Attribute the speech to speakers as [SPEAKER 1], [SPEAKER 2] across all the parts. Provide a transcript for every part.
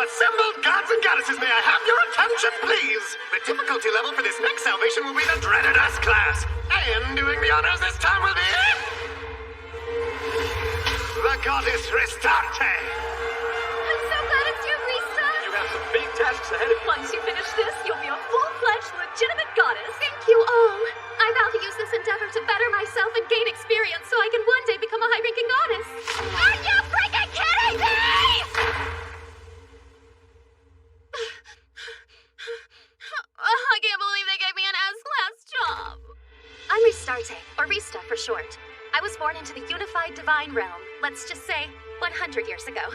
[SPEAKER 1] Assembled gods and goddesses, may I have your attention, please? The difficulty level for this next salvation will be the dreaded S-Class. And doing the honors this time will be... the Goddess Restarte.
[SPEAKER 2] I'm so glad it's you, Rista.
[SPEAKER 3] You have some big tasks ahead of you.
[SPEAKER 2] Once you finish this, you'll be a full-fledged, legitimate goddess. Thank you all. I vow to use this endeavor to better myself and gain experience so I can one day become a high-ranking goddess. Are you freaking kidding me? I can't believe they gave me an S-Class job. I'm Restarte, or Rista for short. I was born into the unified divine realm, let's just say 100 years ago.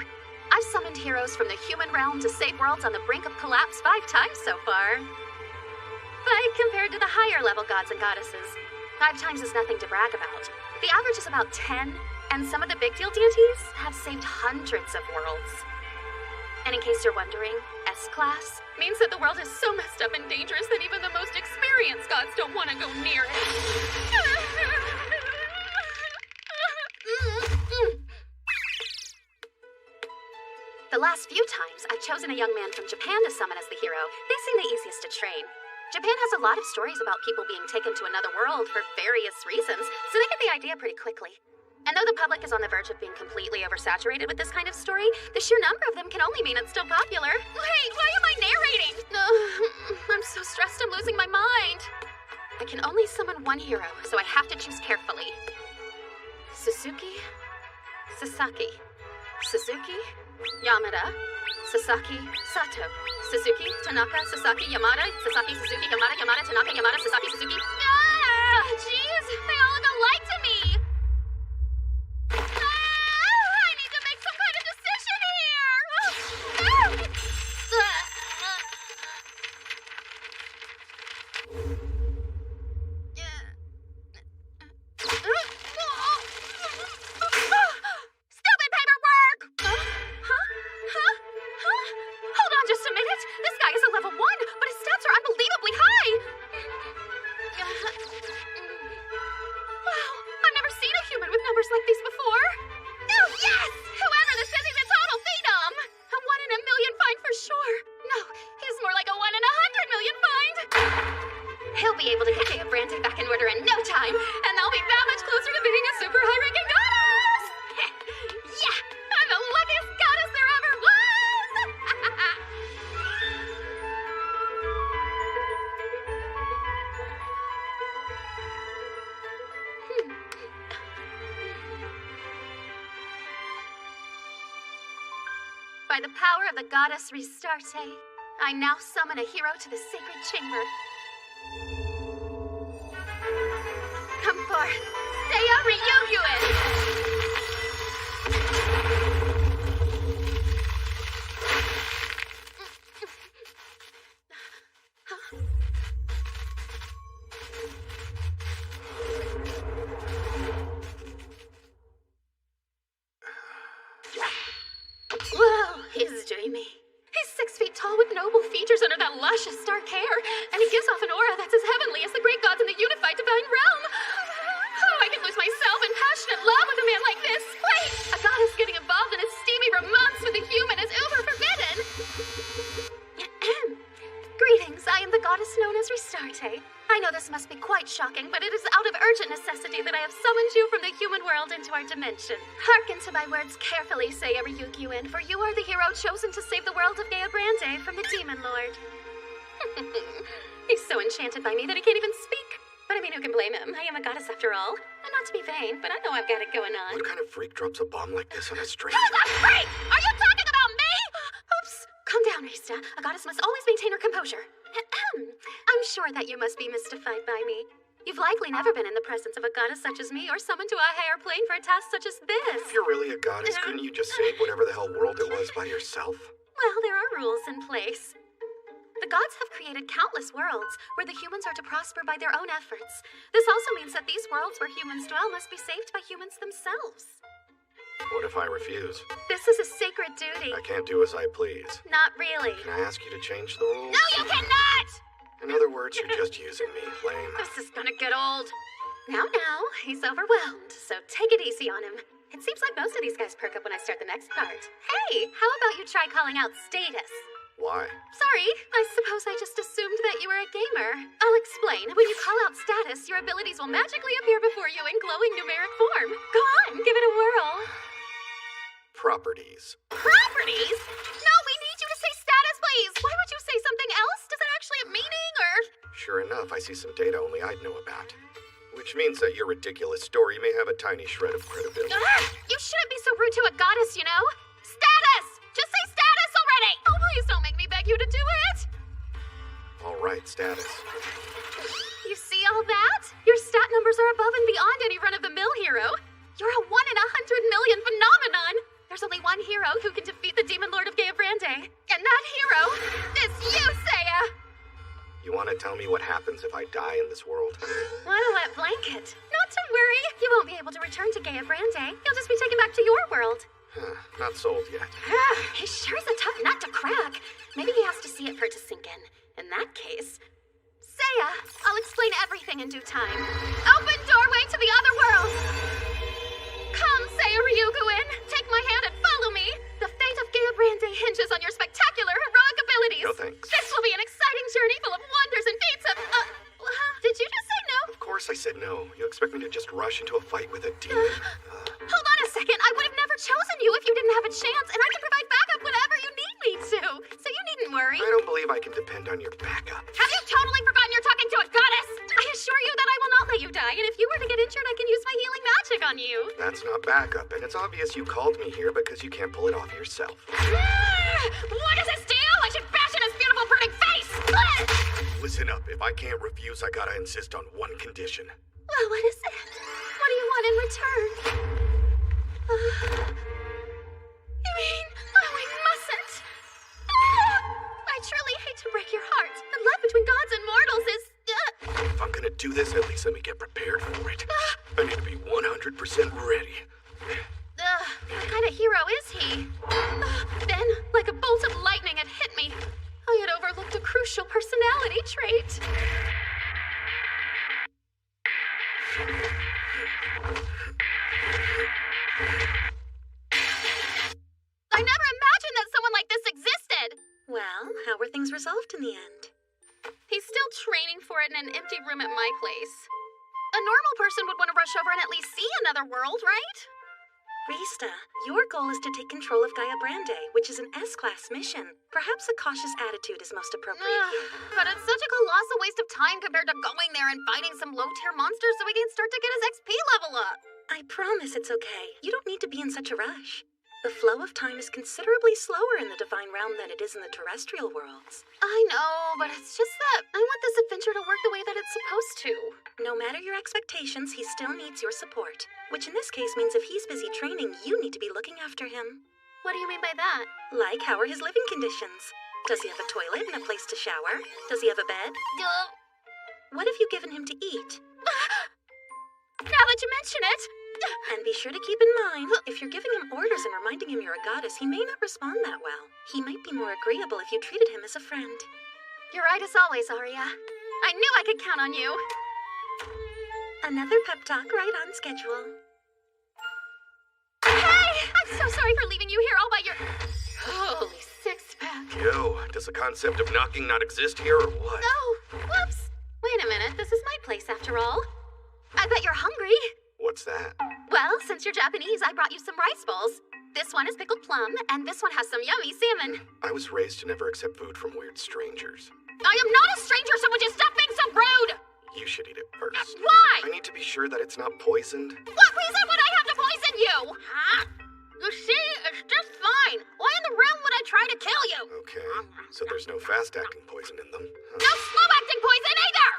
[SPEAKER 2] I've summoned heroes from the human realm to save worlds on the brink of collapse 5 times so far. But compared to the higher level gods and goddesses, 5 times is nothing to brag about. The average is about 10, and some of the big deal deities have saved hundreds of worlds. And in case you're wondering, S-Class means that the world is so messed up and dangerous that even the most experienced gods don't want to go near it. The last few times, I've chosen a young man from Japan to summon as the hero. They seem the easiest to train. Japan has a lot of stories about people being taken to another world for various reasons, so they get the idea pretty quickly. And though the public is on the verge of being completely oversaturated with this kind of story, the sheer number of them can only mean it's still popular. Wait, why am I narrating? I'm so stressed I'm losing my mind. I can only summon one hero, so I have to choose carefully. Suzuki, Sasaki. Suzuki, Yamada, Sasaki, Sato. Suzuki, Tanaka, Sasaki, Yamada, Sasaki, Suzuki, Yamada, Yamada, Tanaka, Yamada, Sasaki, Suzuki. Ah! Jeez, they all look alike to me! Ah! I need to make some kind of decision here! Stupid paperwork! Hold on just a minute. This guy is a level 1, but his stats are unbelievably high. Wow, I've never seen a human with numbers like these before. Oh, yes! Whoever this is, he's a total phenom. A 1 in a million find for sure. No, he's more like a 1 in 100 million find. He'll be able to get Dea Brande back in order in no time, and I'll be that much closer to being a super high-ranking goddess! Yeah, I'm the luckiest goddess there ever was! By the power of the goddess Restarte, I now summon a hero to the sacred chamber. Come forth, Dea Ryugyuin! Whoa, he's dreamy. He's 6 feet tall with noble features under that luscious dark hair, and he gives off an aura that's as heavenly as the great gods in the unified divine realm. Oh, I can lose myself in passionate love with a man like this. Wait, a goddess getting involved in a steamy romance with a human is uber forbidden. Greetings, I am the goddess known as Restarte. I know this must be quite shocking, but it is out of urgent necessity that I have summoned you from the human world into our dimension. Hearken to my words carefully, Dea Ryugyuin, for you are the hero chosen to save the world of Dea Brande from the Demon Lord. He's so enchanted by me that he can't even speak. But I mean, who can blame him? I am a goddess after all. And not to be vain, but I know I've got it going on.
[SPEAKER 1] What kind of freak drops a bomb like this on a stranger?
[SPEAKER 2] Who's a freak? Are you talking about me? Oops. Calm down, Rista. A goddess must always maintain her composure. I'm sure that you must be mystified by me. You've likely never been in the presence of a goddess such as me or summoned to a higher plane for a task such as this.
[SPEAKER 1] If you're really a goddess, couldn't you just save whatever the hell world it was by yourself?
[SPEAKER 2] Well, there are rules in place. The gods have created countless worlds where the humans are to prosper by their own efforts. This also means that these worlds where humans dwell must be saved by humans themselves.
[SPEAKER 1] What if I refuse?
[SPEAKER 2] This is a sacred duty.
[SPEAKER 1] I can't do as I please.
[SPEAKER 2] Not really.
[SPEAKER 1] Can I ask you to change the rules?
[SPEAKER 2] No, you cannot!
[SPEAKER 1] In other words, you're just using me, lame.
[SPEAKER 2] This is gonna get old. Now, he's overwhelmed, so take it easy on him. It seems like most of these guys perk up when I start the next part. Hey, how about you try calling out Status?
[SPEAKER 1] Why?
[SPEAKER 2] Sorry, I suppose I just assumed that you were a gamer. I'll explain. When you call out Status, your abilities will magically appear before you in glowing numeric form. Go on, give it a whirl.
[SPEAKER 1] Properties.
[SPEAKER 2] Properties? No, we need you to say Status, please. Why would you say something else? Does it actually have meaning, or?
[SPEAKER 1] Sure enough, I see some data only I'd know about. Which means that your ridiculous story may have a tiny shred of credibility.
[SPEAKER 2] You shouldn't be so rude to a goddess, you know? Status! Just say Status already! Oh, please don't make me beg you to do it!
[SPEAKER 1] All right, Status.
[SPEAKER 2] You see all that? Your stat numbers are above and beyond any run-of-the-mill hero. You're a 1 in 100 million phenomenon. There's only one hero who can defeat the Demon Lord of Gaeabrande. And that hero is you, Seiya!
[SPEAKER 1] You want to tell me what happens if I die in this world?
[SPEAKER 2] Wanna let blanket? Not to worry. You won't be able to return to Gaeabrande. You'll just be taken back to your world.
[SPEAKER 1] Not sold yet.
[SPEAKER 2] He sure is a tough nut to crack. Maybe he has to see it for it to sink in. In that case, Seiya, I'll explain everything in due time. Open doorway to the other world! Come, Seiya Ryuguin! Take my hand and follow me! The fate of Gaeabrande hinges on your spectacular heroic abilities!
[SPEAKER 1] No thanks.
[SPEAKER 2] This will be an exciting journey full of wonders and feats of... did you just say no?
[SPEAKER 1] Of course I said no. You expect me to just rush into a fight with a demon?
[SPEAKER 2] Hold on a second. I would have never chosen you if you didn't have a chance, and I can provide backup whenever you need me to. So you needn't worry.
[SPEAKER 1] I don't believe I can depend on your backup.
[SPEAKER 2] Have you totally forgotten you're talking to a goddess? I assure you that I will not let you die, and if you were to get injured, I can use my healing magic on you.
[SPEAKER 1] That's not backup, and it's obvious you called me here because you can't pull it off yourself.
[SPEAKER 2] What does this do? I should bash in his beautiful burning face!
[SPEAKER 1] Listen up. If I can't refuse, I gotta insist on one condition.
[SPEAKER 2] Well, what is it? What do you want in return? You mean, we mustn't? I truly hate to break your heart, but love between gods and mortals is...
[SPEAKER 1] If I'm gonna do this, at least let me get prepared for it. I need to be 100% ready.
[SPEAKER 2] What kind of hero is he? Then, like a bolt of lightning, it hit me. I had overlooked a crucial personality trait. I never imagined that someone like this existed! Well, how were things resolved in the end? He's still training for it in an empty room at my place. A normal person would want to rush over and at least see another world, right? Rista, your goal is to take control of Gaeabrande, which is an S-class mission. Perhaps a cautious attitude is most appropriate here. But it's such a colossal waste of time compared to going there and fighting some low-tier monsters so we can start to get his XP level up. I promise it's okay. You don't need to be in such a rush. The flow of time is considerably slower in the Divine Realm than it is in the terrestrial worlds. I know, but it's just that I want this adventure to work the way that it's supposed to. No matter your expectations, he still needs your support. Which in this case means if he's busy training, you need to be looking after him. What do you mean by that? Like, how are his living conditions? Does he have a toilet and a place to shower? Does he have a bed? What have you given him to eat? Now that you mention it! And be sure to keep in mind, if you're giving him orders and reminding him you're a goddess, he may not respond that well. He might be more agreeable if you treated him as a friend. You're right as always, Arya. I knew I could count on you. Another pep talk right on schedule. Hey! I'm so sorry for leaving you here all by your... Holy six-pack.
[SPEAKER 1] Yo, does the concept of knocking not exist here or what?
[SPEAKER 2] No! Whoops! Wait a minute, this is my place after all. I bet you're hungry.
[SPEAKER 1] What's that?
[SPEAKER 2] Well, since you're Japanese, I brought you some rice bowls. This one is pickled plum, and this one has some yummy salmon.
[SPEAKER 1] I was raised to never accept food from weird strangers.
[SPEAKER 2] I am not a stranger, so would you stop being so rude?
[SPEAKER 1] You should eat it first.
[SPEAKER 2] Why?
[SPEAKER 1] I need to be sure that it's not poisoned.
[SPEAKER 2] What reason would I have to poison you? Huh? You see, it's just fine. Why in the realm would I try to kill you?
[SPEAKER 1] Okay, so there's no fast-acting poison in them. Huh.
[SPEAKER 2] No slow-acting poison either!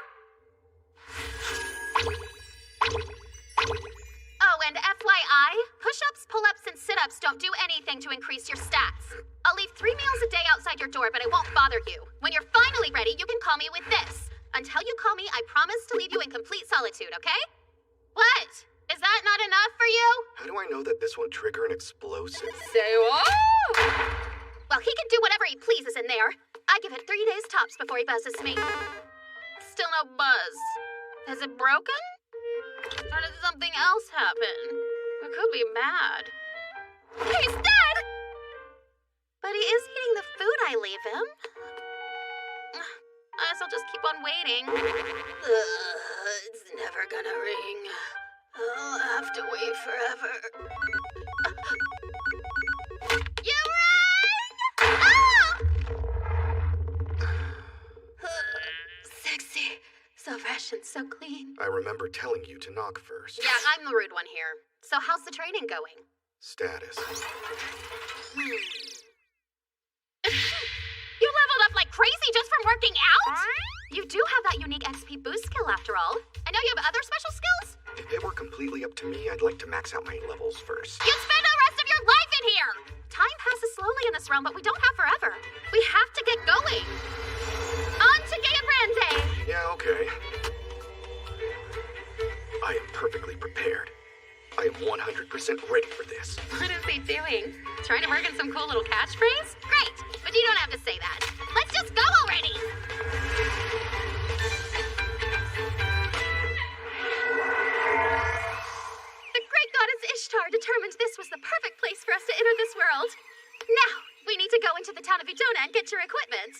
[SPEAKER 2] Oh, and FYI, push-ups, pull-ups, and sit-ups don't do anything to increase your stats. I'll leave 3 meals a day outside your door, but I won't bother you. When you're finally ready, you can call me with this. Until you call me, I promise to leave you in complete solitude, okay? What? Is that not enough for you?
[SPEAKER 1] How do I know that this won't trigger an explosive?
[SPEAKER 2] Say what? Well, he can do whatever he pleases in there. I give it 3 days tops before he buzzes me. Still no buzz. Is it broken? Or did something else happen? could be mad. He's dead! But he is eating the food I leave him. I guess I'll just keep on waiting. It's never gonna ring. I'll have to wait forever. You rang! Ah! Sexy. So fresh and so clean.
[SPEAKER 1] I remember telling you to knock first.
[SPEAKER 2] Yeah, I'm the rude one here. So how's the training going?
[SPEAKER 1] Status.
[SPEAKER 2] You leveled up like crazy just from working out? You do have that unique XP boost skill after all. I know you have other special skills.
[SPEAKER 1] If it were completely up to me, I'd like to max out my levels first.
[SPEAKER 2] You'd spend the rest of your life in here! Time passes slowly in this realm, but we don't have forever. We have to get going. On to Gaia Grande!
[SPEAKER 1] Yeah, okay. I am perfectly prepared. I am 100% ready for this.
[SPEAKER 2] What is he doing? Trying to work in some cool little catchphrase? Great, but you don't have to say that. Let's just go already! The great goddess Ishtar determined this was the perfect place for us to enter this world. Now, we need to go into the town of Udona and get your equipment.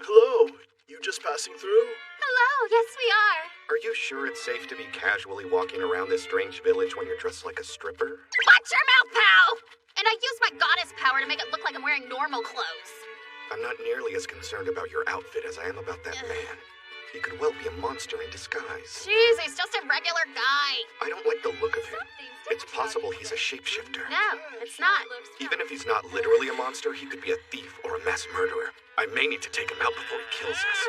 [SPEAKER 1] Hello, you just passing through?
[SPEAKER 2] Hello, yes we are.
[SPEAKER 1] Are you sure it's safe to be casually walking around this strange village when you're dressed like a stripper?
[SPEAKER 2] Watch your mouth, pal! And I use my goddess power to make it look like I'm wearing normal clothes.
[SPEAKER 1] I'm not nearly as concerned about your outfit as I am about that man. He could well be a monster in disguise.
[SPEAKER 2] Jeez, he's just a regular guy.
[SPEAKER 1] I don't like the look of him. It's possible he's a shapeshifter.
[SPEAKER 2] No, it's not.
[SPEAKER 1] Even if he's not literally a monster, he could be a thief or a mass murderer. I may need to take him out before he kills us.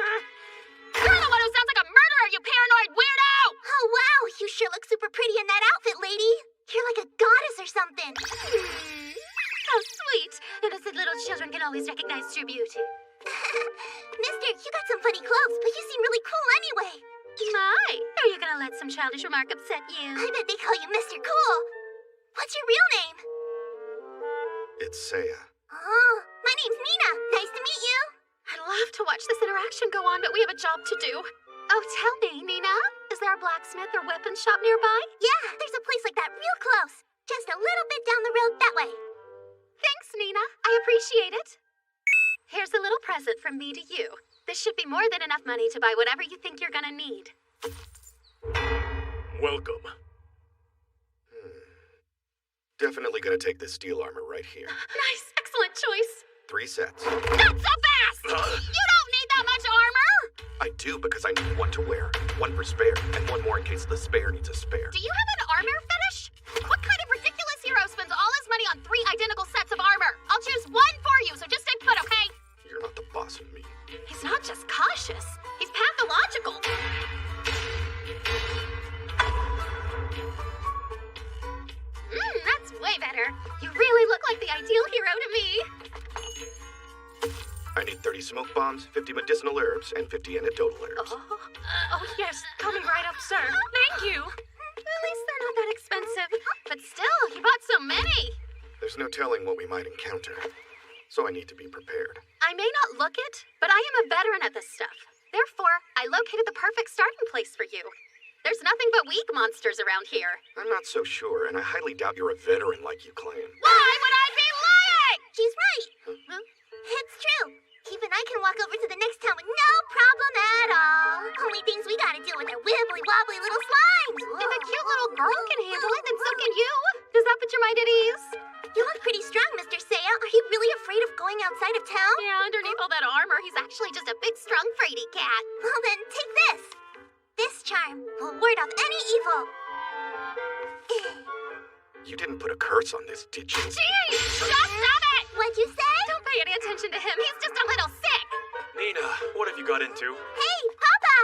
[SPEAKER 2] You're the one who sounds like a murderer, you paranoid weirdo!
[SPEAKER 4] Oh, wow! You sure look super pretty in that outfit, lady. You're like a goddess or something.
[SPEAKER 2] How sweet. Innocent little children can always recognize true beauty.
[SPEAKER 4] Mister, you got some funny clothes, but you seem really cool anyway.
[SPEAKER 2] My, are you gonna let some childish remark upset you?
[SPEAKER 4] I bet they call you Mr. Cool. What's your real name?
[SPEAKER 1] It's Saya.
[SPEAKER 4] Oh, my name's Nina. Nice to meet you.
[SPEAKER 2] I'd love to watch this interaction go on, but we have a job to do. Oh, tell me, Nina, is there a blacksmith or weapon shop nearby?
[SPEAKER 4] Yeah, there's a place like that real close. Just a little bit down the road that way.
[SPEAKER 2] Thanks, Nina. I appreciate it. Here's a little present from me to you. This should be more than enough money to buy whatever you think you're gonna need.
[SPEAKER 3] Welcome.
[SPEAKER 1] Definitely gonna take this steel armor right here.
[SPEAKER 2] Nice, excellent choice.
[SPEAKER 1] 3 sets.
[SPEAKER 2] Not so fast! You don't need that much armor!
[SPEAKER 1] I do because I need 1 to wear, 1 for spare, and 1 more in case the spare needs a spare.
[SPEAKER 2] Do you have an armor fetish? What kind of ridiculous hero spends all his money on 3 identical sets of armor? I'll choose 1 for you, so just stay put, okay?
[SPEAKER 1] You're not the boss of me.
[SPEAKER 2] He's not just cautious, he's pathological. That's way better. You really look like the ideal hero to me.
[SPEAKER 1] I need 30 smoke bombs, 50 medicinal herbs, and 50 antidotal herbs.
[SPEAKER 2] Oh, yes, coming right up, sir. Thank you. At least they're not that expensive. But still, you bought so many.
[SPEAKER 1] There's no telling what we might encounter, so I need to be prepared.
[SPEAKER 2] I may not look it, but I am a veteran at this stuff. Therefore, I located the perfect starting place for you. There's nothing but weak monsters around here.
[SPEAKER 1] I'm not so sure, and I highly doubt you're a veteran like you claim.
[SPEAKER 2] Why would I be lying?
[SPEAKER 4] She's right.
[SPEAKER 2] Huh?
[SPEAKER 4] It's true. Even I can walk over to the next town with no problem at all. Only things we gotta deal with are wibbly wobbly little slimes.
[SPEAKER 2] If a cute little girl can handle it, then so can you. Does that put your mind at ease?
[SPEAKER 4] You look pretty strong, Mr. Saya. Are you really afraid of going outside of town?
[SPEAKER 2] Yeah, underneath all that armor, he's actually just a big, strong, fraidy cat.
[SPEAKER 4] Well then, take this. This charm will ward off any evil.
[SPEAKER 1] You didn't put a curse on this, did you?
[SPEAKER 2] Jeez! Just stop it!
[SPEAKER 4] What'd you say?
[SPEAKER 2] Don't pay any attention to him. He's just a little sick.
[SPEAKER 3] Nina, what have you got into?
[SPEAKER 4] Hey, Papa!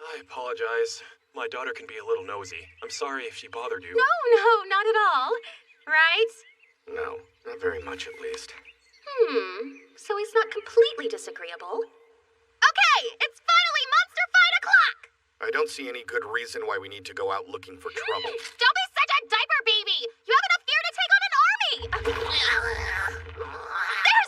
[SPEAKER 3] I apologize. My daughter can be a little nosy. I'm sorry if she bothered you.
[SPEAKER 2] No, not at all. Right?
[SPEAKER 1] No, not very much at least.
[SPEAKER 2] So he's not completely disagreeable. Okay, it's finally Monster Fight o'clock!
[SPEAKER 1] I don't see any good reason why we need to go out looking for trouble.
[SPEAKER 2] Don't be such a diaper baby! You have enough fear to take on an army! There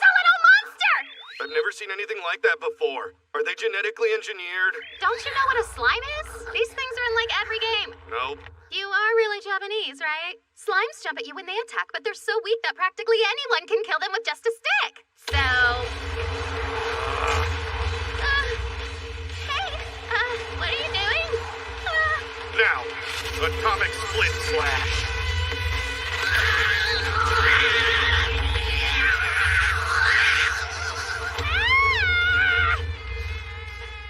[SPEAKER 3] never seen anything like that before. Are they genetically engineered?
[SPEAKER 2] Don't you know what a slime is? These things are in like every game.
[SPEAKER 3] Nope.
[SPEAKER 2] You are really Japanese, right? Slimes jump at you when they attack, but they're so weak that practically anyone can kill them with just a stick. So... what are you doing?
[SPEAKER 3] Now, atomic split slash.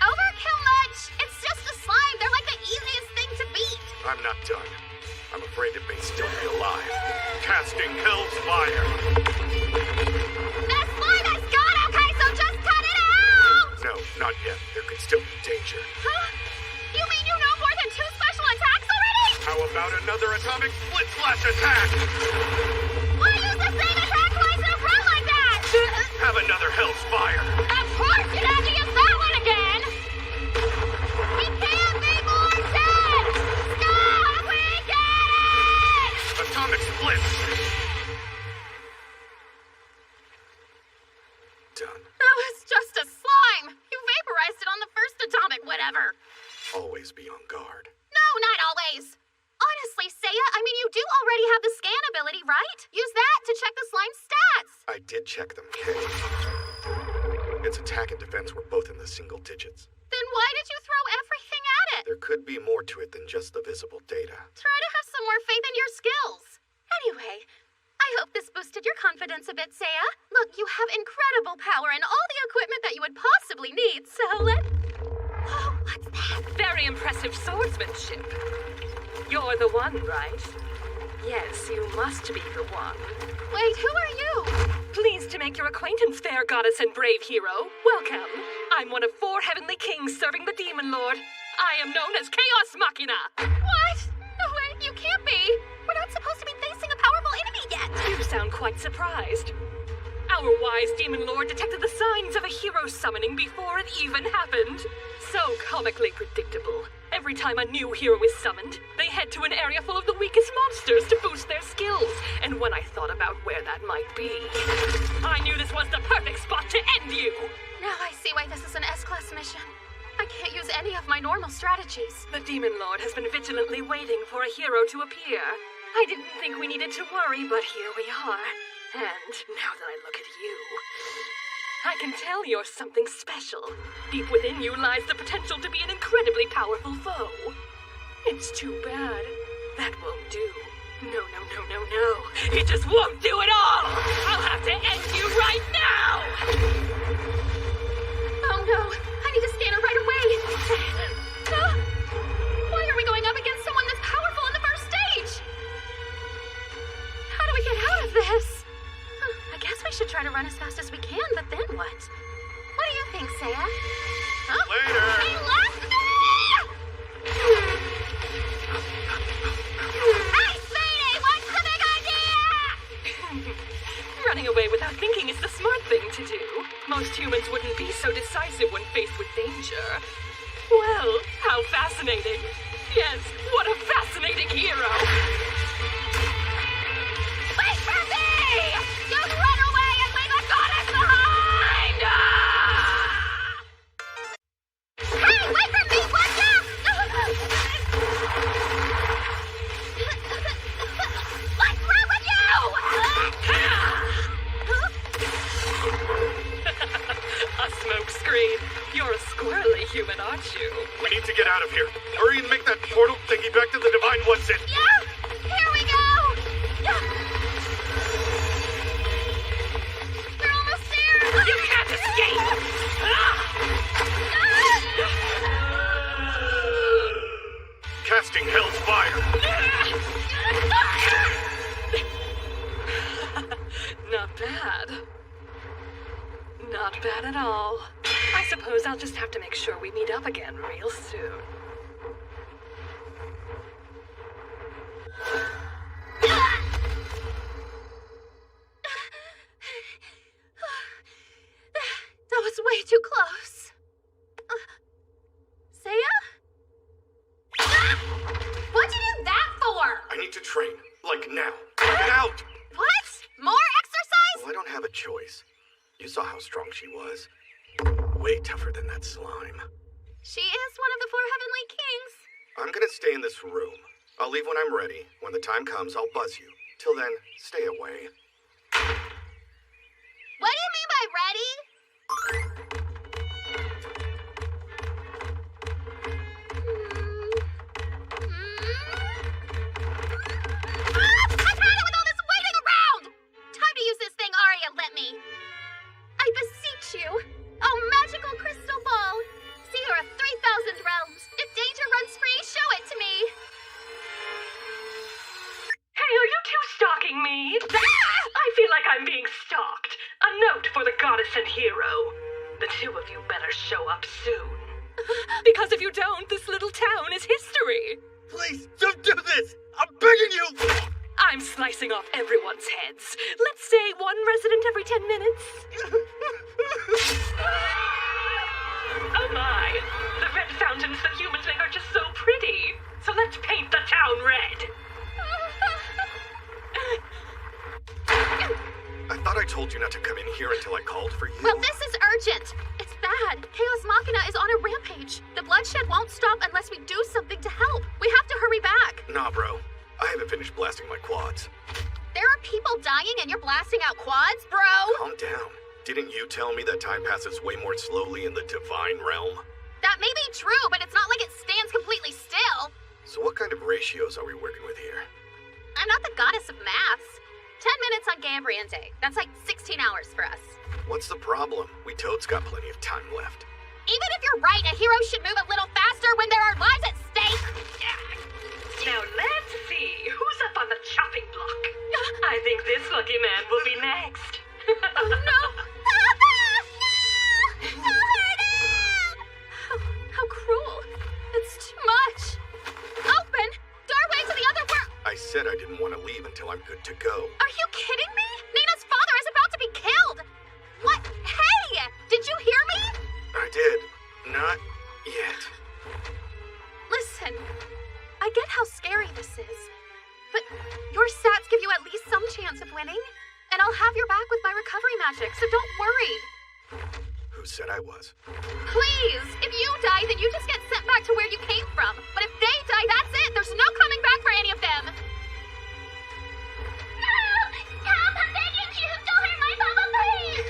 [SPEAKER 2] Overkill much? It's just a slime. They're like the easiest thing to beat.
[SPEAKER 3] I'm not done. I'm afraid it may still be alive. Casting Hell's Fire.
[SPEAKER 2] That slime has gone, okay, so just cut it out!
[SPEAKER 3] No, not yet. There could still be danger.
[SPEAKER 2] Huh? You mean you know more than 2 special attacks already?
[SPEAKER 3] How about another atomic split slash attack?
[SPEAKER 2] Why use the same attack twice in a row like that?
[SPEAKER 3] Have another Hell's Fire.
[SPEAKER 2] Of course you'd have to use that one again! We can't be more intense! Stop! We get it!
[SPEAKER 3] Atomic split. Done.
[SPEAKER 2] Oh, it's just a slime! You vaporized it on the first atomic whatever.
[SPEAKER 3] Always be on guard.
[SPEAKER 2] No, not always. Honestly, Seiya, I mean, you do already have the scan ability, right? Use that to check the slime's stats.
[SPEAKER 3] I did check them, Kay. Its attack and defense were both in the single digits.
[SPEAKER 2] Then why did you throw everything at it?
[SPEAKER 3] There could be more to it than just the visible data.
[SPEAKER 2] Try to have some more faith in your skills. Anyway, I hope this boosted your confidence a bit, Seiya. Look, you have incredible power and all the equipment that you would possibly need, so let... Oh, what's that?
[SPEAKER 5] Very impressive swordsmanship. You're the one, right? Yes, you must be the one.
[SPEAKER 2] Wait, who are you?
[SPEAKER 5] Pleased to make your acquaintance, fair goddess and brave hero. Welcome. I'm one of 4 heavenly kings serving the Demon Lord. I am known as Chaos Machina.
[SPEAKER 2] What? No way, you can't be. We're not supposed to be facing a powerful enemy yet.
[SPEAKER 5] You sound quite surprised. Our wise Demon Lord detected the signs of a hero summoning before it even happened. So comically predictable. Every time a new hero is summoned, they head to an area full of the weakest monsters to boost their skills. And when I thought about where that might be, I knew this was the perfect spot to end you.
[SPEAKER 2] Now I see why this is an S-class mission. I can't use any of my normal strategies.
[SPEAKER 5] The Demon Lord has been vigilantly waiting for a hero to appear. I didn't think we needed to worry, but here we are. And now that I look at you, I can tell you're something special. Deep within you lies the potential to be an incredibly powerful foe. It's too bad. That won't do. No. It just won't do at all! I'll have to end you right now!
[SPEAKER 2] Oh no, I need to scan her right away. Why are we going up against someone that's powerful in the first stage? How do we get out of this? I guess we should try to run as fast as we can, but then what? What do you think, Seiya? Huh?
[SPEAKER 3] Later!
[SPEAKER 2] He left me! Hey, Speedy! What's the big idea?
[SPEAKER 5] Running away without thinking is the smart thing to do. Most humans wouldn't be so decisive when faced with danger. Well, how fascinating. Yes, what a fascinating hero!
[SPEAKER 2] Wait for me! You run away and leave a goddess behind! Hey, wait for me, would ya? What's wrong with you?
[SPEAKER 5] A smoke screen. You're a squirrely human, aren't you?
[SPEAKER 3] We need to get out of here. Hurry and make that portal thingy back to the Divine Once-It.
[SPEAKER 2] Yeah, here we go! We're almost there!
[SPEAKER 5] You can't escape!
[SPEAKER 3] Casting Hell's Fire.
[SPEAKER 5] Not bad. Not bad at all. I suppose I'll just have to make sure we meet up again real soon.
[SPEAKER 2] That was way too close. Seiya? What'd you do that for?
[SPEAKER 3] I need to train. Like now. Get out!
[SPEAKER 2] What? More exercise?
[SPEAKER 3] Well, I don't have a choice. You saw how strong she was.
[SPEAKER 1] Way tougher than that slime.
[SPEAKER 2] She is one of the 4 heavenly kings.
[SPEAKER 1] I'm gonna stay in this room. I'll leave when I'm ready. When the time comes, I'll buzz you. Till then, stay away.
[SPEAKER 4] What do you mean by ready?
[SPEAKER 2] I've had it with all this waiting around! Time to use this thing Arya lent me. I beseech you. Oh, magical crystal ball. Seer of 3,000 realms. If danger runs free, show it to me.
[SPEAKER 5] Hey, are you two stalking me? I feel like I'm being stalked. A note for the goddess and hero. The 2 of you better show up soon. Because if you don't, this little town is history.
[SPEAKER 1] Please, don't do this! I'm begging you!
[SPEAKER 5] I'm slicing off everyone's heads. Let's say 1 resident every 10 minutes. Oh my! The red fountains that humans make are just so pretty. So let's paint the town red.
[SPEAKER 1] I thought I told you not to come in here until I called for you.
[SPEAKER 2] Well, this is urgent. It's bad. Chaos Machina is on a rampage. The bloodshed won't stop unless we do something to help. We have to hurry back.
[SPEAKER 1] Nah, bro. I haven't finished blasting my quads.
[SPEAKER 2] There are people dying and you're blasting out quads, bro.
[SPEAKER 1] Calm down. Didn't you tell me that time passes way more slowly in the divine realm?
[SPEAKER 2] That may be true, but it's not like it stands completely still.
[SPEAKER 1] So what kind of ratios are we working with here?
[SPEAKER 2] I'm not the goddess of maths. 10 minutes on Gambrian Day. That's like 16 hours for us.
[SPEAKER 1] What's the problem? We toads got plenty of time left.
[SPEAKER 2] Even if you're right, a hero should move a little faster when there are lives at stake.
[SPEAKER 5] Now let's see who's up on the chopping block. I think this lucky man will be next.
[SPEAKER 2] Oh, no. How cruel. It's too much. Open. Doorway to the other world.
[SPEAKER 1] I said I didn't want to leave until I'm good to go.
[SPEAKER 2] Are you kidding me? Nina's father is about to be killed. What? Hey! Did you hear me?
[SPEAKER 1] I did. Not yet.
[SPEAKER 2] Listen, I get how scary this is, but your stats give you at least some chance of winning, and I'll have your back with my recovery magic, so don't worry.
[SPEAKER 1] Who said I was?
[SPEAKER 2] Please, if you die, then you just get sent back to where you came from. But if they die, that's it. There's no coming back for any of them.
[SPEAKER 4] No! Stop! I'm begging you! Don't hurt my papa, please!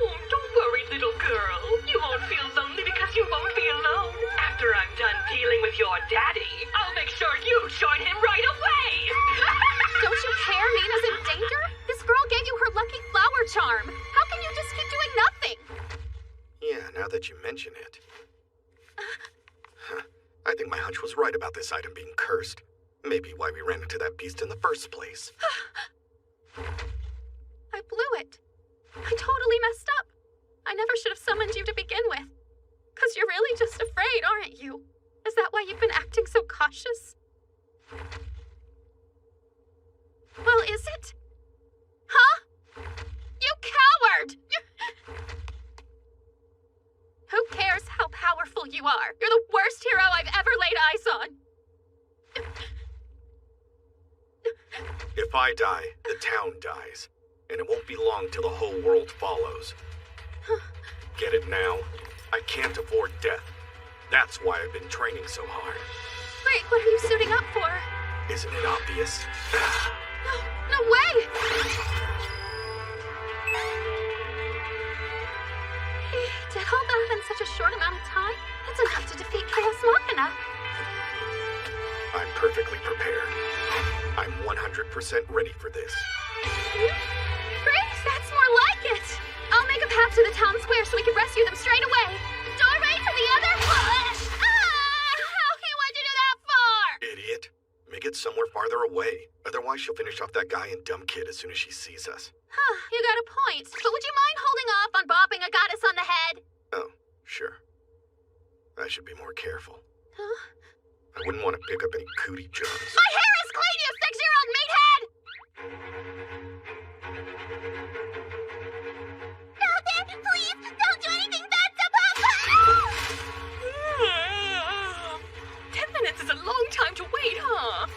[SPEAKER 5] Oh, don't worry, little girl. You won't feel lonely because you won't be alone. After I'm done dealing with your daddy, I'll make sure you join him right away.
[SPEAKER 2] Don't you care Nina's in danger? This girl gave you her lucky flower charm. How can you just keep doing nothing?
[SPEAKER 1] Yeah, now that you mention it. Huh. I think my hunch was right about this item being cursed. Maybe why we ran into that beast in the first place.
[SPEAKER 2] I blew it. I totally messed up. I never should have summoned you to begin with. 'Cause you're really just afraid, aren't you? Is that why you've been acting so cautious? Well, is it? Huh? You coward! Who cares how powerful you are? You're the worst hero I've ever laid eyes on.
[SPEAKER 1] If I die, the town dies. And it won't be long till the whole world follows. Get it now? I can't afford death. That's why I've been training so hard.
[SPEAKER 2] Wait, what are you suiting up for?
[SPEAKER 1] Isn't it obvious?
[SPEAKER 2] No way! He did all that in such a short amount of time? That's enough to defeat Chaos Machina.
[SPEAKER 1] I'm perfectly prepared. I'm 100% ready for this.
[SPEAKER 2] Great, that's more like it. I'll make a path to the town square so we can rescue them straight away. Doorway to the other... How can you do that for?
[SPEAKER 1] Idiot. Make it somewhere farther away. Otherwise, she'll finish off that guy and dumb kid as soon as she sees us.
[SPEAKER 2] Huh, you got a point. But would you mind holding off on bopping a goddess on the head?
[SPEAKER 1] Oh, sure. I should be more careful.
[SPEAKER 2] Huh?
[SPEAKER 1] I wouldn't want to pick up any cootie germs.
[SPEAKER 2] My hair is clean, you 6-year-old meathead!
[SPEAKER 4] Stop it! Please! Don't do anything bad to Papa!
[SPEAKER 5] 10 minutes is a long time to wait, huh?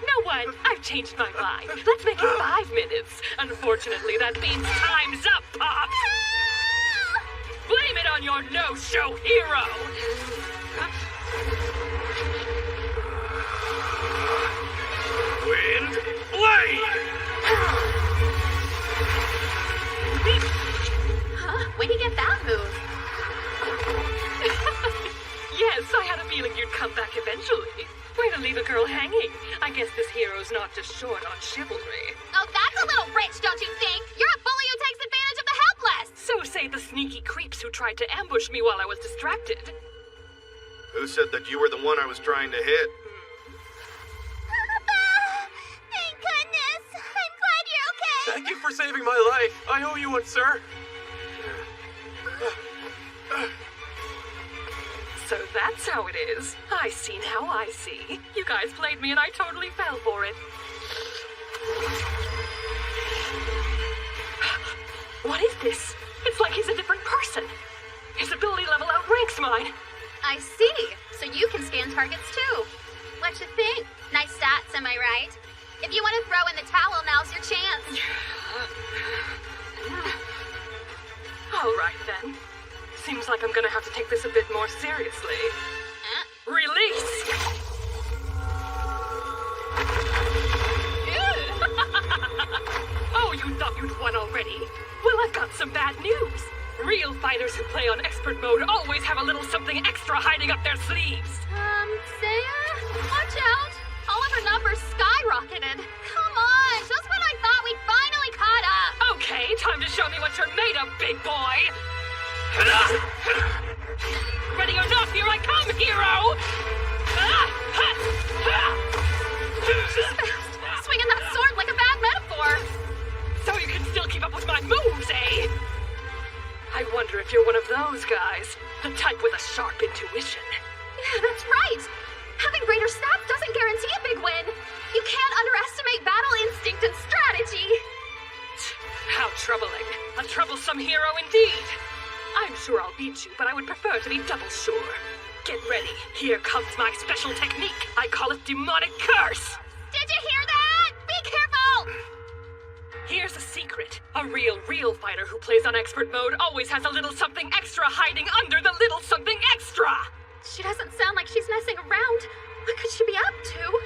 [SPEAKER 5] No one. I've changed my mind. Let's make it 5 minutes. Unfortunately, that means time's up, Pop. or no-show hero!
[SPEAKER 1] Wind Blade!
[SPEAKER 2] Huh? Where'd he get that move?
[SPEAKER 5] Yes, I had a feeling you'd come back eventually. Way to leave a girl hanging. I guess this hero's not just short on chivalry.
[SPEAKER 4] Oh, that's a little rich, don't you think? You're a bully who takes advantage of the helpless!
[SPEAKER 5] So say the sneaky creeps who tried to ambush me while I was distracted.
[SPEAKER 1] Who said that you were the one I was trying to hit?
[SPEAKER 4] Thank goodness! I'm glad you're okay!
[SPEAKER 3] Thank you for saving my life. I owe you one, sir.
[SPEAKER 5] So that's how it is. I see now, I see. You guys played me and I totally fell for it. What is this? It's like he's a different person. His ability level outranks mine.
[SPEAKER 2] I see. So you can scan targets too. What you think? Nice stats, am I right? If you want to throw in the towel, now's your chance.
[SPEAKER 5] All right then. Seems like I'm gonna have to take this a bit more seriously. Release! Oh, you thought you'd won already? Well, I've got some bad news. Real fighters who play on expert mode always have a little something extra hiding up their sleeves.
[SPEAKER 2] Saya? Watch out! All of her numbers skyrocketed. Come on, just when I thought we'd finally caught up.
[SPEAKER 5] Okay, time to show me what you're made of, big boy. Ready or not, here I come, hero!
[SPEAKER 2] Swinging that sword like a bad metaphor.
[SPEAKER 5] So you can still keep up with my moves, eh? I wonder if you're one of those guys. The type with a sharp intuition.
[SPEAKER 2] Yeah, that's right. Having greater stats doesn't guarantee a big win. You can't underestimate battle instinct and strategy.
[SPEAKER 5] How troubling. A troublesome hero indeed. I'm sure I'll beat you, but I would prefer to be double sure. Get ready. Here comes my special technique. I call it Demonic Curse.
[SPEAKER 4] Did you hear that? Be careful!
[SPEAKER 5] Here's a secret. A real fighter who plays on expert mode always has a little something extra hiding under the little something extra.
[SPEAKER 2] She doesn't sound like she's messing around. What could she be up to?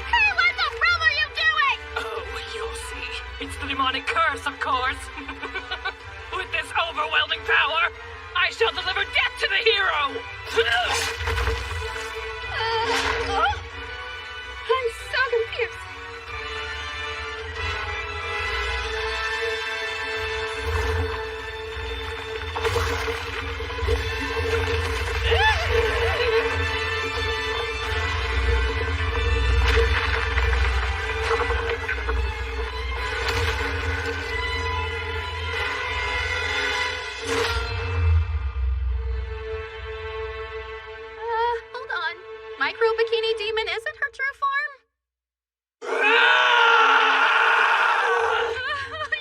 [SPEAKER 4] Hey, what the hell are you doing?
[SPEAKER 5] Oh, you'll see. It's the Demonic Curse, of course. With this overwhelming power, I shall deliver death to the hero!
[SPEAKER 2] I'm so confused. Hold on. Micro Bikini Demon isn't her true form?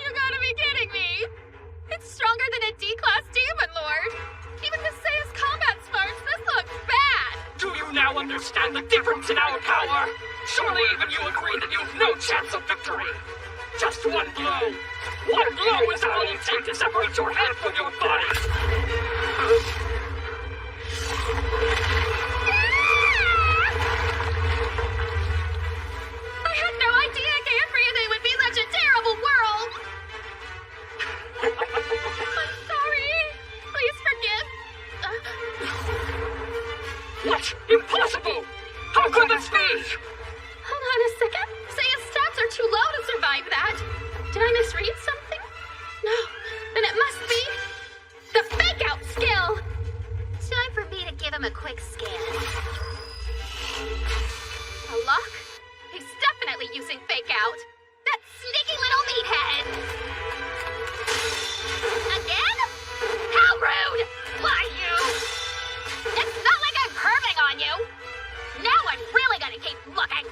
[SPEAKER 2] You gotta be kidding me! It's stronger than a D-Class Demon Lord! Even with Seiya's combat smarts, this looks bad!
[SPEAKER 5] Do you now understand the difference in our power? Surely even you agree that you've no chance of victory. Just one blow. One blow is all it'll take to separate your head from your body.
[SPEAKER 2] I had no idea Ganfriade would be such a terrible world! I'm sorry. Please forgive.
[SPEAKER 5] What? Impossible! How could this be?
[SPEAKER 2] Hold on a second. Seiya's stats are too low to survive that. Did I misread something? No. Then it must be the fake out skill.
[SPEAKER 4] Time for me to give him a quick scan.
[SPEAKER 2] A lock? He's definitely using fake out.
[SPEAKER 4] That sneaky little meathead! Again? How rude! Why, you? It's not like I'm perving on you! Now I'm really gonna keep looking!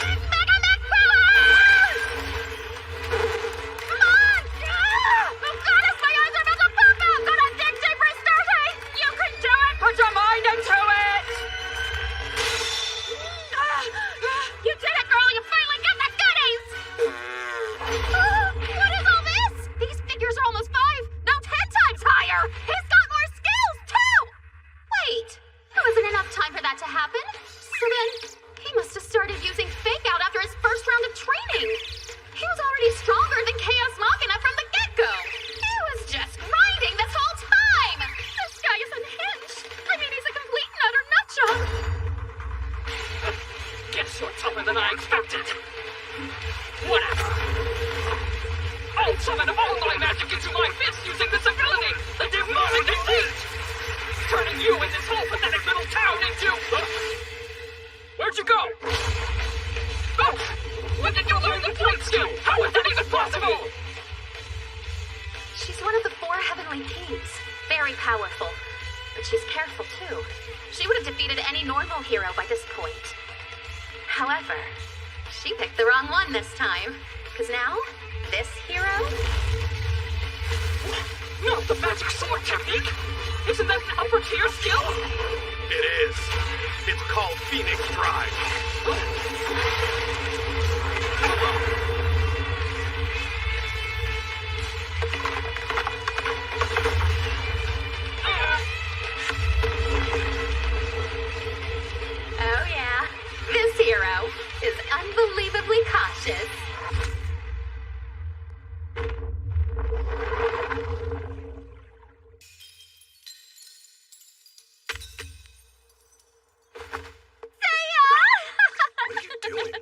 [SPEAKER 4] Mega Mech Power! Come on! Oh goddess, my eyes are about to pop out! Gotta dig deeper, Starlight! You can do it!
[SPEAKER 5] Put your mind into it!
[SPEAKER 4] You did it, girl! You finally got the goodies!
[SPEAKER 5] summon all my magic into my fist using this ability, the Demonic Elite! Turning you and this whole pathetic little town into... Where'd you go? Oh! When did you learn the point skill? How is that even possible?
[SPEAKER 2] She's one of the 4 heavenly kings. Very powerful. But she's careful, too. She would have defeated any normal hero by this point. However, she picked the wrong one this time. Because now, this hero...
[SPEAKER 5] Not the magic sword technique! Isn't that an upper tier skill?
[SPEAKER 1] It is. It's called Phoenix Drive.
[SPEAKER 2] Oh yeah, this hero is unbelievably cautious.
[SPEAKER 1] What are you doing?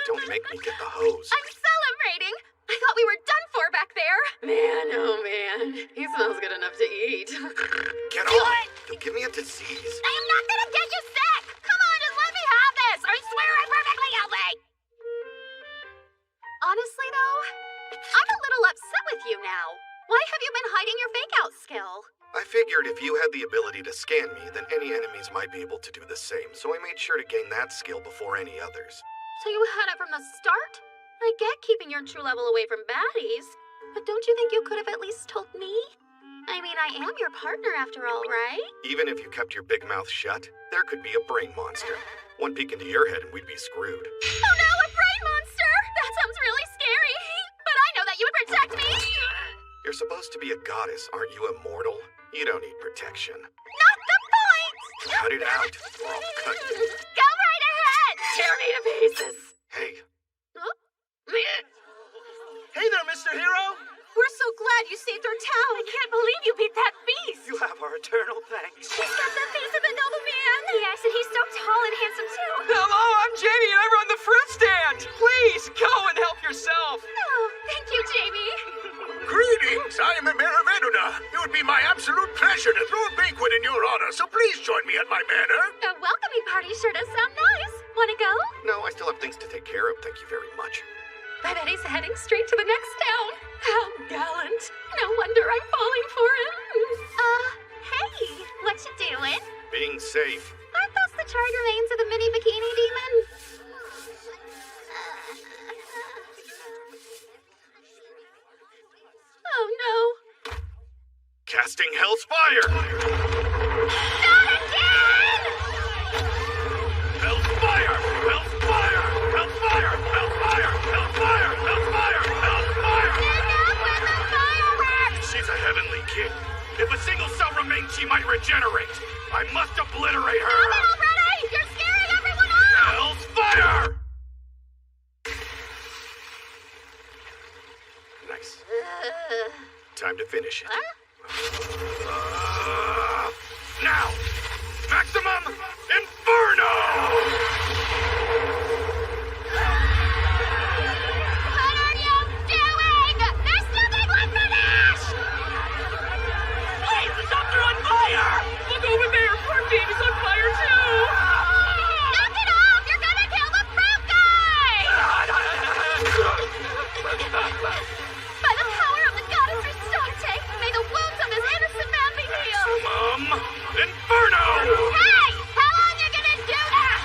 [SPEAKER 1] Don't make me get the hose.
[SPEAKER 2] I'm celebrating! I thought we were done for back there. Man, oh man, he smells good enough to eat.
[SPEAKER 1] Get off! You'll give me a disease.
[SPEAKER 4] I am not gonna get you sick! Come on, just let me have this! I swear I'm perfectly healthy!
[SPEAKER 2] Honestly though, I'm a little upset with you now. Why have you been hiding your fake-out skill?
[SPEAKER 1] I figured if you had the ability to scan me, then any enemies might be able to do the same, so I made sure to gain that skill before any others.
[SPEAKER 2] So you had it from the start? I get keeping your true level away from baddies, but don't you think you could have at least told me? I mean, I am your partner after all, right?
[SPEAKER 1] Even if you kept your big mouth shut, there could be a brain monster. One peek into your head and we'd be screwed.
[SPEAKER 2] Oh no, a brain monster! That sounds really scary. But I know that you would protect me.
[SPEAKER 1] You're supposed to be a goddess, aren't you immortal? You don't need protection.
[SPEAKER 2] Not the point!
[SPEAKER 1] Cut it out, or I'll cut you.
[SPEAKER 2] Go right ahead! Tear me to pieces.
[SPEAKER 1] Hey,
[SPEAKER 6] Hey there, Mr. Hero!
[SPEAKER 2] We're so glad you saved our town.
[SPEAKER 5] I can't believe you beat that beast!
[SPEAKER 6] You have our eternal thanks.
[SPEAKER 2] He's got the face of a nobleman. Yes, and he's so tall and handsome too.
[SPEAKER 3] Hello, I'm Jamie and I run the fruit stand! Please, go and help yourself!
[SPEAKER 2] Oh, thank you, Jamie.
[SPEAKER 7] Greetings, I am Emir of Eduna. It would be my absolute pleasure to throw a banquet in your honor, so please join me at my manor.
[SPEAKER 2] A welcoming party sure does sound nice. Wanna go?
[SPEAKER 1] no, I still have things to take care of, thank you very much.
[SPEAKER 2] I bet he's heading straight to the next town. How gallant. No wonder I'm falling for him. Hey, what you doing?
[SPEAKER 1] Being safe.
[SPEAKER 2] Aren't those the charred remains of the mini bikini demon? Oh no.
[SPEAKER 1] Casting Hell's Fire!
[SPEAKER 2] Not again!
[SPEAKER 1] Hell's Fire! Hell's Fire! Hell's Fire! Hell's Fire! Hell's Fire! Hell's Fire! Hell's Fire!
[SPEAKER 2] Enough with the fireworks!
[SPEAKER 1] She's a heavenly kid. If a single cell remains, she might regenerate. I must obliterate her!
[SPEAKER 2] Stop it already! You're scaring everyone off!
[SPEAKER 1] Hell's Fire! Nice. Time to finish it. Now! Maximum Inferno!
[SPEAKER 2] What are you doing? There's nothing left for this!
[SPEAKER 5] Please, the doctor on fire! Look over there, poor baby's on fire too!
[SPEAKER 2] Knock it off! You're gonna kill the fruit guy! By the power of the goddess Restante, may the wounds of this innocent man be healed!
[SPEAKER 1] Maximum Inferno!
[SPEAKER 2] Hey! How long you gonna do that?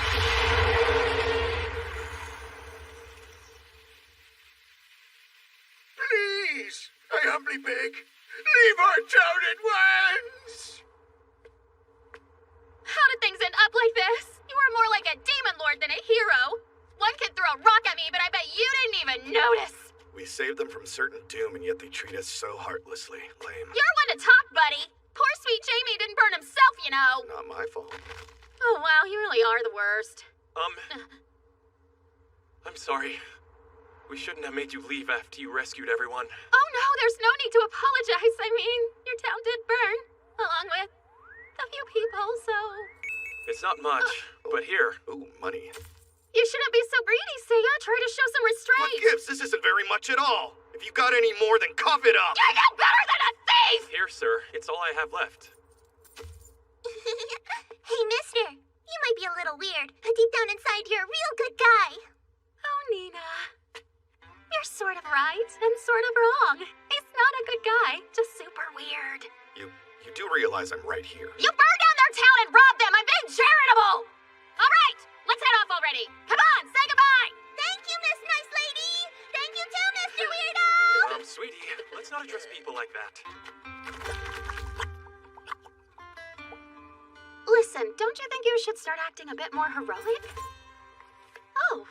[SPEAKER 7] Please, I humbly beg, leave our town at once.
[SPEAKER 2] How did things end up like this? You were more like a demon lord than a hero. One kid threw a rock at me, but I bet you didn't even notice.
[SPEAKER 1] We saved them from certain doom, and yet they treat us so heartlessly. Lame.
[SPEAKER 2] You're one to talk, buddy. Poor sweet Jamie didn't burn himself, you know.
[SPEAKER 1] Not my fault.
[SPEAKER 2] Oh, wow, you really are the worst.
[SPEAKER 3] I'm sorry. We shouldn't have made you leave after you rescued everyone.
[SPEAKER 2] Oh, no, there's no need to apologize. I mean, your town did burn, along with a few people, so...
[SPEAKER 3] It's not much, but here.
[SPEAKER 1] Ooh, money.
[SPEAKER 2] You shouldn't be so greedy, Seiya. Try to show some
[SPEAKER 1] What
[SPEAKER 2] restraint.
[SPEAKER 1] gives? This isn't very much at all. If If you got any more, then cough it up!
[SPEAKER 4] You're no better than a thief!
[SPEAKER 3] Here, sir. It's all I have left.
[SPEAKER 4] Hey, mister. You might be a little weird, but deep down inside, you're a real good guy.
[SPEAKER 2] Oh, Nina. You're sort of right and sort of wrong. He's not a good guy, just super weird.
[SPEAKER 1] You do realize I'm right here.
[SPEAKER 4] You burned down their town and robbed them. I'm being charitable. All right, let's head off already. Come on, say goodbye. Thank you, Miss Nice Lady. Thank you too, Mr. Weirdo.
[SPEAKER 3] Sweetie, let's not address people like that.
[SPEAKER 2] Listen, don't you think you should start acting a bit more heroic? Oh,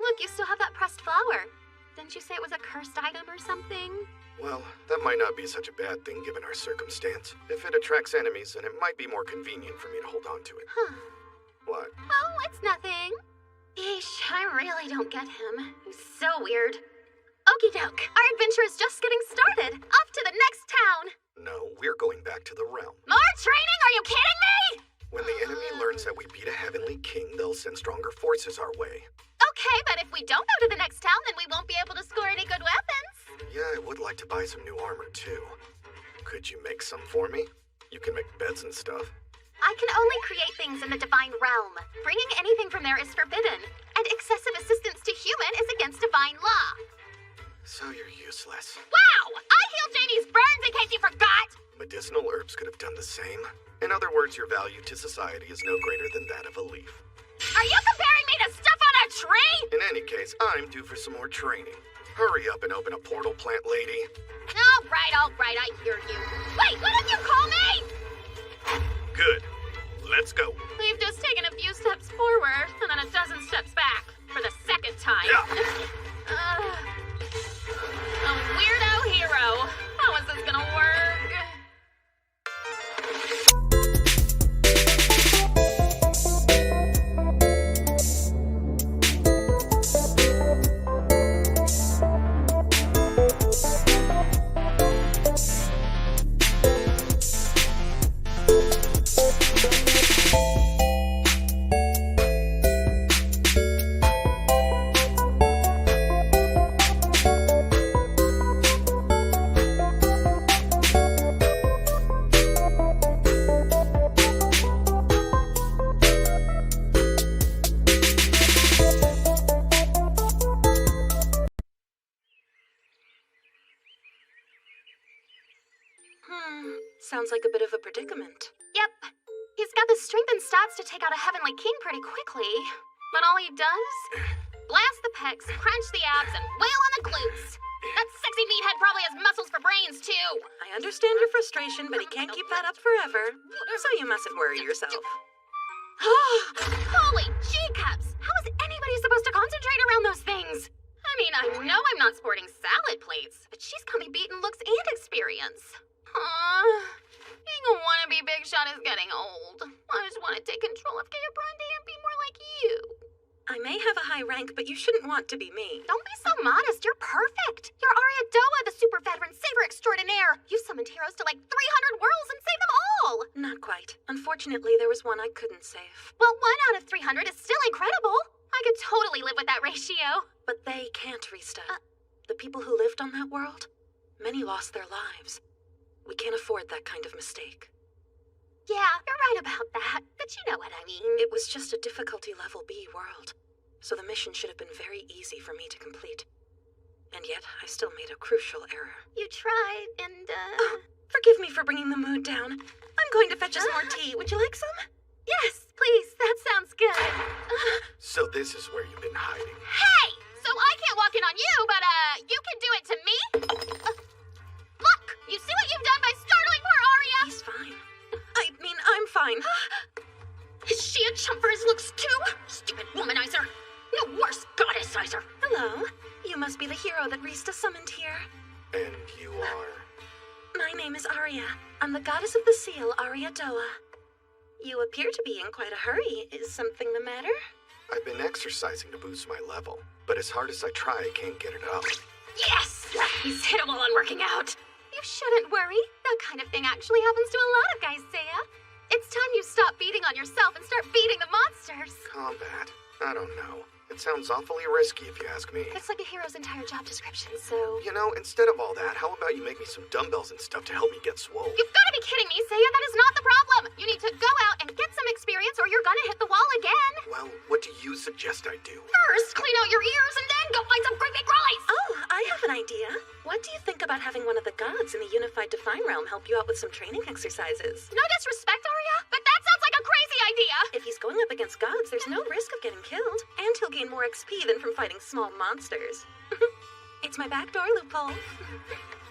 [SPEAKER 2] look, you still have that pressed flower. Didn't you say it was a cursed item or something?
[SPEAKER 1] Well, that might not be such a bad thing given our circumstance. If it attracts enemies, then it might be more convenient for me to hold on to it.
[SPEAKER 2] Huh.
[SPEAKER 1] What?
[SPEAKER 2] Oh, it's nothing. Eesh, I really don't get him. He's so weird. Okie doke, our adventure is just getting started. Off to the next town.
[SPEAKER 1] No, we're going back to the realm.
[SPEAKER 4] More training? Are you kidding me?
[SPEAKER 1] When the enemy learns that we beat a heavenly king, they'll send stronger forces our way.
[SPEAKER 2] Okay, but if we don't go to the next town, then we won't be able to score any good weapons.
[SPEAKER 1] Yeah, I would like to buy some new armor, too. Could you make some for me? You can make beds and stuff.
[SPEAKER 2] I can only create things in the divine realm. Bringing anything from there is forbidden, and excessive assistance to human is against divine law.
[SPEAKER 1] So you're useless.
[SPEAKER 4] Wow! I healed JD's burns in case you forgot!
[SPEAKER 1] Medicinal herbs could have done the same. In other words, your value to society is no greater than that of a leaf.
[SPEAKER 4] Are you comparing me to stuff on a tree?
[SPEAKER 1] In any case, I'm due for some more training. Hurry up and open a portal, plant lady.
[SPEAKER 4] All right, I hear you. Wait, what did you call me?
[SPEAKER 1] Good. Let's go.
[SPEAKER 2] We've just taken a few steps forward, and then a dozen steps back. For the second time.
[SPEAKER 1] Yeah.
[SPEAKER 2] A weirdo hero. How is this gonna work?
[SPEAKER 5] Sounds like a bit of a predicament.
[SPEAKER 2] Yep. He's got the strength and stats to take out a heavenly king pretty quickly. But all he does? Blast the pecs, crunch the abs, and wail on the glutes. That sexy meathead probably has muscles for brains, too.
[SPEAKER 5] I understand your frustration, but he can't keep that up forever. So you mustn't worry yourself.
[SPEAKER 2] Holy G-cups! How is anybody supposed to concentrate around those things? I mean, I know I'm not sporting salad plates, but she's got me beaten looks and experience. Being a wannabe big shot is getting old. I just want to take control of Gaia Grande and be more like you.
[SPEAKER 5] I may have a high rank, but you shouldn't want to be me.
[SPEAKER 2] Don't be so modest. You're perfect. You're Arya Doa, the super veteran saver extraordinaire. You summoned heroes to like 300 worlds and saved them all.
[SPEAKER 5] Not quite. Unfortunately, there was one I couldn't save.
[SPEAKER 2] Well, 1 out of 300 is still incredible. I could totally live with that ratio.
[SPEAKER 5] But they can't, Rista. The people who lived on that world, many lost their lives. We can't afford that kind of mistake.
[SPEAKER 2] Yeah, you're right about that, but you know what I mean.
[SPEAKER 5] It was just a difficulty level B world, so the mission should have been very easy for me to complete. And yet, I still made a crucial error.
[SPEAKER 2] You tried, and,
[SPEAKER 5] Forgive me for bringing the mood down. I'm going to fetch us more tea. Would you like some?
[SPEAKER 2] Yes, please. That sounds good.
[SPEAKER 1] So this is where you've been hiding.
[SPEAKER 4] Hey! So I can't walk in on you, but, you can do it to me? Look! You see what you've done by startling poor Arya?
[SPEAKER 5] He's fine. I mean, I'm fine.
[SPEAKER 4] Is she a chump for his looks, too? Stupid womanizer! No worse, goddessizer!
[SPEAKER 5] Hello. You must be the hero that Rista summoned here.
[SPEAKER 1] And you are?
[SPEAKER 5] My name is Arya. I'm the goddess of the seal, Arya Doa. You appear to be in quite a hurry. Is something the matter?
[SPEAKER 1] I've been exercising to boost my level, but as hard as I try, I can't get it up.
[SPEAKER 4] Yes! He's hittable on working out!
[SPEAKER 2] You shouldn't worry. That kind of thing actually happens to a lot of guys, Seiya. It's time you stop beating on yourself and start beating the monsters.
[SPEAKER 1] Combat? I don't know. It sounds awfully risky if you ask me.
[SPEAKER 2] It's like a hero's entire job description, so...
[SPEAKER 1] You know, instead of all that, how about you make me some dumbbells and stuff to help me get swole?
[SPEAKER 2] You've got to be kidding me, Seiya. That is not the problem. You need to go out and get some experience or you're gonna hit the wall again.
[SPEAKER 1] Well, what do you suggest I do?
[SPEAKER 2] First, clean out your ears and then go find some great big crawlies.
[SPEAKER 5] Oh, I have an idea. What do you think about having one of the gods in the Unified Divine Realm help you out with some training exercises?
[SPEAKER 2] No disrespect, Arya, but that sounds like a crazy idea.
[SPEAKER 5] If he's going up against gods, there's no risk of getting killed, and he'll gain more XP than from fighting small monsters. It's my backdoor loophole.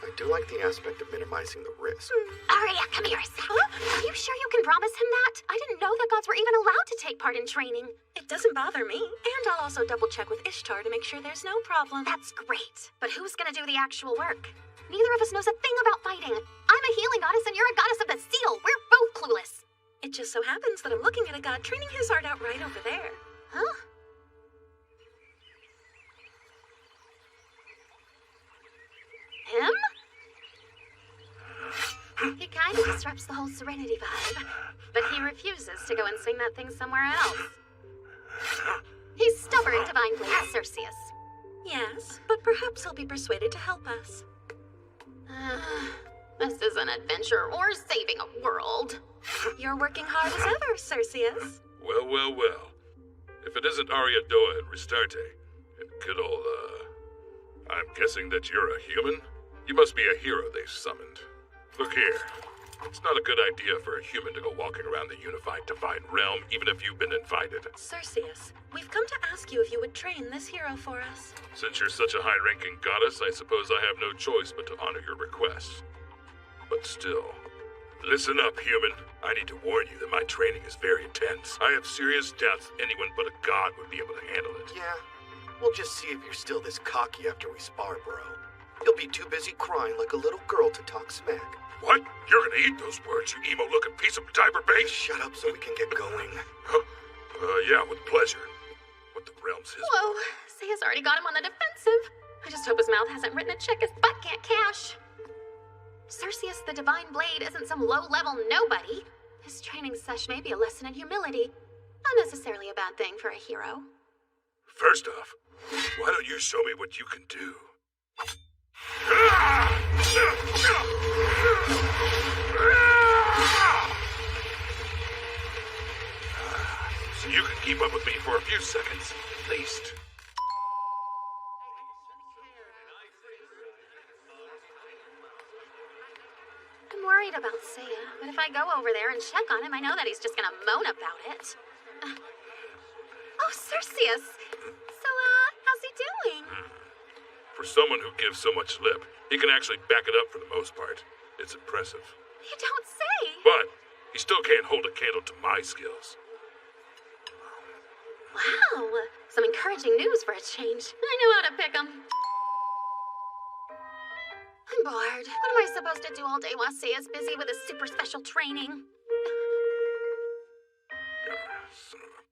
[SPEAKER 1] I do like the aspect of minimizing the risk.
[SPEAKER 2] Arya, come here a sec. Are you sure you can promise him that? I didn't know that gods were even allowed to take part in training.
[SPEAKER 5] It doesn't bother me, and I'll also double check with Ishtar to make sure there's no problem.
[SPEAKER 2] That's great. But who's gonna do the actual work? Neither of us knows a thing about fighting. I'm a healing goddess and you're a goddess of the seal. We're both clueless.
[SPEAKER 5] It just so happens that I'm looking at a god training his art out right over there.
[SPEAKER 2] Huh? Him? He kind of disrupts the whole Serenity vibe, but he refuses to go and swing that thing somewhere else. He's stubborn, Divine Blade Cerseus.
[SPEAKER 5] Yes, but perhaps he'll be persuaded to help us.
[SPEAKER 2] This is an adventure or saving a world.
[SPEAKER 5] You're working hard as ever, Cerseus.
[SPEAKER 8] Well, well, well. If it isn't Ariadoa and Restarte, and good old, I'm guessing that you're a human? You must be a hero they've summoned. Look here. It's not a good idea for a human to go walking around the Unified Divine Realm, even if you've been invited.
[SPEAKER 5] Cerseus, we've come to ask you if you would train this hero for us.
[SPEAKER 8] Since you're such a high-ranking goddess, I suppose I have no choice but to honor your request. But still, listen up, human. I need to warn you that my training is very intense. I have serious doubts anyone but a god would be able to handle it.
[SPEAKER 1] Yeah, we'll just see if you're still this cocky after we spar, bro. You'll be too busy crying like a little girl to talk smack.
[SPEAKER 8] What? You're gonna eat those words, you emo-looking piece of diaper bait?
[SPEAKER 1] Shut up so we can get going.
[SPEAKER 8] Yeah, with pleasure. What the realm's his...
[SPEAKER 2] Whoa, Seiya's already got him on the defensive. I just hope his mouth hasn't written a check his butt can't cash. Cerseus the Divine Blade isn't some low-level nobody. His training sesh may be a lesson in humility. Not necessarily a bad thing for a hero.
[SPEAKER 8] First off, why don't you show me what you can do? So you can keep up with me for a few seconds, at least.
[SPEAKER 2] I'm worried about Seiya, but if I go over there and check on him, I know that he's just gonna moan about it. Oh, Cerseus! So, how's he doing?
[SPEAKER 8] For someone who gives so much lip, he can actually back it up for the most part. It's impressive.
[SPEAKER 2] You don't say!
[SPEAKER 8] But he still can't hold a candle to my skills.
[SPEAKER 2] Wow, some encouraging news for a change. I know how to pick 'em. I'm bored. What am I supposed to do all day while Seiya's busy with his super special training?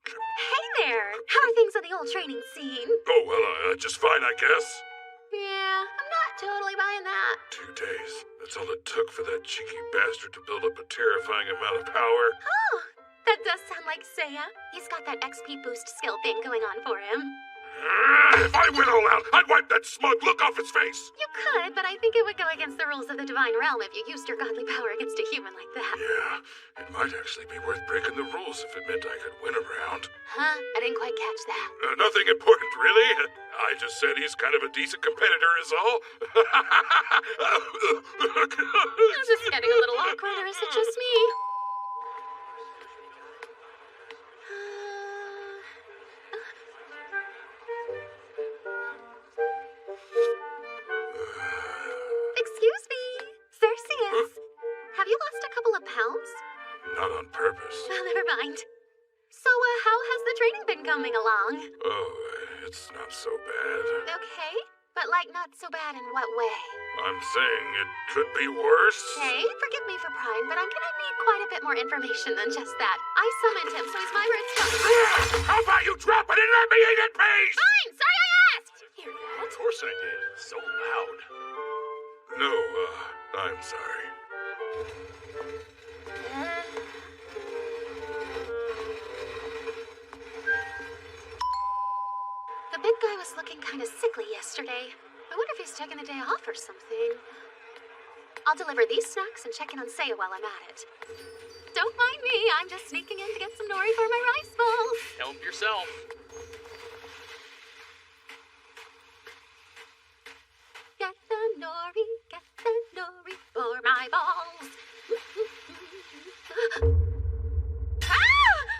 [SPEAKER 2] Hey there! How are things on the old training scene?
[SPEAKER 8] Oh, well, just fine, I guess.
[SPEAKER 2] Yeah, I'm not totally buying that.
[SPEAKER 8] 2 days. That's all it took for that cheeky bastard to build up a terrifying amount of power.
[SPEAKER 2] Oh, that does sound like Seiya. He's got that XP boost skill thing going on for him.
[SPEAKER 8] If I went all out, I'd wipe that smug look off his face.
[SPEAKER 2] You could, but I think it would go against the rules of the Divine Realm if you used your godly power against a human like that.
[SPEAKER 8] Yeah, it might actually be worth breaking the rules if it meant I could win a round.
[SPEAKER 2] Huh? I didn't quite catch that.
[SPEAKER 8] Nothing important, really. I just said he's kind of a decent competitor is all.
[SPEAKER 2] Is this getting a little awkward, or is it just me? Excuse me, Cerseus. Have you lost a couple of pounds?
[SPEAKER 8] Not on purpose.
[SPEAKER 2] Well, never mind. So, how has the training been coming along?
[SPEAKER 8] Oh, it's not so bad.
[SPEAKER 2] Okay, but like not so bad in what way?
[SPEAKER 8] I'm saying it could be worse.
[SPEAKER 2] Okay, forgive me for prying, but I'm gonna need quite a bit more information than just that. I summoned him, so he's my responsibility.
[SPEAKER 8] How about you drop it and let me eat it, please?
[SPEAKER 2] Fine, sorry I asked! Hear that?
[SPEAKER 3] Of course I did. So loud.
[SPEAKER 8] No, I'm sorry.
[SPEAKER 2] was looking kind of sickly yesterday. I wonder if he's taking the day off or something. I'll deliver these snacks and check in on Seiya while I'm at it. Don't mind me, I'm just sneaking in to get some nori for my rice bowl.
[SPEAKER 3] Help yourself.
[SPEAKER 2] Get the nori for my balls. Ah!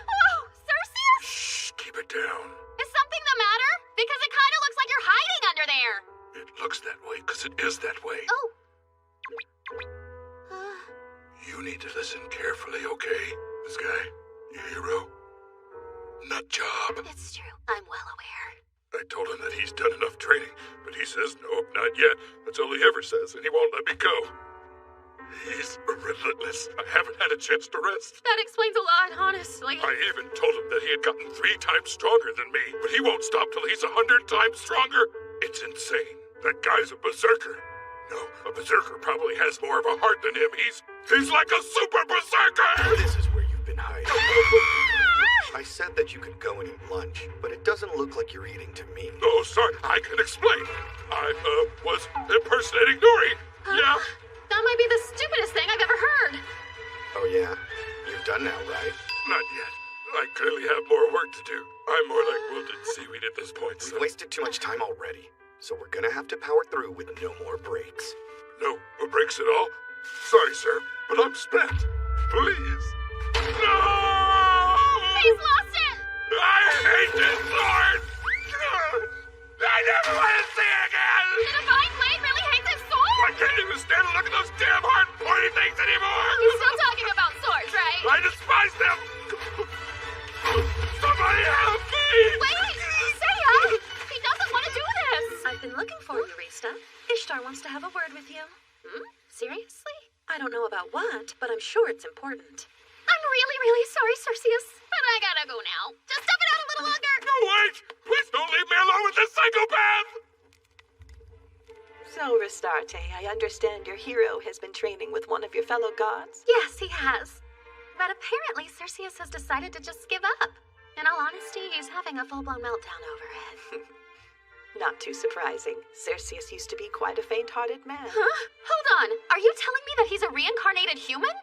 [SPEAKER 2] Oh, Cerseus!
[SPEAKER 8] Shh, keep it down.
[SPEAKER 4] Is something the matter? Because it kind of looks like you're hiding under there.
[SPEAKER 8] It looks that way because it is that way.
[SPEAKER 2] Oh.
[SPEAKER 8] You need to listen carefully, okay? This guy, your hero, nut job.
[SPEAKER 2] It's true. I'm well aware.
[SPEAKER 8] I told him that he's done enough training, but he says, nope, not yet. That's all he ever says, and he won't let me go. He's relentless. I haven't had a chance to rest.
[SPEAKER 2] That explains a lot, honestly.
[SPEAKER 8] I even told him that he had gotten 3 times stronger than me, but he won't stop till he's 100 times stronger. It's insane. That guy's a berserker. No, a berserker probably has more of a heart than him. He's like a super berserker!
[SPEAKER 1] This is where you've been hiding. I said that you could go and eat lunch, but it doesn't look like you're eating to me.
[SPEAKER 8] Oh, sorry, I can explain. I, was impersonating Nori. Yeah?
[SPEAKER 2] That might be the stupidest thing I've ever heard.
[SPEAKER 1] Oh yeah? You're done now, right?
[SPEAKER 8] Not yet. I clearly have more work to do. I'm more like wilted seaweed at this point, so...
[SPEAKER 1] We've wasted too much time already, so we're gonna have to power through with no more breaks.
[SPEAKER 8] No breaks at all? Sorry, sir, but I'm spent. Please. No!
[SPEAKER 4] He's lost it!
[SPEAKER 8] I hate this sword! I never want to see it again!
[SPEAKER 4] The Divine Blade really hates his sword?
[SPEAKER 8] I can't even stand to look at those damn hard pointy things anymore!
[SPEAKER 4] You're still talking about swords, right?
[SPEAKER 8] I despise them! Somebody help me!
[SPEAKER 4] Wait! Seiya! He doesn't want to do this!
[SPEAKER 2] I've been looking for you, Rista. Ishtar wants to have a word with you. Seriously? I don't know about what, but I'm sure it's important.
[SPEAKER 4] I'm really, really sorry, Cerseus. But I gotta go now. Just step it out a little longer!
[SPEAKER 8] No, wait! Please don't leave me alone with this psychopath!
[SPEAKER 9] So, Ristarte, I understand your hero has been training with one of your fellow gods?
[SPEAKER 2] Yes, he has. But apparently Cerseus has decided to just give up. In all honesty, he's having a full-blown meltdown over it.
[SPEAKER 9] Not too surprising. Cerseus used to be quite a faint-hearted man.
[SPEAKER 2] Huh? Hold on. Are you telling me that he's a reincarnated human?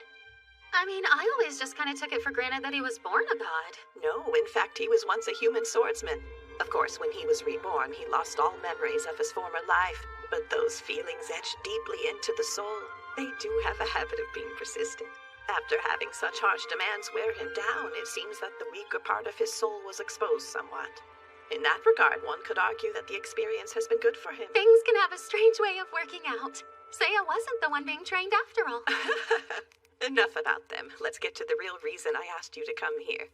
[SPEAKER 2] I mean, I always just kind of took it for granted that he was born a god.
[SPEAKER 9] No, in fact, he was once a human swordsman. Of course, when he was reborn, he lost all memories of his former life. But those feelings etched deeply into the soul. They do have a habit of being persistent. After having such harsh demands wear him down, it seems that the weaker part of his soul was exposed somewhat. In that regard, one could argue that the experience has been good for him.
[SPEAKER 2] Things can have a strange way of working out. Seiya wasn't the one being trained after all.
[SPEAKER 9] Enough about them. Let's get to the real reason I asked you to come here.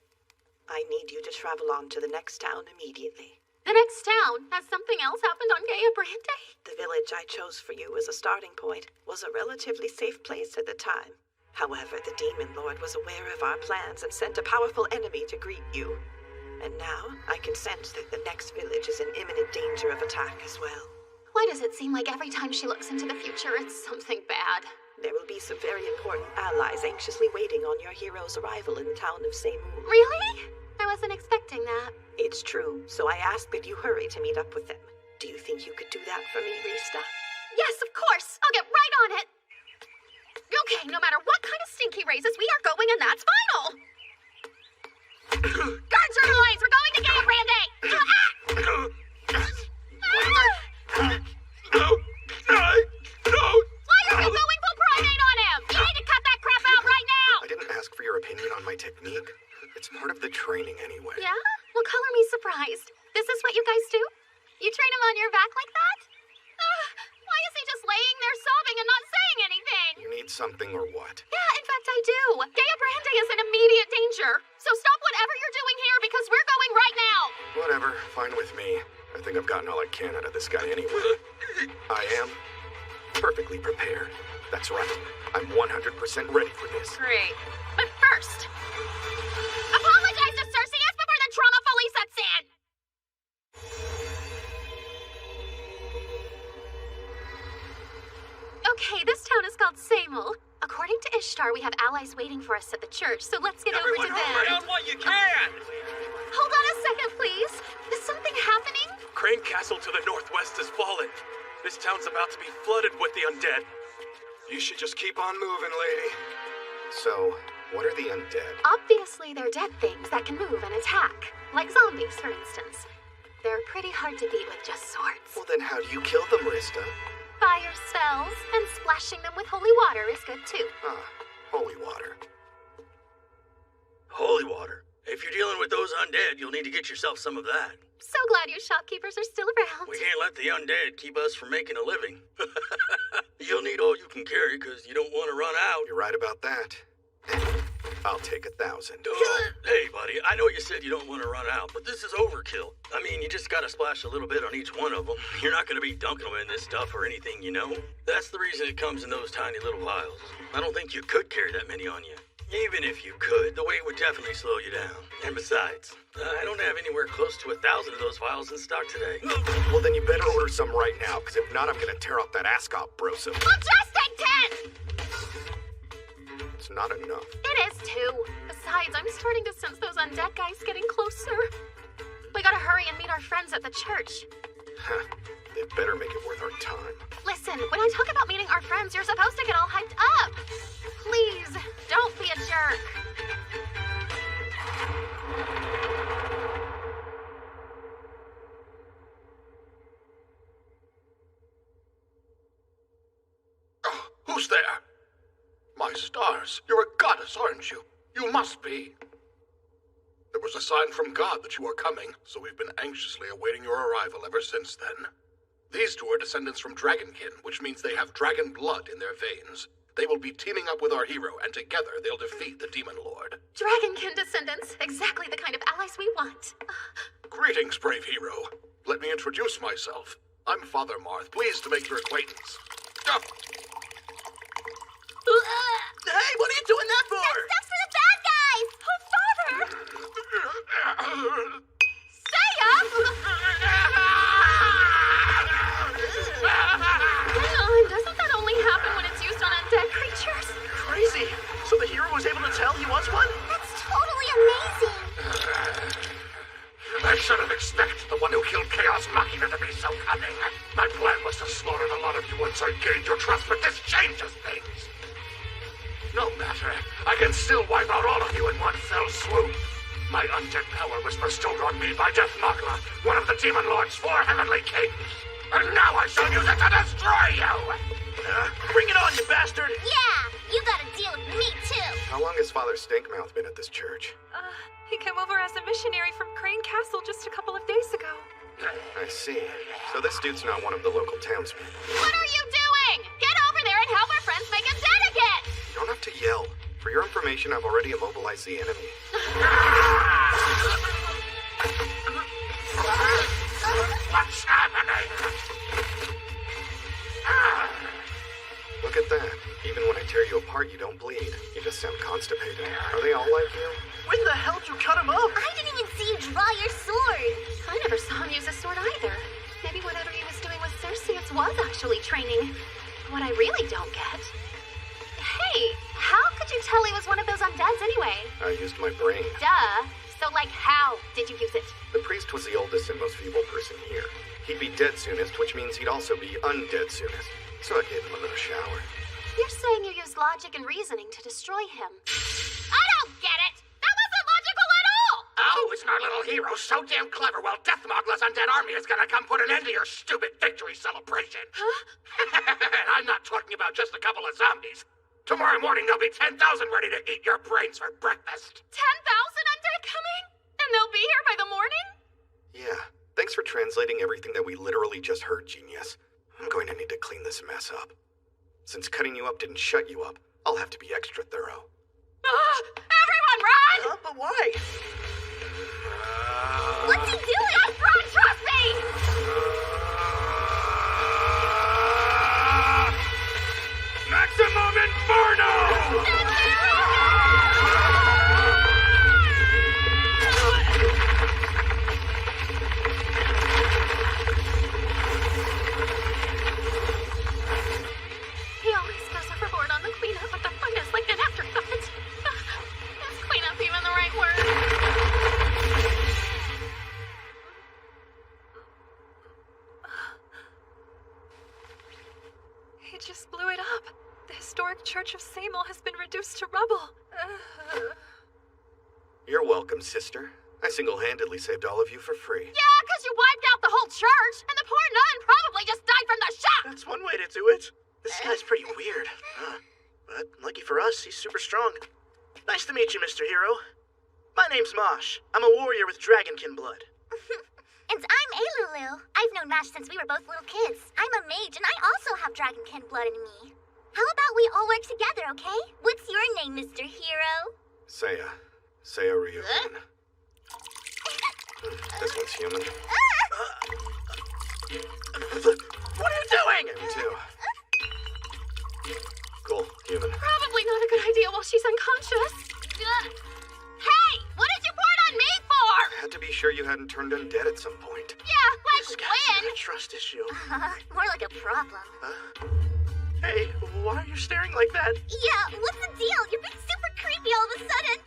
[SPEAKER 9] I need you to travel on to the next town immediately.
[SPEAKER 2] The next town? Has something else happened on Gaia Brande?
[SPEAKER 9] The village I chose for you as a starting point was a relatively safe place at the time. However, the Demon Lord was aware of our plans and sent a powerful enemy to greet you. And now, I can sense that the next village is in imminent danger of attack as well.
[SPEAKER 2] Why does it seem like every time she looks into the future, it's something bad?
[SPEAKER 9] There will be some very important allies anxiously waiting on your hero's arrival in the town of Seimu.
[SPEAKER 2] Really? I wasn't expecting that.
[SPEAKER 9] It's true, so I ask that you hurry to meet up with them. Do you think you could do that for me, Rista?
[SPEAKER 2] Yes, of course! I'll get right on it! Okay, no matter what kind of stink he raises, we are going, and that's final!
[SPEAKER 4] Guards your lines! We're going to Gaia Brande!
[SPEAKER 8] No!
[SPEAKER 4] Why are you going full primate on him? You need to cut that crap out right now!
[SPEAKER 1] I didn't ask for your opinion on my technique. It's part of the training anyway.
[SPEAKER 2] Yeah? Well, color me surprised. This is what you guys do? You train him on your back like that?
[SPEAKER 4] Why is he just laying there sobbing and not saying anything?
[SPEAKER 1] You need something or what?
[SPEAKER 2] Yeah, in fact, I do. Gaia Brande is in immediate danger. So stop whatever you're doing here because we're going right now.
[SPEAKER 1] Whatever, fine with me. I think I've gotten all I can out of this guy anyway. I am perfectly prepared. That's right. I'm 100% ready for this.
[SPEAKER 2] Great. But first,
[SPEAKER 4] apologize to Cerseus before the trauma fully sets in!
[SPEAKER 2] okay, this town is called Seimu. According to Ishtar, we have allies waiting for us at the church, so let's get over to them.
[SPEAKER 6] Everyone hurry on what you can!
[SPEAKER 2] Hold on a second, please. Is something happening?
[SPEAKER 3] Crane Castle to the northwest has fallen. This town's about to be flooded with the undead.
[SPEAKER 1] You should just keep on moving, lady. So, what are the undead?
[SPEAKER 2] Obviously, they're dead things that can move and attack. Like zombies, for instance. They're pretty hard to beat with just swords.
[SPEAKER 1] Well, then how do you kill them, Rista?
[SPEAKER 2] Fire spells, and splashing them with holy water is good too.
[SPEAKER 1] Ah, holy water.
[SPEAKER 6] Holy water. If you're dealing with those undead, you'll need to get yourself some of that.
[SPEAKER 2] So glad you shopkeepers are still around.
[SPEAKER 6] We can't let the undead keep us from making a living. You'll need all you can carry, because you don't want to run out.
[SPEAKER 1] You're right about that. I'll take 1,000.
[SPEAKER 6] Hey, buddy, I know you said you don't want to run out, but this is overkill. I mean, you just gotta splash a little bit on each one of them. You're not gonna be dunking them in this stuff or anything, you know? That's the reason it comes in those tiny little vials. I don't think you could carry that many on you. Even if you could, the weight would definitely slow you down. And besides, I don't have anywhere close to 1,000 of those vials in stock today.
[SPEAKER 1] Well, then you better order some right now, because if not, I'm gonna tear out that ascot brosum.
[SPEAKER 4] I'll just take 10!
[SPEAKER 1] It's not enough.
[SPEAKER 2] It is too. Besides, I'm starting to sense those undead guys getting closer. We gotta hurry and meet our friends at the church.
[SPEAKER 1] Huh. They better make it worth our time.
[SPEAKER 2] Listen, when I talk about meeting our friends, you're supposed to get all hyped up. Please, don't be a jerk.
[SPEAKER 7] Oh, who's there? My stars, you're a goddess, aren't you? You must be. There was a sign from God that you were coming, so we've been anxiously awaiting your arrival ever since then. These two are descendants from Dragonkin, which means they have dragon blood in their veins. They will be teaming up with our hero, and together they'll defeat the Demon Lord.
[SPEAKER 2] Dragonkin descendants, exactly the kind of allies we want.
[SPEAKER 7] Greetings, brave hero. Let me introduce myself. I'm Father Marth, pleased to make your acquaintance.
[SPEAKER 6] Hey, what are you doing that for?
[SPEAKER 4] Stuff's for the bad guys!
[SPEAKER 2] Oh, Father! Saya! Hang on, doesn't that only happen when it's used on undead creatures?
[SPEAKER 6] Crazy. So the hero was able to tell he was one?
[SPEAKER 4] That's totally amazing!
[SPEAKER 7] I should have expected the one who killed Chaos Machina to be so cunning. My plan was to slaughter the lot of you once I gained your trust, but this changes things. No matter. I can still wipe out all of you in one fell swoop. My undead power was bestowed on me by Death Magla, one of the Demon Lord's 4 heavenly kings. And now I shall use it to destroy you!
[SPEAKER 6] Bring it on, you bastard!
[SPEAKER 4] Yeah, you gotta deal with me too!
[SPEAKER 1] How long has Father Stinkmouth been at this church?
[SPEAKER 5] He came over as a missionary from Crane Castle just a couple of days ago.
[SPEAKER 1] I see. So this dude's not one of the local townspeople.
[SPEAKER 4] What are you doing? Get over there and help our friends make him dead again!
[SPEAKER 1] You don't have to yell. For your information, I've already immobilized the enemy.
[SPEAKER 7] What's happening?
[SPEAKER 1] Look at that. Even when I tear you apart, you don't bleed. You just sound constipated. Are they all like you?
[SPEAKER 6] When the hell did you cut him up?
[SPEAKER 4] I didn't even see you draw your sword!
[SPEAKER 2] I never saw him use a sword either. Maybe whatever he was doing with Circeus was actually training. What I really don't get... Hey, how could you tell he was one of those undeads anyway?
[SPEAKER 1] I used my brain.
[SPEAKER 2] Duh. So, like, how did you use it?
[SPEAKER 1] The priest was the oldest and most feeble person here. He'd be dead soonest, which means he'd also be undead soonest. So I gave him a little shower.
[SPEAKER 2] You're saying you used logic and reasoning to destroy him.
[SPEAKER 4] I don't get it! That wasn't logical at all!
[SPEAKER 7] Oh, isn't our little hero so damn clever? Well, Death Magla's undead army is gonna come put an end to your stupid victory celebration.
[SPEAKER 2] Huh?
[SPEAKER 7] I'm not talking about just a couple of zombies. Tomorrow morning there'll be 10,000 ready to eat your brains for breakfast.
[SPEAKER 2] 10,000 undead coming? And they'll be here by the morning?
[SPEAKER 1] Yeah. Thanks for translating everything that we literally just heard, genius. I'm going to need to clean this mess up. Since cutting you up didn't shut you up, I'll have to be extra thorough.
[SPEAKER 2] Everyone run!
[SPEAKER 6] But why?
[SPEAKER 4] What's he doing?
[SPEAKER 2] Just run, trust me!
[SPEAKER 7] Maximum Inferno!
[SPEAKER 2] He always goes overboard on the cleanup, but the fun is like an afterthought. Is cleanup even the right word?
[SPEAKER 5] They just blew it up. The historic Church of Samel has been reduced to rubble.
[SPEAKER 1] You're welcome, sister. I single-handedly saved all of you for free.
[SPEAKER 4] Yeah, because you wiped out the whole church, and the poor nun probably just died from the shock.
[SPEAKER 10] That's one way to do it. This guy's pretty weird. But lucky for us, he's super strong. Nice to meet you, Mr. Hero. My name's Mosh. I'm a warrior with dragonkin blood.
[SPEAKER 11] And I'm Alulu. I've known Mash since we were both little kids. I'm a mage, and I also have dragonkin blood in me. How about we all work together, okay? What's your name, Mr. Hero?
[SPEAKER 1] Seiya. Seiya Ryukin. This one's human.
[SPEAKER 10] What are you doing?
[SPEAKER 1] Me too. Cool, human.
[SPEAKER 2] Probably not a good idea while she's unconscious.
[SPEAKER 4] Hey, what did you point on me for?
[SPEAKER 1] I had to be sure you hadn't turned undead at some point.
[SPEAKER 4] Yeah,
[SPEAKER 10] This
[SPEAKER 4] like
[SPEAKER 10] guy's
[SPEAKER 4] when?
[SPEAKER 10] got a trust issue.
[SPEAKER 11] More like a problem.
[SPEAKER 10] Hey, why are you staring like that?
[SPEAKER 11] Yeah, what's the deal? You're being super creepy all of a sudden.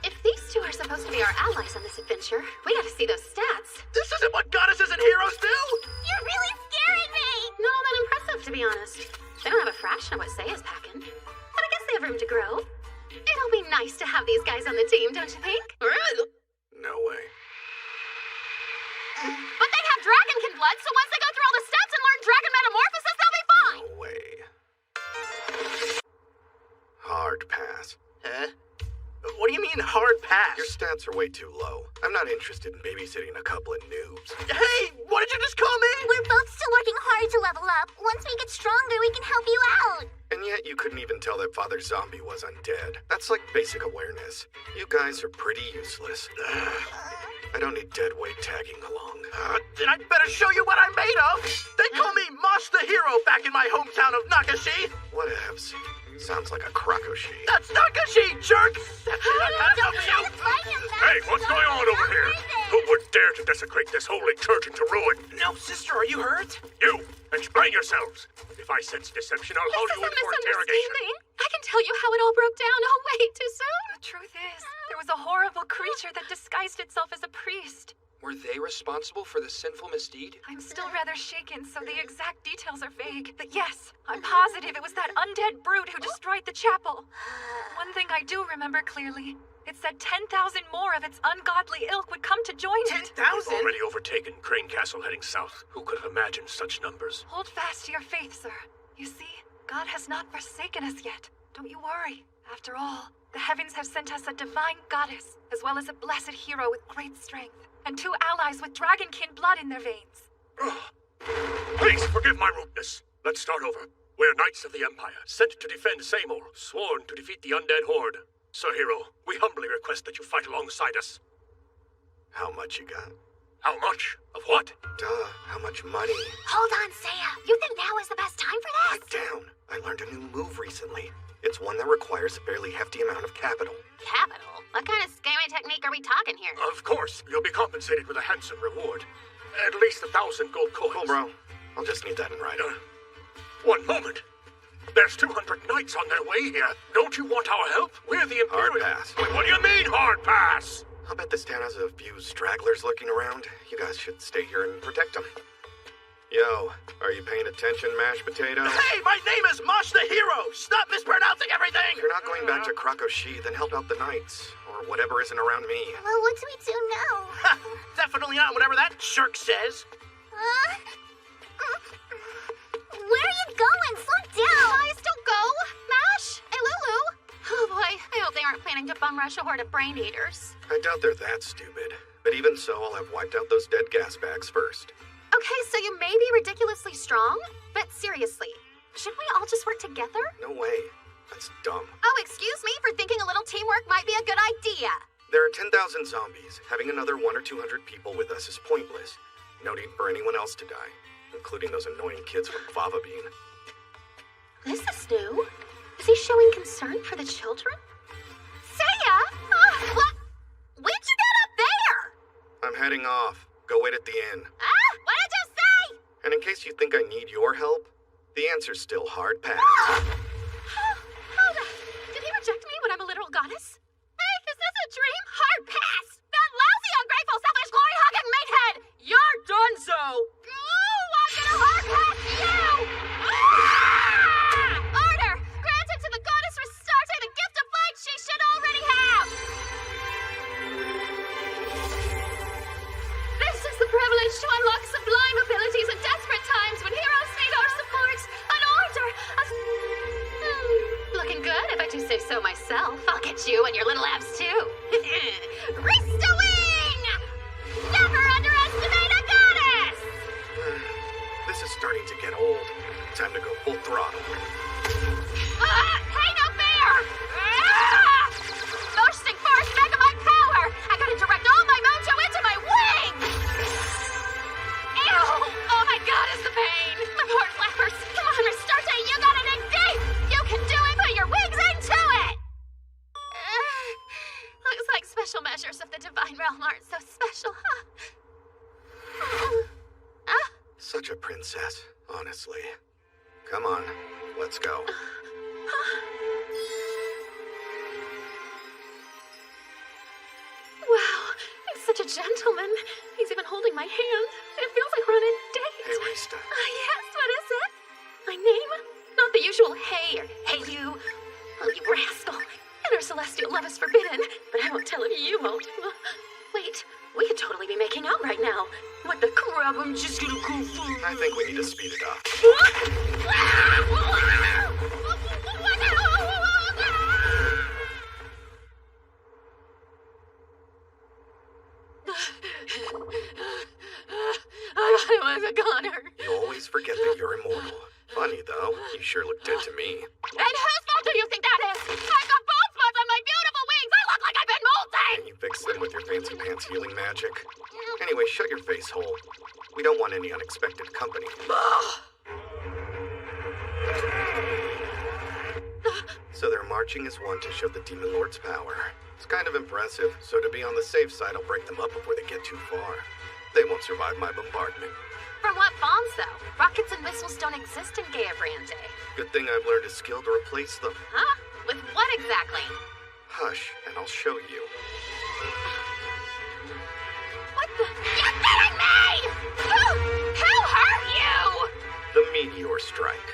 [SPEAKER 2] If these two are supposed to be our allies on this adventure, we gotta see those stats.
[SPEAKER 10] This isn't what goddesses and heroes do!
[SPEAKER 11] You're really scaring me.
[SPEAKER 2] Not all that impressive, to be honest. They don't have a fraction of what Seiya's packing. But I guess they have room to grow. It'll be nice to have these guys on the team, don't you think?
[SPEAKER 1] No way.
[SPEAKER 4] But they have dragonkin blood, so once they go through all the steps and learn dragon metamorphosis, they'll be fine.
[SPEAKER 1] No way. Hard pass.
[SPEAKER 10] Huh? What do you mean, hard pass?
[SPEAKER 1] Your stats are way too low. I'm not interested in babysitting a couple of noobs.
[SPEAKER 10] Hey, what did you just call me?
[SPEAKER 11] We're both still working hard to level up. Once we get stronger, we can help you out.
[SPEAKER 1] And yet you couldn't even tell that Father Zombie was undead. That's like basic awareness. You guys are pretty useless. I don't need dead weight tagging along.
[SPEAKER 10] Then I'd better show you what I'm made of. They call me Mosh the Hero back in my hometown of Nakashi.
[SPEAKER 1] Whatevs. Sounds like a Krakoshi.
[SPEAKER 10] That's Nakashi, jerk! That's it, I've had enough of you!
[SPEAKER 8] Hey, what's going on over here? Who would dare to desecrate this holy church into ruin?
[SPEAKER 10] No, sister, are you hurt?
[SPEAKER 8] You! Explain yourselves! If I sense deception, I'll hold you in for interrogation.
[SPEAKER 2] I can tell you how it all broke down. Oh, wait, too soon?
[SPEAKER 5] The truth is, there was a horrible creature that disguised itself as a priest.
[SPEAKER 12] Were they responsible for the sinful misdeed?
[SPEAKER 5] I'm still rather shaken, so the exact details are vague. But yes, I'm positive it was that undead brute who destroyed the chapel. One thing I do remember clearly. It said 10,000 more of its ungodly ilk would come to join it.
[SPEAKER 10] 10,000?
[SPEAKER 8] Already overtaken Crane Castle heading south. Who could have imagined such numbers?
[SPEAKER 5] Hold fast to your faith, sir. You see, God has not forsaken us yet. Don't you worry. After all, the heavens have sent us a divine goddess, as well as a blessed hero with great strength, and 2 allies with dragonkin blood in their veins.
[SPEAKER 8] Please forgive my rudeness. Let's start over. We're Knights of the Empire, sent to defend Samor, sworn to defeat the undead horde. Sir Hero, we humbly request that you fight alongside us.
[SPEAKER 1] How much you got?
[SPEAKER 8] How much? Of what?
[SPEAKER 1] Duh, how much money?
[SPEAKER 11] Hold on, Seiya. You think now is the best time for
[SPEAKER 1] Pipe
[SPEAKER 11] this?
[SPEAKER 1] down. I learned a new move recently. It's one that requires a fairly hefty amount of capital.
[SPEAKER 2] Capital? What kind of scamming technique are we talking here?
[SPEAKER 8] Of course, you'll be compensated with a handsome reward. At least 1,000 gold coins.
[SPEAKER 1] Cool, bro. I'll just need that in writing.
[SPEAKER 8] One moment. There's 200 knights on their way here. Don't you want our help? We're the Imperial...
[SPEAKER 1] Hard pass.
[SPEAKER 8] What do you mean, hard pass?
[SPEAKER 1] I'll bet this town has a few stragglers lurking around. You guys should stay here and protect them. Yo, are you paying attention, mashed potato?
[SPEAKER 10] Hey, my name is Mosh the Hero! Stop mispronouncing everything!
[SPEAKER 1] If you're not going back to Krakoshi, then help out the knights. Or whatever isn't around me.
[SPEAKER 11] Well, what do we do now?
[SPEAKER 10] Ha! Definitely not whatever that jerk says.
[SPEAKER 11] Where are you going? Slow down.
[SPEAKER 2] Guys, don't go! Mash! Hey, Lulu! Oh boy, I hope they aren't planning to bum rush a horde of brain eaters.
[SPEAKER 1] I doubt they're that stupid. But even so, I'll have wiped out those dead gas bags first.
[SPEAKER 2] Okay, so you may be ridiculously strong, but seriously, shouldn't we all just work together?
[SPEAKER 1] No way. That's dumb.
[SPEAKER 2] Oh, excuse me for thinking a little teamwork might be a good idea.
[SPEAKER 1] There are 10,000 zombies. Having another 100 or 200 people with us is pointless. No need for anyone else to die, including those annoying kids from Fava Bean.
[SPEAKER 2] This is new. Is he showing concern for the children? Seiya! What? When'd you get up there?
[SPEAKER 1] I'm heading off. Go wait at the inn.
[SPEAKER 2] What did you say?
[SPEAKER 1] And in case you think I need your help, the answer's still hard pass.
[SPEAKER 2] Hold on. Did he reject me when I'm a literal goddess? Hey, is this a dream? Hard pass! That lousy, ungrateful, selfish, glory-hogging matehead! You're done so! Oh, I'm gonna hard pass you! so myself.
[SPEAKER 4] I'll get you and your little abs too. Rista Wing! Never underestimate a goddess!
[SPEAKER 1] This is starting to get old. Time to go full throttle.
[SPEAKER 4] Hey, no fair! Bursting force megamite power! I gotta direct all my mojo into my wing! Ew! Oh my god, is the pain! My poor flappers! Come on, Restarte, you got it in deep! You can do it, put your wings into it!
[SPEAKER 2] Looks like special measures of the Divine Realm aren't so special, huh?
[SPEAKER 1] Such a princess, honestly. Come on, let's go.
[SPEAKER 2] Wow, he's such a gentleman. He's even holding my hand. It feels like we're on a date.
[SPEAKER 1] Hey, Rista.
[SPEAKER 2] Yes, what is it? My name? Not the usual hey or hey you. Oh, you rascal. And our celestial love is forbidden, but I won't tell if you won't. Wait, we could totally be making out right now. What the crap, I'm just gonna go for...
[SPEAKER 1] I think we need to speed it up.
[SPEAKER 2] I was a goner.
[SPEAKER 1] You always forget that you're immortal. Funny, though. You sure look dead to me.
[SPEAKER 4] And whose fault do you think that is? I've got bald spots on my beautiful wings! I look like I've been molting!
[SPEAKER 1] And you fix them with your fancy pants healing magic. Anyway, shut your face hole. We don't want any unexpected company. So they're marching as one to show the Demon Lord's power. It's kind of impressive, so to be on the safe side, I'll break them up before they get too far. They won't survive my bombardment.
[SPEAKER 2] From what bombs, though? Rockets and missiles don't exist in Gaia Brande.
[SPEAKER 1] Good thing I've learned a skill to replace them.
[SPEAKER 2] Huh? With what exactly?
[SPEAKER 1] Hush, and I'll show you.
[SPEAKER 2] What the?
[SPEAKER 4] You're kidding me! Who hurt you?
[SPEAKER 1] The Meteor Strike.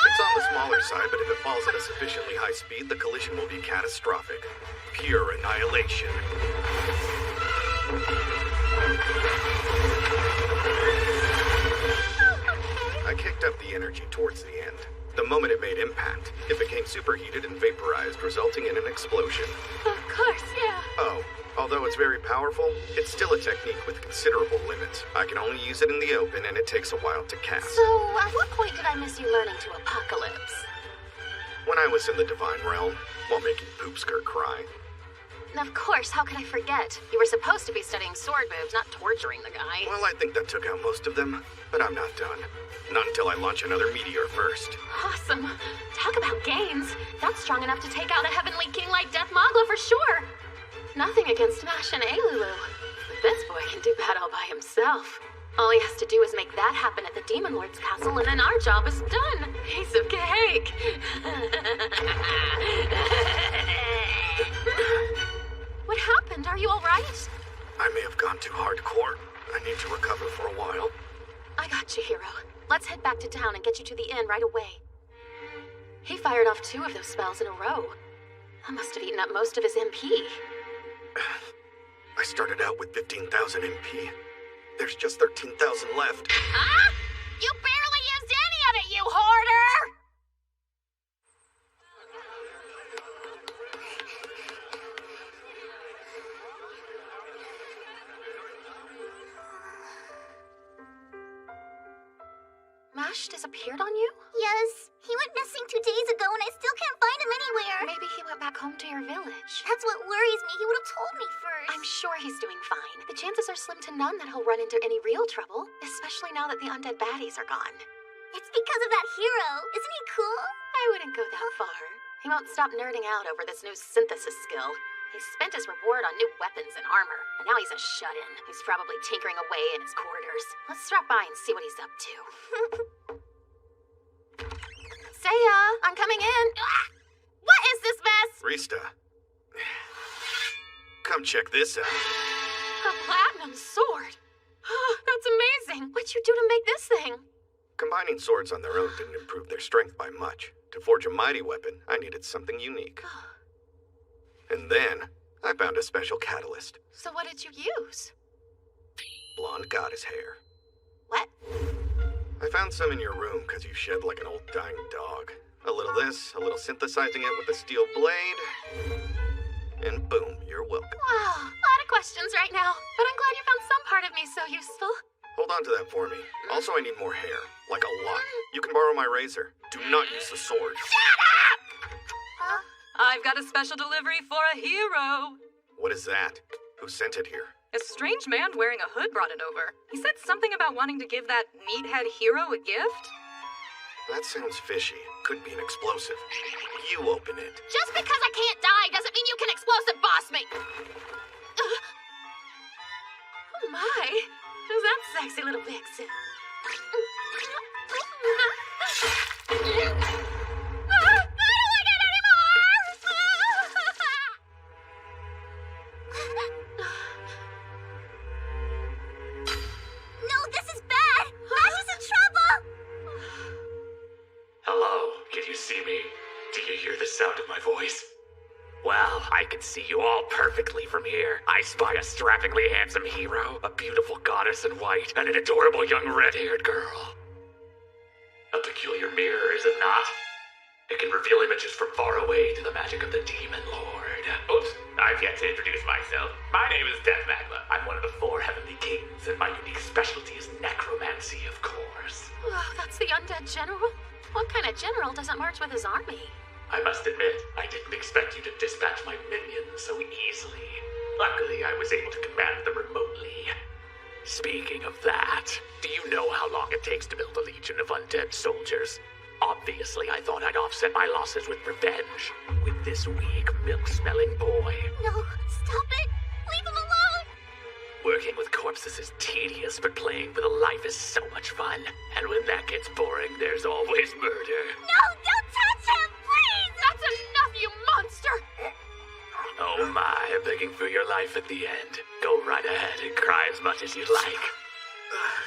[SPEAKER 1] It's on the smaller side, but if it falls at a sufficiently high speed, the collision will be catastrophic. Pure annihilation. I kicked up the energy towards the end. The moment it made impact, it became superheated and vaporized, resulting in an explosion.
[SPEAKER 2] Of course, yeah.
[SPEAKER 1] Oh, although it's very powerful, it's still a technique with considerable limits. I can only use it in the open, and it takes a while to cast.
[SPEAKER 2] So, at what point did I miss you learning to apocalypse?
[SPEAKER 1] When I was in the Divine Realm, while making Poopskirt cry.
[SPEAKER 2] Of course, how could I forget? You were supposed to be studying sword moves, not torturing the guy.
[SPEAKER 1] Well, I think that took out most of them, but I'm not done. Not until I launch another meteor first.
[SPEAKER 2] Awesome. Talk about gains. That's strong enough to take out a heavenly king like Death Magla for sure. Nothing against Mash and Alulu, but this boy can do that all by himself. All he has to do is make that happen at the Demon Lord's castle, and then our job is done. Piece of cake. What happened? Are you all right?
[SPEAKER 1] I may have gone too hardcore. I need to recover for a while.
[SPEAKER 2] I got you, Hero. Let's head back to town and get you to the inn right away. He fired off 2 of those spells in a row. I must have eaten up most of his MP.
[SPEAKER 1] I started out with 15,000 MP. There's just 13,000 left.
[SPEAKER 4] Huh? You barely used any of it, you hoarder!
[SPEAKER 2] Mash disappeared on you?
[SPEAKER 11] Yes. He went missing 2 days ago and I still can't find him anywhere.
[SPEAKER 2] Maybe he went back home to your village.
[SPEAKER 11] That's what worries me. He would have told me first.
[SPEAKER 2] I'm sure he's doing fine. The chances are slim to none that he'll run into any real trouble, especially now that the undead baddies are gone.
[SPEAKER 11] It's because of that hero. Isn't he cool?
[SPEAKER 2] I wouldn't go that far. He won't stop nerding out over this new synthesis skill. He spent his reward on new weapons and armor, and now he's a shut-in. He's probably tinkering away in his quarters. Let's drop by and see what he's up to. Seiya, I'm coming in.
[SPEAKER 4] What is this mess?
[SPEAKER 1] Rista. Come check this out.
[SPEAKER 2] A platinum sword. That's amazing. What'd you do to make this thing?
[SPEAKER 1] Combining swords on their own didn't improve their strength by much. To forge a mighty weapon, I needed something unique. And then, I found a special catalyst.
[SPEAKER 2] So what did you use?
[SPEAKER 1] Blonde goddess hair.
[SPEAKER 2] What?
[SPEAKER 1] I found some in your room because you shed like an old dying dog. A little this, a little synthesizing it with a steel blade. And boom, you're welcome.
[SPEAKER 2] Wow, a lot of questions right now, but I'm glad you found some part of me so useful.
[SPEAKER 1] Hold on to that for me. Also, I need more hair. Like a lot. You can borrow my razor. Do not use the sword.
[SPEAKER 2] Huh?
[SPEAKER 5] I've got a special delivery for a hero.
[SPEAKER 1] What is that? Who sent it here?
[SPEAKER 5] A strange man wearing a hood brought it over. He said something about wanting to give that meathead hero a gift.
[SPEAKER 1] That sounds fishy. Could be an explosive. You open it.
[SPEAKER 4] Just because I can't die doesn't mean you can explosive boss me.
[SPEAKER 2] Oh my, who's that sexy little vixen?
[SPEAKER 4] I don't like it anymore!
[SPEAKER 11] No, this is bad! Mash is in trouble!
[SPEAKER 7] Hello, can you see me? Do you hear the sound of my voice? Well, I can see you all perfectly from here. I spy a strappingly handsome hero, a beautiful goddess in white, and an adorable young red-haired girl. A peculiar mirror, is it not? It can reveal images from far away to the magic of the Demon Lord. Oops, I've yet to introduce myself. My name is Death Magma. I'm one of the 4 heavenly kings, and my unique specialty is necromancy, of course.
[SPEAKER 2] Oh, that's the undead general? What kind of general doesn't march with his army?
[SPEAKER 7] I must admit, I didn't expect you to dispatch my minions so easily. Luckily, I was able to command them remotely. Speaking of that, do you know how long it takes to build a legion of undead soldiers? Obviously, I thought I'd offset my losses with revenge. With this weak, milk-smelling boy.
[SPEAKER 11] No, stop it! Leave him alone!
[SPEAKER 7] Working with corpses is tedious, but playing with a life is so much fun. And when that gets boring, there's always murder.
[SPEAKER 11] No, don't touch him, please!
[SPEAKER 4] That's enough, you monster!
[SPEAKER 7] Oh my, begging for your life at the end. Go right ahead and cry as much as you'd like.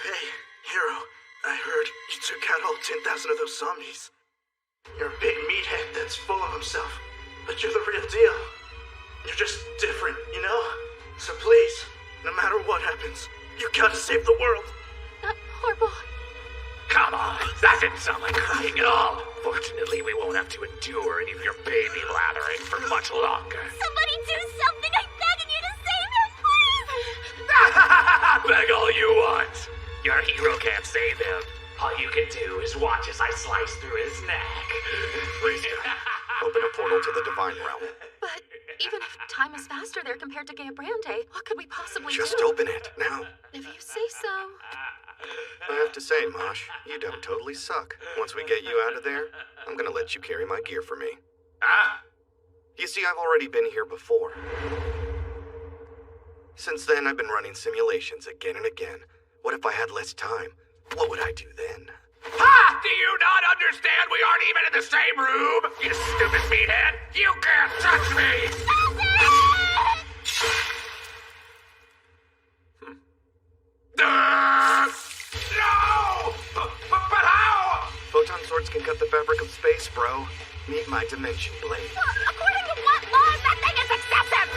[SPEAKER 10] Hey, hero. I heard you took out all 10,000 of those zombies. You're a big meathead that's full of himself, but you're the real deal. You're just different, you know? So please, no matter what happens, you gotta save the world.
[SPEAKER 2] That poor boy.
[SPEAKER 7] Come on, that didn't sound like crying at all. Fortunately, we won't have to endure any of your baby blathering for much longer.
[SPEAKER 11] Somebody do something! I'm begging you to save him, please!
[SPEAKER 7] Beg all you want. Your hero can't save him. All you can do is watch as I slice through his neck.
[SPEAKER 1] Please do. Open a portal to the Divine Realm.
[SPEAKER 2] But even if time is faster there compared to Gaia Brande, what could we possibly
[SPEAKER 1] Just
[SPEAKER 2] do?
[SPEAKER 1] open it, now.
[SPEAKER 2] If you say so.
[SPEAKER 1] I have to say, Mosh, you don't totally suck. Once we get you out of there, I'm gonna let you carry my gear for me.
[SPEAKER 7] Ah!
[SPEAKER 1] You see, I've already been here before. Since then, I've been running simulations again and again. What if I had less time? What would I do then?
[SPEAKER 7] Ha! Do you not understand we aren't even in the same room? You stupid meathead! You can't touch me! No! But how?
[SPEAKER 1] Photon swords can cut the fabric of space, bro. Meet my dimension blade.
[SPEAKER 4] According to what laws, that thing is excessive!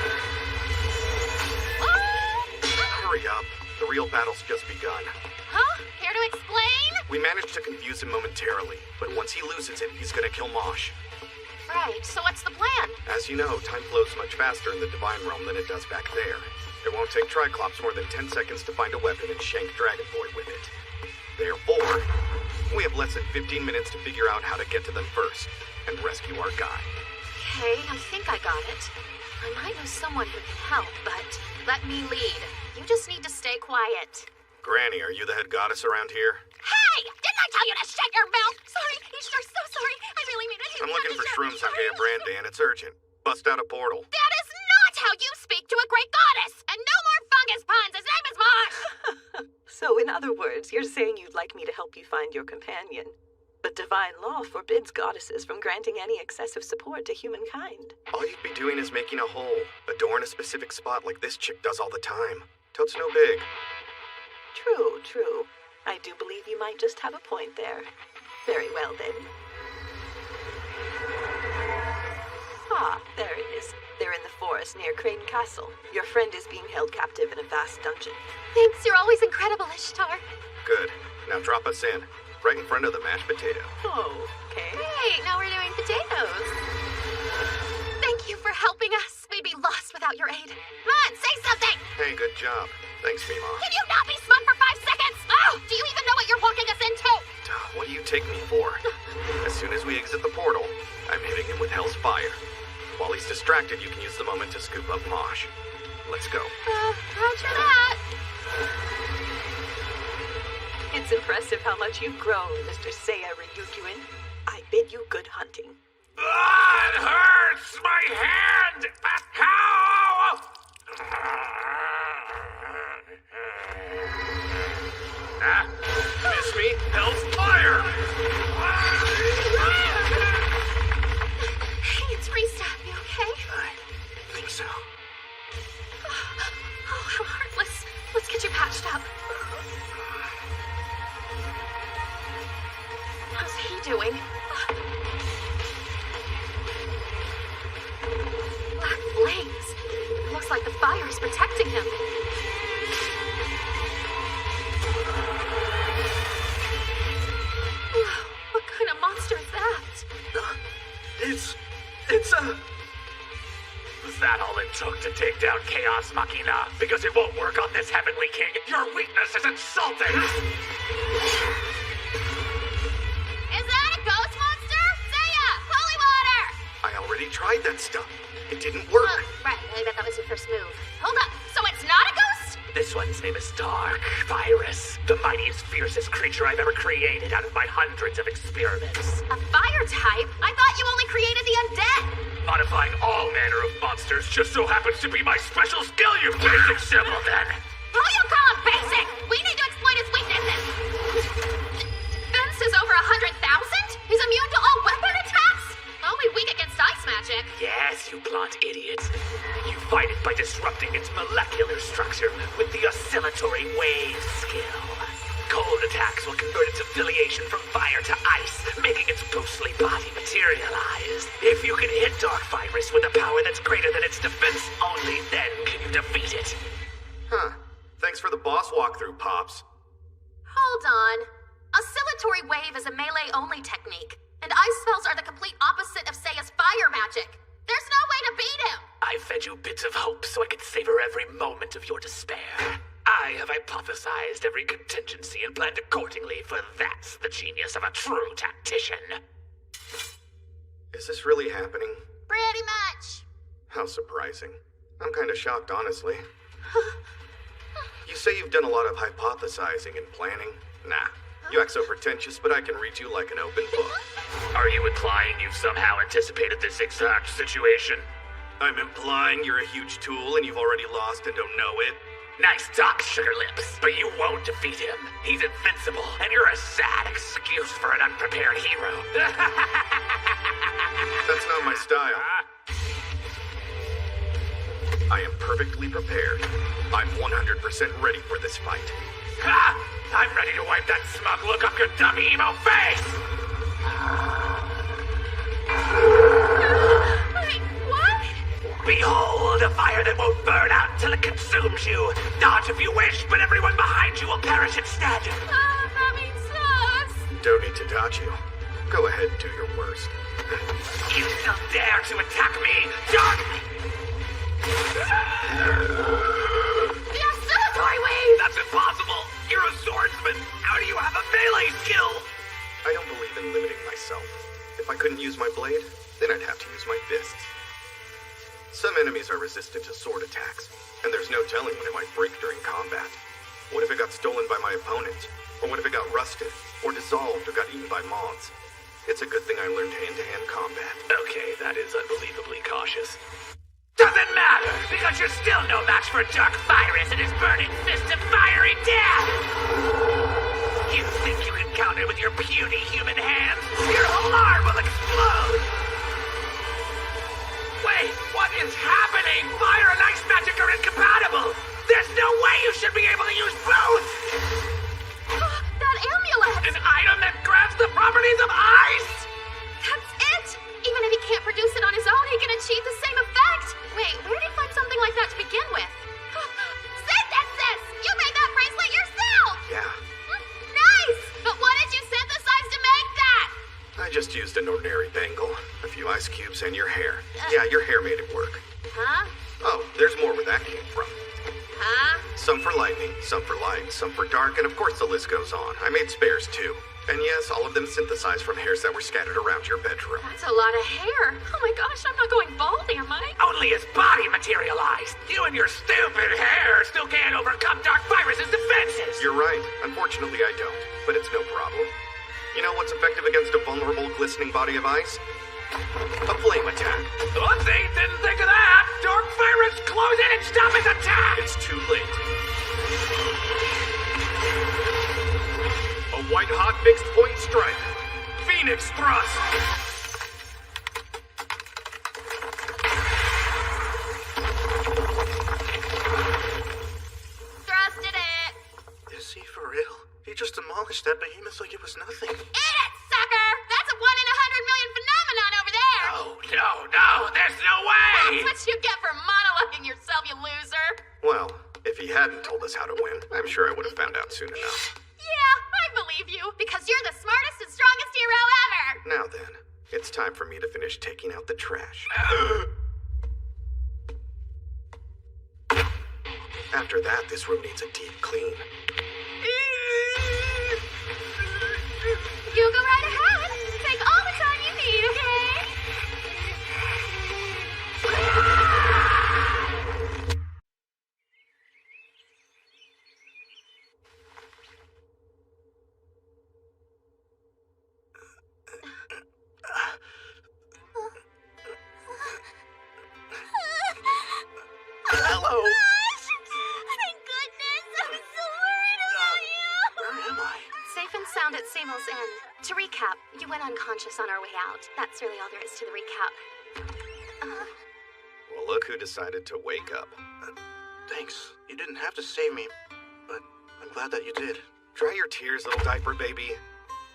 [SPEAKER 1] Hurry up. The real battle's just begun.
[SPEAKER 4] Huh? Care to explain?
[SPEAKER 1] We managed to confuse him momentarily, but once he loses it, he's gonna kill Mosh.
[SPEAKER 2] Right, so what's the plan?
[SPEAKER 1] As you know, time flows much faster in the Divine Realm than it does back there. It won't take Triclops more than 10 seconds to find a weapon and shank Dragon Boy with it. Therefore, we have less than 15 minutes to figure out how to get to them first and rescue our guy.
[SPEAKER 2] Okay, I think I got it. I might know someone who can help, but let me lead. You just need to stay quiet.
[SPEAKER 1] Granny, are you the head goddess around here?
[SPEAKER 4] Hey! Didn't I tell you to shut your mouth?
[SPEAKER 2] Sorry, Ishtar, so sorry. I really mean it.
[SPEAKER 1] I'm looking for shrooms on Gaia Brande, and it's urgent. Bust out a portal.
[SPEAKER 4] That is not how you speak to a great goddess! And no more fungus puns! His name is Mosh!
[SPEAKER 9] So, in other words, you're saying you'd like me to help you find your companion. But divine law forbids goddesses from granting any excessive support to humankind.
[SPEAKER 1] All you'd be doing is making a hole. Adorn a specific spot like this chick does all the time. Totes no big.
[SPEAKER 9] True, true. I do believe you might just have a point there. Very well, then. Ah, there it is. They're in the forest near Crane Castle. Your friend is being held captive in a vast dungeon.
[SPEAKER 2] Thanks, you're always incredible, Ishtar.
[SPEAKER 1] Good. Now drop us in. Right in front of the mashed potato.
[SPEAKER 9] Oh, okay.
[SPEAKER 2] Hey, now we're doing
[SPEAKER 1] me, Ma.
[SPEAKER 4] Can you not be smug for 5 seconds? Oh, do you even know what you're walking us into?
[SPEAKER 1] What do you take me for? As soon as we exit the portal, I'm hitting him with Hell's Fire. While he's distracted, you can use the moment to scoop up Mosh. Let's go.
[SPEAKER 4] Roger that.
[SPEAKER 9] It's impressive how much you've grown, Mr. Seiya Ryukyuin. I bid you good hunting.
[SPEAKER 7] It hurts! My hand! How?
[SPEAKER 3] Miss me? Hell's Fire!
[SPEAKER 2] It's Restart. You okay?
[SPEAKER 10] I think so.
[SPEAKER 2] Oh, how heartless. Let's get you patched up. How's he doing? Black flames. It looks like the fire is protecting him. What kind of monster is that?
[SPEAKER 10] It's
[SPEAKER 7] Was that all it took to take down Chaos Machina? Because it won't work on this Heavenly King. Your weakness is insulting!
[SPEAKER 4] Is that a ghost monster? Seiya, holy water!
[SPEAKER 1] I already tried that stuff. It didn't work.
[SPEAKER 2] Right, I bet that was your first move.
[SPEAKER 4] Hold up, so it's not a ghost?
[SPEAKER 7] This one's name is Dark Virus, the mightiest, fiercest creature I've ever created out of my hundreds of experiments.
[SPEAKER 4] A fire type? I thought you only created the undead.
[SPEAKER 7] Modifying all manner of monsters just so happens to be my special skill, you basic simpleton!
[SPEAKER 4] Who you call him basic? We need to exploit his weaknesses. Defense is over 100,000? He's immune to all weapon attacks? Only weak against ice magic.
[SPEAKER 7] Yes, you blunt idiot. You fight it by disrupting its molecular structure with the oscillatory wave skill. Cold attacks will convert its affiliation from fire to ice, making its ghostly body materialize. If you can hit Dark Virus with a power that's greater than its defense, only then can you defeat it.
[SPEAKER 1] Huh. Thanks for the boss walkthrough, Pops.
[SPEAKER 2] Hold on. Oscillatory wave is a melee-only technique, and ice spells are the complete opposite of Seiya's fire magic.
[SPEAKER 4] There's no way to beat him.
[SPEAKER 7] I fed you bits of hope so I could savor every moment of your despair. I have hypothesized every contingency and planned accordingly, for that's the genius of a true tactician.
[SPEAKER 1] Is this really happening?
[SPEAKER 4] Pretty much.
[SPEAKER 1] How surprising. I'm kind of shocked, honestly. You say you've done a lot of hypothesizing and planning? Nah. You act so pretentious, but I can read you like an open book.
[SPEAKER 7] Are you implying you've somehow anticipated this exact situation?
[SPEAKER 1] I'm implying you're a huge tool and you've already lost and don't know it.
[SPEAKER 7] Nice talk, Sugar Lips, but you won't defeat him. He's invincible, and you're a sad excuse for an unprepared hero.
[SPEAKER 1] That's not my style. I am perfectly prepared. I'm 100% ready for this fight.
[SPEAKER 7] Ha! I'm ready to wipe that smug look off your dummy emo face!
[SPEAKER 4] Wait, what?
[SPEAKER 7] Behold, a fire that won't burn out until it consumes you. Dodge if you wish, but everyone behind you will perish instead.
[SPEAKER 4] That means us.
[SPEAKER 1] Don't need to dodge you. Go ahead, do your worst.
[SPEAKER 7] You still dare to attack me, Dark!
[SPEAKER 4] The oscillatory wave!
[SPEAKER 7] That's impossible! You're a swordsman! How do you have a melee skill?
[SPEAKER 1] I don't believe in limiting myself. If I couldn't use my blade, then I'd have to use my fists. Some enemies are resistant to sword attacks, and there's no telling when it might break during combat. What if it got stolen by my opponent? Or what if it got rusted, or dissolved, or got eaten by moths? It's a good thing I learned hand-to-hand combat.
[SPEAKER 7] Okay, that is unbelievably cautious. Doesn't matter, because you're still no match for Dark Virus and his burning fist of fiery death! You think you can counter with your puny human hands? Your whole arm will explode! Wait, what is happening? Fire and ice magic are incompatible! There's no way you should be able to use both!
[SPEAKER 2] That amulet!
[SPEAKER 7] An item that grants the properties of ice?
[SPEAKER 2] That's it! Even if he can't produce it on his own, he can achieve the same effect! Wait, where did he find something like that to begin with?
[SPEAKER 4] Synthesis! You made that bracelet yourself!
[SPEAKER 1] Yeah,
[SPEAKER 4] Nice! But what did you synthesize to make that?
[SPEAKER 1] I just used an ordinary bangle, a few ice cubes, and your hair. Yeah, your hair made it work.
[SPEAKER 2] Huh?
[SPEAKER 1] Oh, there's more where that came from.
[SPEAKER 2] Huh?
[SPEAKER 1] Some for lightning, some for light, some for dark, and of course the list goes on. I made spares too. And yes, all of them synthesized from hairs that were scattered around your bedroom.
[SPEAKER 2] That's a lot of hair. Oh my gosh, I'm not going bald, am I?
[SPEAKER 7] Only his body materialized. You and your stupid hair still can't overcome Dark Virus's defenses.
[SPEAKER 1] You're right. Unfortunately, I don't. But it's no problem. You know what's effective against a vulnerable, glistening body of ice? A flame attack.
[SPEAKER 7] Oopsie, didn't think of that. Dark Virus, close in and stop his attack.
[SPEAKER 1] It's too late. A white-hot fixed-point strike. Phoenix Thrust.
[SPEAKER 2] Thrusted it.
[SPEAKER 10] Is he for real? He just demolished that behemoth like it was nothing.
[SPEAKER 2] Eat it, sucker! That's a 1 in 100 million phenomenon over there!
[SPEAKER 7] No, there's no way.
[SPEAKER 2] That's what you get for monologuing yourself, you loser!
[SPEAKER 1] Well, if he hadn't told us how to win, I'm sure I would have found out soon enough.
[SPEAKER 2] Yeah, I believe you, because you're the smartest and strongest hero ever!
[SPEAKER 1] Now then, it's time for me to finish taking out the trash. After that, this room needs a deep clean.
[SPEAKER 2] You go right ahead. Take all the time you need, okay?
[SPEAKER 10] Hello.
[SPEAKER 11] Thank goodness! I was so worried about you!
[SPEAKER 10] Where am I?
[SPEAKER 2] Safe and sound at Samuel's Inn. To recap, you went unconscious on our way out. That's really all there is to the recap.
[SPEAKER 1] Well, look who decided to wake up.
[SPEAKER 10] Thanks. You didn't have to save me, but I'm glad that you did.
[SPEAKER 1] Dry your tears, little diaper baby.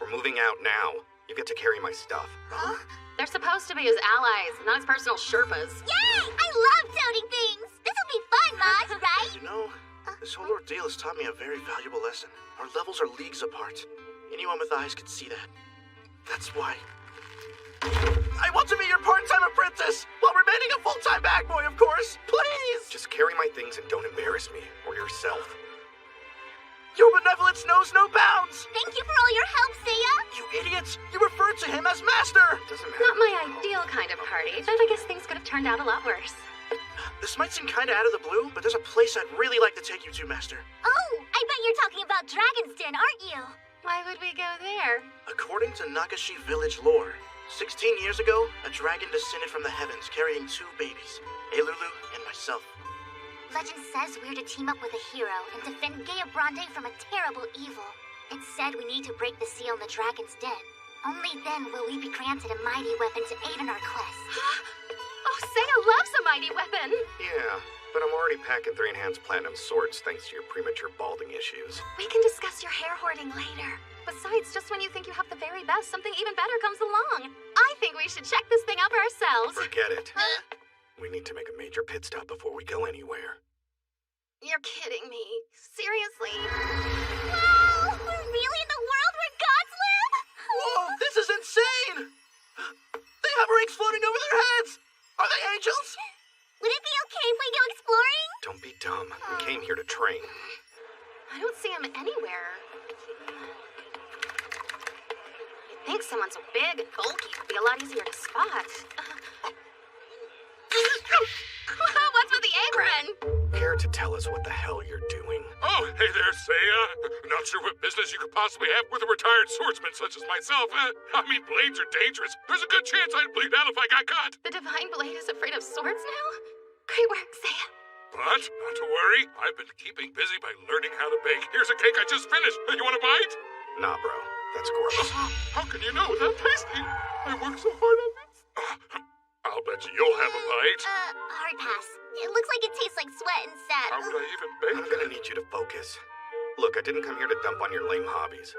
[SPEAKER 1] We're moving out now. You get to carry my stuff.
[SPEAKER 10] Huh?
[SPEAKER 2] They're supposed to be his allies, not his personal Sherpas.
[SPEAKER 11] Yay! I love toting things! This'll be fun, Maj, right?
[SPEAKER 10] You know, this whole ordeal has taught me a very valuable lesson. Our levels are leagues apart. Anyone with eyes could see that. That's why. I want to be your part-time apprentice, while remaining a full-time bag boy, of course. Please!
[SPEAKER 1] Just carry my things and don't embarrass me, or yourself.
[SPEAKER 10] Your benevolence knows no bounds!
[SPEAKER 11] Thank you for all your help, Seiya!
[SPEAKER 10] You idiots! You referred to him as master!
[SPEAKER 1] Doesn't matter.
[SPEAKER 2] Not my ideal kind of party, but I guess things could have turned out a lot worse.
[SPEAKER 10] This might seem kinda out of the blue, but there's a place I'd really like to take you to, Master.
[SPEAKER 11] Oh, I bet you're talking about Dragon's Den, aren't you?
[SPEAKER 2] Why would we go there?
[SPEAKER 10] According to Nagashi village lore, 16 years ago, a dragon descended from the heavens carrying 2 babies, Elulu and myself.
[SPEAKER 11] Legend says we're to team up with a hero and defend Gaia Bronde from a terrible evil. It said we need to break the seal in the Dragon's Den. Only then will we be granted a mighty weapon to aid in our quest.
[SPEAKER 2] Oh, Seiya loves a mighty weapon!
[SPEAKER 1] Yeah, but I'm already packing 3 Enhanced Platinum swords thanks to your premature balding issues.
[SPEAKER 2] We can discuss your hair hoarding later. Besides, just when you think you have the very best, something even better comes along. I think we should check this thing out ourselves.
[SPEAKER 1] Forget it. We need to make a major pit stop before we go anywhere.
[SPEAKER 2] You're kidding me. Seriously?
[SPEAKER 11] Wow! We're really in the world where gods live?
[SPEAKER 10] Whoa, this is insane! They have rings floating over their heads! Are they angels?
[SPEAKER 11] Would it be okay if we go exploring?
[SPEAKER 1] Don't be dumb. We came here to train.
[SPEAKER 2] I don't see him anywhere. You'd think someone so big and bulky would be a lot easier to spot. What's with the apron?
[SPEAKER 1] Care to tell us what the hell you're doing?
[SPEAKER 8] Oh, hey there, Seiya. Not sure what business you could possibly have with a retired swordsman such as myself. I mean, blades are dangerous. There's a good chance I'd bleed out if I got caught.
[SPEAKER 2] The Divine Blade is afraid of swords now? Great work, Seiya.
[SPEAKER 8] But, not to worry, I've been keeping busy by learning how to bake. Here's a cake I just finished. You want a bite?
[SPEAKER 1] Nah, bro. That's gross.
[SPEAKER 8] How can you know without tasting? I worked so hard on this. I'll bet you'll have a bite.
[SPEAKER 11] Hard pass. It looks like it tastes like sweat and sap.
[SPEAKER 8] How would I even bake?
[SPEAKER 1] I'm gonna need you to focus. Look, I didn't come here to dump on your lame hobbies.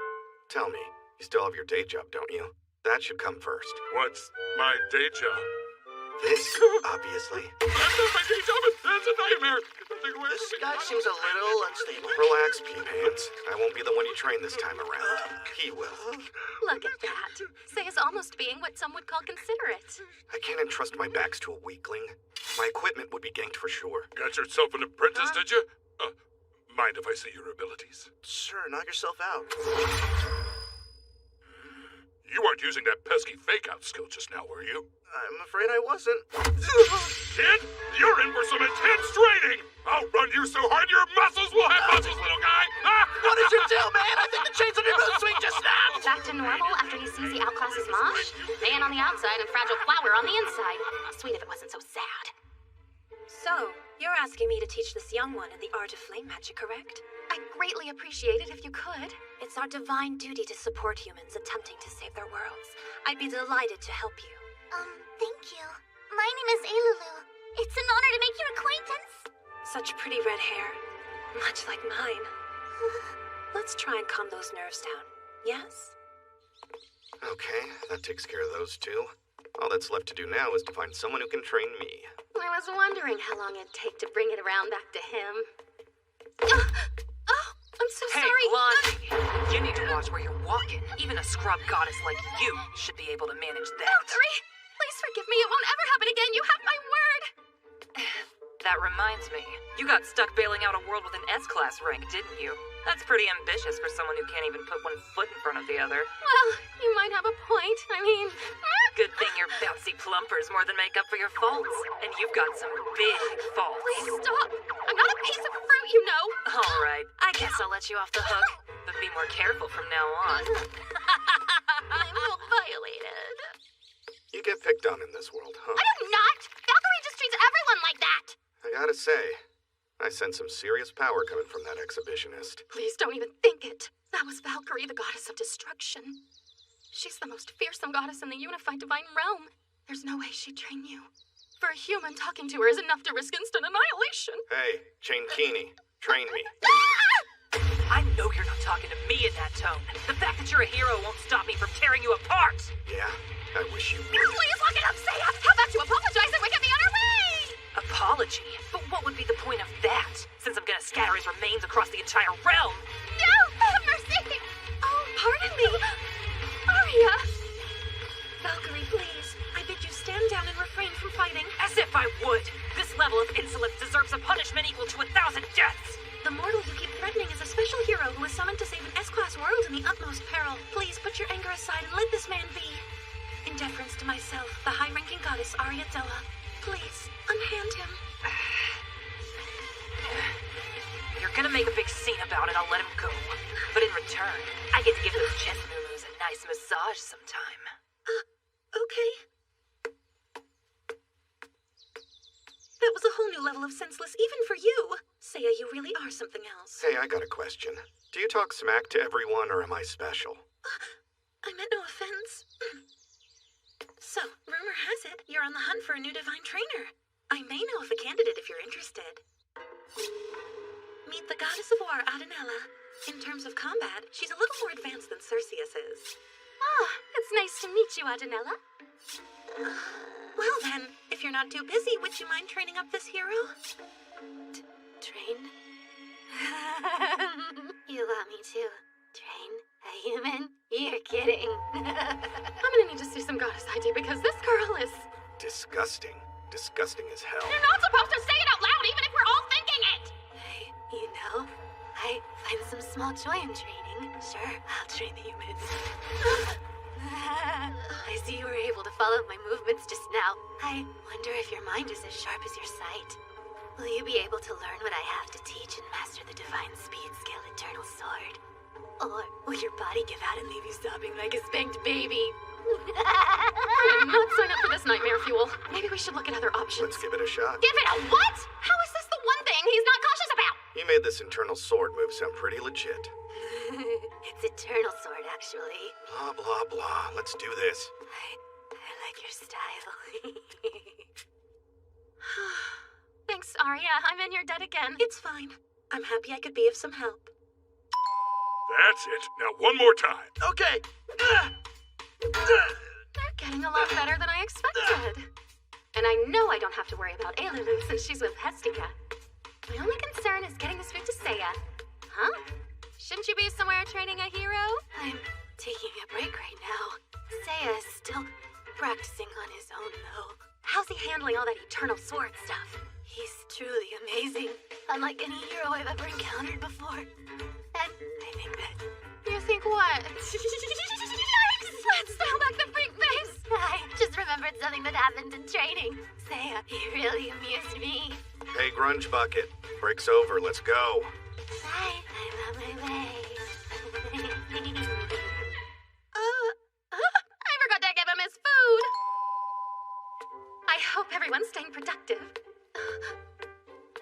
[SPEAKER 1] Tell me, you still have your day job, don't you? That should come first.
[SPEAKER 8] What's my day job?
[SPEAKER 1] This, obviously.
[SPEAKER 8] That's not my day job. That's a nightmare.
[SPEAKER 10] This guy seems a little unstable.
[SPEAKER 1] Relax, P-Pants. I won't be the one you train this time around. He will.
[SPEAKER 2] Look at that. Seiya's almost being what some would call considerate.
[SPEAKER 1] I can't entrust my bags to a weakling. My equipment would be ganked for sure.
[SPEAKER 8] Got yourself an apprentice, did you? Mind if I see your abilities?
[SPEAKER 10] Sure, knock yourself out.
[SPEAKER 8] You weren't using that pesky fake-out skill just now, were you?
[SPEAKER 10] I'm afraid I wasn't.
[SPEAKER 8] Kid, you're in for some intense training! I'll run you so hard your muscles will have muscles, little guy!
[SPEAKER 10] What did you do, man? I think the chains on your mood swing just snapped!
[SPEAKER 2] Back to normal after he sees he outclasses Mosh? Man on the outside and fragile flower on the inside. Sweet if it wasn't so sad.
[SPEAKER 13] So, you're asking me to teach this young one in the art of flame magic, correct?
[SPEAKER 2] I'd greatly appreciate it if you could.
[SPEAKER 13] It's our divine duty to support humans attempting to save their worlds. I'd be delighted to help you.
[SPEAKER 11] Thank you. My name is Ailulu. It's an honor to make your acquaintance.
[SPEAKER 13] Such pretty red hair. Much like mine. Let's try and calm those nerves down. Yes?
[SPEAKER 1] Okay, that takes care of those two. All that's left to do now is to find someone who can train me.
[SPEAKER 2] I was wondering how long it'd take to bring it around back to him. Oh, I'm so
[SPEAKER 5] Hey,
[SPEAKER 2] sorry.
[SPEAKER 5] Blondie, you need to watch where you're walking. Even a scrub goddess like you should be able to manage that.
[SPEAKER 2] Valkyrie, please forgive me. It won't ever happen again. You have my word.
[SPEAKER 5] That reminds me, you got stuck bailing out a world with an S-class rank, didn't you? That's pretty ambitious for someone who can't even put one foot in front of the other.
[SPEAKER 2] Well, you might have a point. I mean...
[SPEAKER 5] Good thing your bouncy plumpers more than make up for your faults. And you've got some big faults.
[SPEAKER 2] Please stop. I'm not a piece of fruit, you know.
[SPEAKER 5] All right, I guess I'll let you off the hook. But be more careful from now on.
[SPEAKER 2] I feel violated.
[SPEAKER 1] You get picked on in this world, huh?
[SPEAKER 4] I do not! Valkyrie just treats everyone like that!
[SPEAKER 1] I gotta say, I sense some serious power coming from that exhibitionist.
[SPEAKER 2] Please don't even think it. That was Valkyrie, the goddess of destruction. She's the most fearsome goddess in the unified divine realm. There's no way she'd train you. For a human, talking to her is enough to risk instant annihilation.
[SPEAKER 1] Hey, Chain Keeney, train me.
[SPEAKER 5] I know you're not talking to me in that tone. The fact that you're a hero won't stop me from tearing you apart.
[SPEAKER 1] Yeah, I wish you would.
[SPEAKER 2] Please look it up, Seiya! How about you apologize and we get the other way?
[SPEAKER 5] Apology? But what would be the point of that? Since I'm gonna scatter his remains across the entire realm.
[SPEAKER 2] No! Have mercy! Oh, pardon me. Arya!
[SPEAKER 13] Valkyrie, please. I bid you stand down and refrain from fighting.
[SPEAKER 5] As if I would! This level of insolence deserves a punishment equal to 1,000 deaths!
[SPEAKER 13] The mortal you keep threatening is a special hero who was summoned to save an S-class world in the utmost peril. Please put your anger aside and let this man be. In deference to myself, the high-ranking goddess Arya Della, please, unhand him.
[SPEAKER 5] You're gonna make a big scene about it, I'll let him go. But in return, I get to give those chest moo-moos a nice massage sometime.
[SPEAKER 13] Okay. That was a whole new level of senseless even for you. Seiya, you really are something else.
[SPEAKER 1] Hey, I got a question. Do you talk smack to everyone, or am I special?
[SPEAKER 13] I meant no offense. So, rumor has it, you're on the hunt for a new divine trainer. I may know of a candidate if you're interested. Meet the goddess of war, Adenella. In terms of combat, she's a little more advanced than Cerseus is.
[SPEAKER 2] Ah, it's nice to meet you, Adenella.
[SPEAKER 13] Well then, if you're not too busy, would you mind training up this hero?
[SPEAKER 2] Train? You want me to train a human? You're kidding. I'm gonna need to see some goddess ID because this girl is...
[SPEAKER 1] Disgusting. Disgusting as hell.
[SPEAKER 4] You're not supposed to say it out loud even if we're all thinking it!
[SPEAKER 2] You know, I find some small joy in training. Sure, I'll train the humans. I see you were able to follow my movements just now. I wonder if your mind is as sharp as your sight. Will you be able to learn what I have to teach and master the divine speed skill Eternal Sword? Or will your body give out and leave you sobbing like a spanked baby? I did not sign up for this nightmare fuel. Maybe we should look at other options.
[SPEAKER 1] Let's give it a shot.
[SPEAKER 4] Give it a what? How is this the one thing he's not cautious about?
[SPEAKER 1] You made this Eternal Sword move sound pretty legit.
[SPEAKER 2] It's Eternal Sword, actually.
[SPEAKER 1] Blah, blah, blah. Let's do this.
[SPEAKER 2] I like your style. Thanks, Arya. I'm in your debt again.
[SPEAKER 13] It's fine. I'm happy I could be of some help.
[SPEAKER 8] That's it. Now one more time.
[SPEAKER 10] Okay.
[SPEAKER 2] They're getting a lot better than I expected. And I know I don't have to worry about Ailulu since she's with Hestika. My only concern is getting this food to Seiya. Huh? Shouldn't you be somewhere training a hero? I'm taking a break right now. Seiya is still practicing on his own, though. How's he handling all that Eternal Sword stuff?
[SPEAKER 13] He's truly amazing. Unlike any hero I've ever encountered before. And I think that...
[SPEAKER 2] You think what? Let's dial back the freak face!
[SPEAKER 11] I just remembered something that happened in training.
[SPEAKER 13] Seiya,
[SPEAKER 11] He really amused me.
[SPEAKER 1] Hey, Grunge Bucket. Break's over. Let's go.
[SPEAKER 11] Bye. I'm on my way.
[SPEAKER 2] I forgot to give him his food. I hope everyone's staying productive.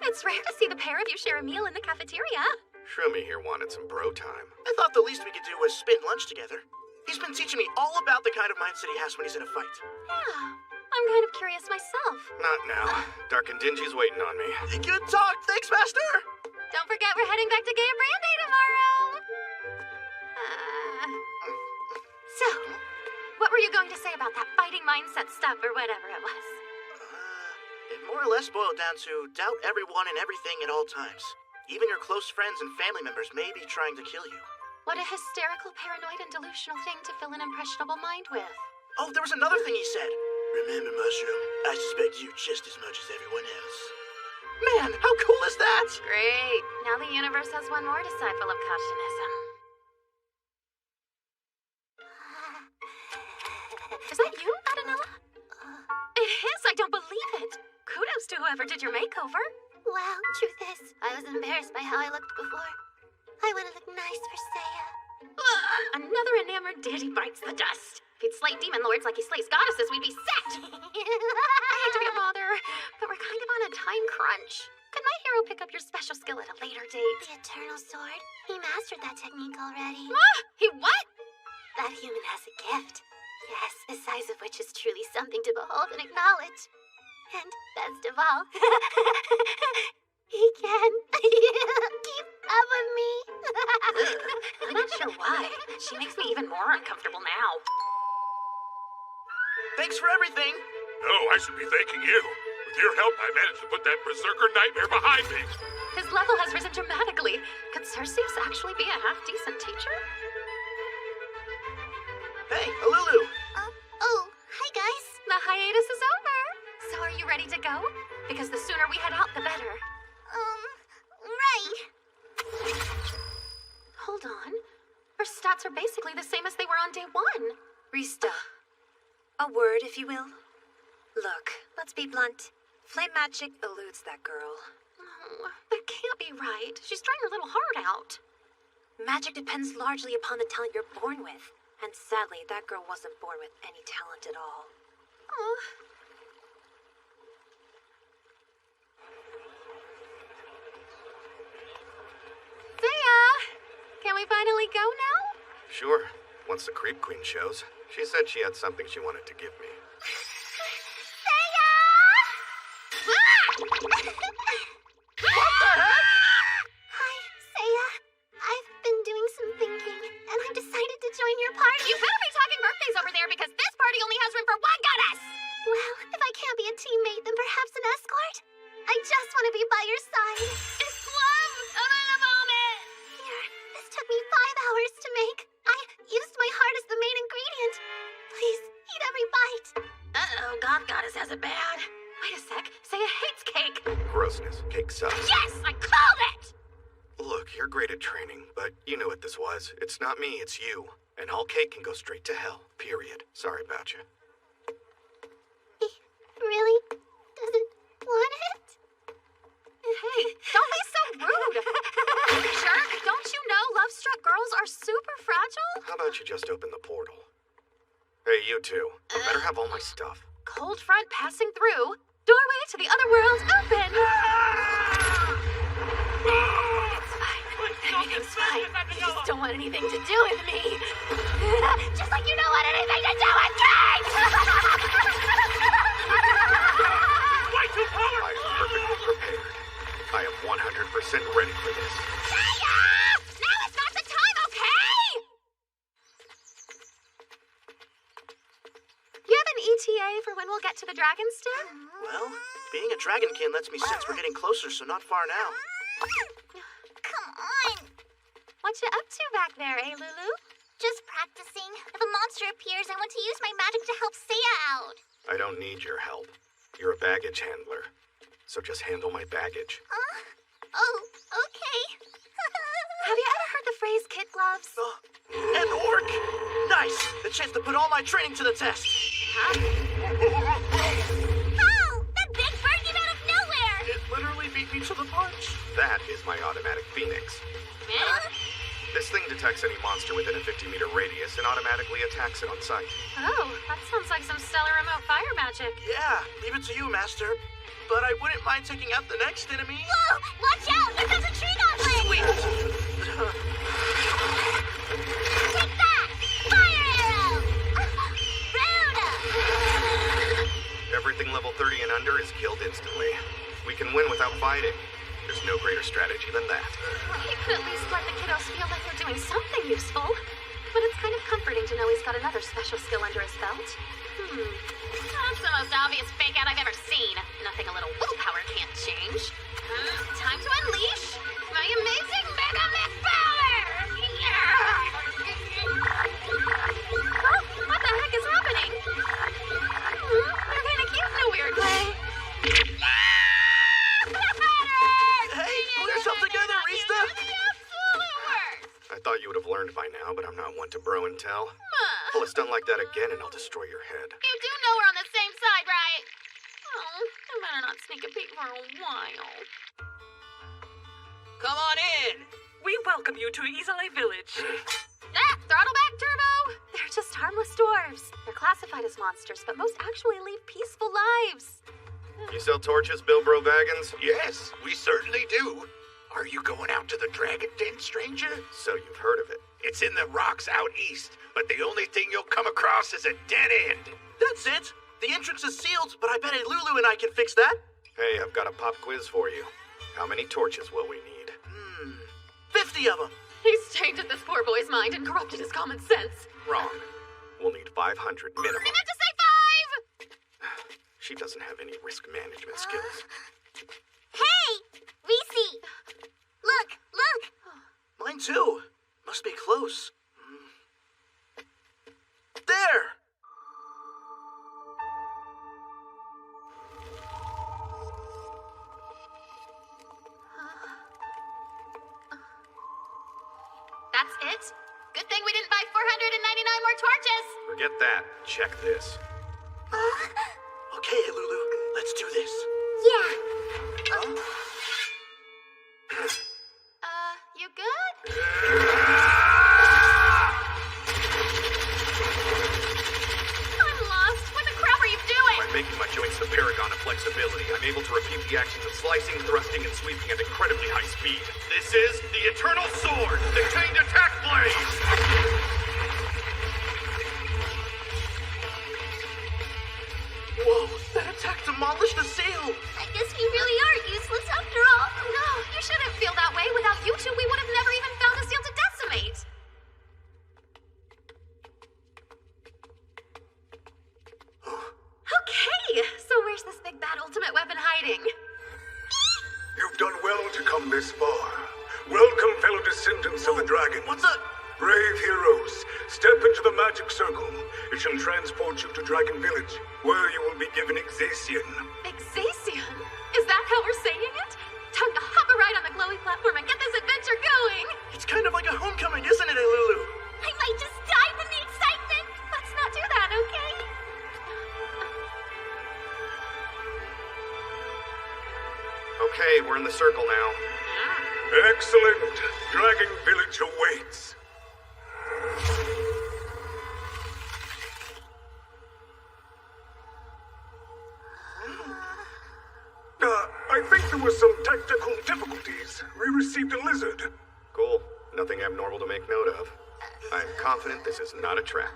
[SPEAKER 2] It's rare to see the pair of you share a meal in the cafeteria.
[SPEAKER 1] Shroomy here wanted some bro time.
[SPEAKER 10] I thought the least we could do was spend lunch together. He's been teaching me all about the kind of mindset he has when he's in a fight.
[SPEAKER 2] Yeah, I'm kind of curious myself.
[SPEAKER 1] Not now. Dark and Dingy's waiting on me.
[SPEAKER 10] Good talk. Thanks, Master.
[SPEAKER 2] Don't forget we're heading back to Gay Brandy tomorrow. So, what were you going to say about that fighting mindset stuff or whatever it was?
[SPEAKER 10] It more or less boiled down to doubt everyone and everything at all times. Even your close friends and family members may be trying to kill you.
[SPEAKER 2] What a hysterical, paranoid, and delusional thing to fill an impressionable mind with.
[SPEAKER 10] Oh, there was another thing he said. Remember, Mushroom, I suspect you just as much as everyone else. Man, how cool is that?
[SPEAKER 2] Great. Now the universe has one more disciple of Cautionism. Is that you, Adenella? It is. I don't believe it. Kudos to whoever did your makeover.
[SPEAKER 11] Well, truth is, I was embarrassed by how I looked before. I want to look nice for Seiya.
[SPEAKER 2] Another enamored deity bites the dust. If he'd slay demon lords like he slays goddesses, we'd be set. I hate to be a bother, but we're kind of on a time crunch. Could my hero pick up your special skill at a later date?
[SPEAKER 11] The Eternal Sword? He mastered that technique already.
[SPEAKER 2] He what?
[SPEAKER 11] That human has a gift. Yes, the size of which is truly something to behold and acknowledge. And best of all, he can keep up with me.
[SPEAKER 2] I'm not sure why. She makes me even more uncomfortable now.
[SPEAKER 10] Thanks for everything.
[SPEAKER 8] No, I should be thanking you. With your help, I managed to put that berserker nightmare behind me.
[SPEAKER 2] His level has risen dramatically. Could Cerseus actually be a half-decent teacher?
[SPEAKER 10] Hey, Alulu.
[SPEAKER 11] Oh, hi guys.
[SPEAKER 2] The hiatus is over. So are you ready to go? Because the sooner we head out, the better.
[SPEAKER 11] Right.
[SPEAKER 2] Hold on. Our stats are basically the same as they were on day one.
[SPEAKER 13] Rista. A word, if you will. Look, let's be blunt. Flame magic eludes that girl.
[SPEAKER 2] Oh, that can't be right. She's trying her little heart out.
[SPEAKER 13] Magic depends largely upon the talent you're born with. And sadly, that girl wasn't born with any talent at all.
[SPEAKER 2] Oh. Seiya! Can we finally go now?
[SPEAKER 1] Sure. Once the Creep Queen shows. She said she had something she wanted to give me.
[SPEAKER 10] What the heck?
[SPEAKER 11] Hi, Seiya. I've been doing some thinking, and I've decided to join your party.
[SPEAKER 2] You better be talking birthdays over there because this party only has room for one goddess!
[SPEAKER 11] Well, if I can't be a teammate, then perhaps an escort? I just want to be by your side.
[SPEAKER 2] It's love! I'm gonna vomit!
[SPEAKER 11] Here, this took me 5 hours to make. I used my heart as the main ingredient. Please, eat every bite.
[SPEAKER 2] Uh-oh, God Goddess has it bad. Wait a sec. Seiya hates cake.
[SPEAKER 1] Grossness. Cake sucks.
[SPEAKER 2] Yes! I called it!
[SPEAKER 1] Look, you're great at training, but you knew what this was. It's not me, it's you. And all cake can go straight to hell. Period. Sorry about you.
[SPEAKER 11] He really doesn't want it?
[SPEAKER 2] Hey, don't be so rude. Jerk, don't you know love-struck girls are super fragile?
[SPEAKER 1] How about you just open the portal? Hey, you two. Better have all my stuff.
[SPEAKER 2] Cold front passing through. Doorway to the other world open. It's fine. Everything's fine. You just don't want anything to do with me. Just like you don't want anything to do with me!
[SPEAKER 8] Way too powerful!
[SPEAKER 1] I am perfectly prepared. I am 100% ready for this.
[SPEAKER 2] Seiya! Now is not the time, okay? You have an ETA for when we'll get to the Dragon's Den?
[SPEAKER 10] Well, being a dragonkin lets me sense we're getting closer, so not far now.
[SPEAKER 11] Come on.
[SPEAKER 2] What you up to back there, eh, Lulu?
[SPEAKER 11] Just practicing. If a monster appears, I want to use my magic to help Seiya out.
[SPEAKER 1] I don't need your help. You're a baggage handler. so just handle my baggage.
[SPEAKER 11] Oh, okay.
[SPEAKER 2] Have you ever heard the phrase kid gloves?
[SPEAKER 10] An orc! Nice! The chance to put all my training to the test!
[SPEAKER 11] Oh, that big bird came out of nowhere!
[SPEAKER 10] It literally beat me to the punch.
[SPEAKER 1] That is my automatic phoenix. This thing detects any monster within a 50-meter radius and automatically attacks it on sight.
[SPEAKER 2] Oh, that sounds like some stellar remote fire magic.
[SPEAKER 10] Yeah, leave it to you, Master. But I wouldn't mind taking out the next enemy.
[SPEAKER 11] Whoa! Watch out! Here comes a tree goblin!
[SPEAKER 10] Sweet!
[SPEAKER 11] Take that! Fire arrow! Rude!
[SPEAKER 1] Everything level 30 and under is killed instantly. We can win without fighting. There's no greater strategy than that.
[SPEAKER 2] You could at least let the kiddos feel like they're doing something useful. But it's kind of comforting to know he's got another special skill under his belt.
[SPEAKER 4] That's the most obvious fake out I've ever seen. Nothing a little willpower can't change. Time to unleash my amazing Mega Myth power!
[SPEAKER 2] Oh, what the heck is happening? They're kind of cute in a weird way.
[SPEAKER 10] Hey, pull yourself together, Rista!
[SPEAKER 1] I thought you would have learned by now, but I'm not one to bro and tell. Pull a stunt like that again and I'll destroy your head.
[SPEAKER 4] You do know we're on the same side, right? Oh, I better not sneak a peek for a while.
[SPEAKER 5] Come on in. We welcome you to Isolé Village.
[SPEAKER 2] Throttle back, Turbo! They're just harmless dwarves. They're classified as monsters, but most actually lead peaceful lives.
[SPEAKER 1] You sell torches, Bilbro Baggins?
[SPEAKER 7] Yes, we certainly do. Are you going out to the Dragon Den, stranger?
[SPEAKER 1] So you've heard of it.
[SPEAKER 7] It's in the rocks out east, but the only thing you'll come across is a dead end.
[SPEAKER 10] That's it! The entrance is sealed, but I bet Lulu and I can fix that.
[SPEAKER 1] Hey, I've got a pop quiz for you. How many torches will we need?
[SPEAKER 10] 50 of them.
[SPEAKER 2] He's tainted this poor boy's mind and corrupted his common sense.
[SPEAKER 1] Wrong. We'll need 500 minimum.
[SPEAKER 4] I meant to say 5!
[SPEAKER 1] She doesn't have any risk management skills.
[SPEAKER 11] Hey! Reese! Look!
[SPEAKER 10] Mine too. Must be close. There!
[SPEAKER 2] That's it?
[SPEAKER 4] Good thing we didn't buy 499 more torches!
[SPEAKER 1] Forget that. Check this.
[SPEAKER 10] Okay, Lulu, let's do this.
[SPEAKER 11] Yeah.
[SPEAKER 2] You good?
[SPEAKER 4] I'm lost. What the crap are you doing?
[SPEAKER 1] By making my joints the paragon of flexibility, I'm able to repeat the actions of slicing, thrusting, and sweeping at incredibly high speed. This is the Eternal Sword, the Chained Attack Blade!
[SPEAKER 10] Whoa, that attack demolished the seal!
[SPEAKER 11] I guess we really are useless after all.
[SPEAKER 2] No, you shouldn't feel that way. Without you two, we would have never even found a seal to decimate. Okay, so where's this big bad ultimate weapon hiding?
[SPEAKER 8] You've done well to come this far. Welcome, fellow descendants of the dragon.
[SPEAKER 10] What's up?
[SPEAKER 8] Brave heroes, step into the magic circle. It shall transport you to Dragon Village, where you will be given Exacian.
[SPEAKER 2] Exacian? Is that how we're saying it? Time to hop a ride on the glowy platform and get this adventure going!
[SPEAKER 10] It's kind of like a homecoming, isn't it, Lulu?
[SPEAKER 11] I might just die from the excitement.
[SPEAKER 2] Let's not do that, okay?
[SPEAKER 1] Okay, we're in the circle now.
[SPEAKER 8] Excellent. Dragon Village awaits. I think there were some technical difficulties. We received a lizard.
[SPEAKER 1] Cool. Nothing abnormal to make note of. I'm confident this is not a trap.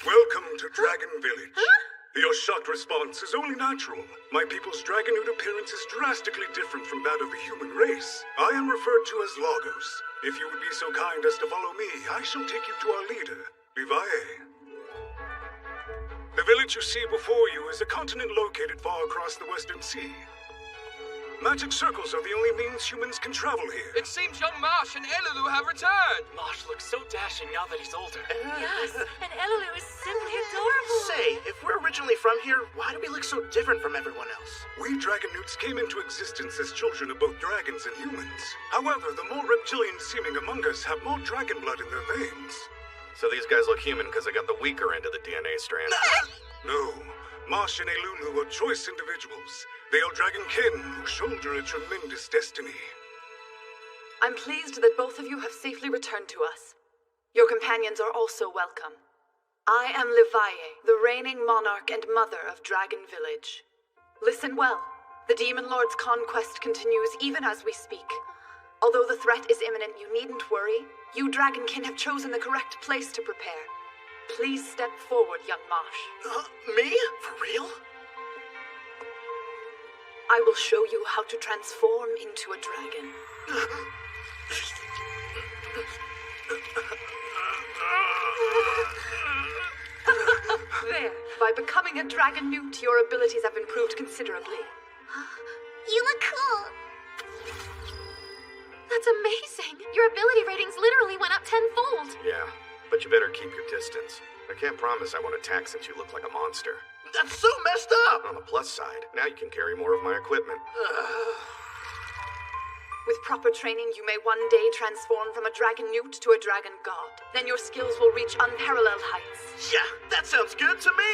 [SPEAKER 8] Welcome to Dragon Village. Your shocked response is only natural. My people's dragonoid appearance is drastically different from that of the human race. I am referred to as Lagos. If you would be so kind as to follow me, I shall take you to our leader, Leviae. The village you see before you is a continent located far across the Western Sea.
[SPEAKER 14] Magic circles are the only means humans can travel here.
[SPEAKER 15] It seems young Marsh and Elulu have returned.
[SPEAKER 3] Marsh looks so dashing now that he's older.
[SPEAKER 5] Yes, and Elulu is simply adorable.
[SPEAKER 10] Say, if we're originally from here, why do we look so different from everyone else?
[SPEAKER 14] We dragon newts came into existence as children of both dragons and humans. However, the more reptilian-seeming among us have more dragon blood in their veins.
[SPEAKER 1] So these guys look human because they got the weaker end of the DNA strand.
[SPEAKER 14] No. Marsh and Elulu are choice individuals. They are dragonkin who shoulder a tremendous destiny.
[SPEAKER 9] I'm pleased that both of you have safely returned to us. Your companions are also welcome. I am Levaye, the reigning monarch and mother of Dragon Village. Listen well. The Demon Lord's conquest continues even as we speak. Although the threat is imminent, you needn't worry. You Dragonkin have chosen the correct place to prepare. Please step forward, young Marsh.
[SPEAKER 10] Me? For real?
[SPEAKER 9] I will show you how to transform into a dragon. There. By becoming a dragon newt, your abilities have improved considerably.
[SPEAKER 11] You look cool.
[SPEAKER 2] That's amazing. Your ability ratings literally went up tenfold.
[SPEAKER 1] Yeah, but you better keep your distance. I can't promise I won't attack since you look like a monster.
[SPEAKER 10] That's so messed up!
[SPEAKER 1] On the plus side, now you can carry more of my equipment.
[SPEAKER 9] With proper training, you may one day transform from a dragon newt to a dragon god. Then your skills will reach unparalleled heights.
[SPEAKER 10] Yeah, that sounds good to me!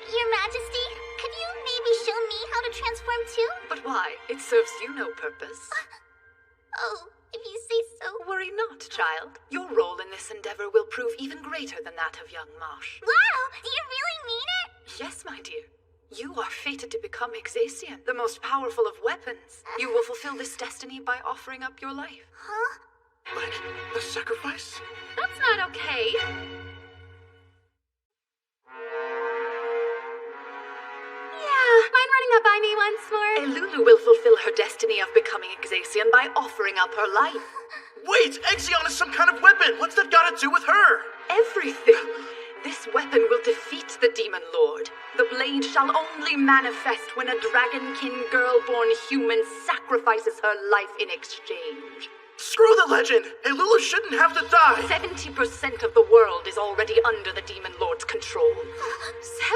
[SPEAKER 11] Your Majesty, could you maybe show me how to transform too?
[SPEAKER 9] But why? It serves you no purpose.
[SPEAKER 11] Oh, if you say so.
[SPEAKER 9] Worry not, child. Your role in this endeavor will prove even greater than that of young Marsh.
[SPEAKER 11] Wow, do you really mean it?
[SPEAKER 9] Yes, my dear. You are fated to become Exacian, the most powerful of weapons. You will fulfill this destiny by offering up your life.
[SPEAKER 11] Huh?
[SPEAKER 10] Like a sacrifice?
[SPEAKER 2] That's not okay. Yeah, mind running that by me once more?
[SPEAKER 9] Elulu will fulfill her destiny of becoming Exacian by offering up her life.
[SPEAKER 10] Wait, Exion is some kind of weapon! What's that got to do with her?
[SPEAKER 9] Everything! This weapon will defeat the Demon Lord. The blade shall only manifest when a dragonkin girl-born human sacrifices her life in exchange.
[SPEAKER 10] Screw the legend! Elulu shouldn't have to die!
[SPEAKER 9] 70% of the world is already under the Demon Lord's control.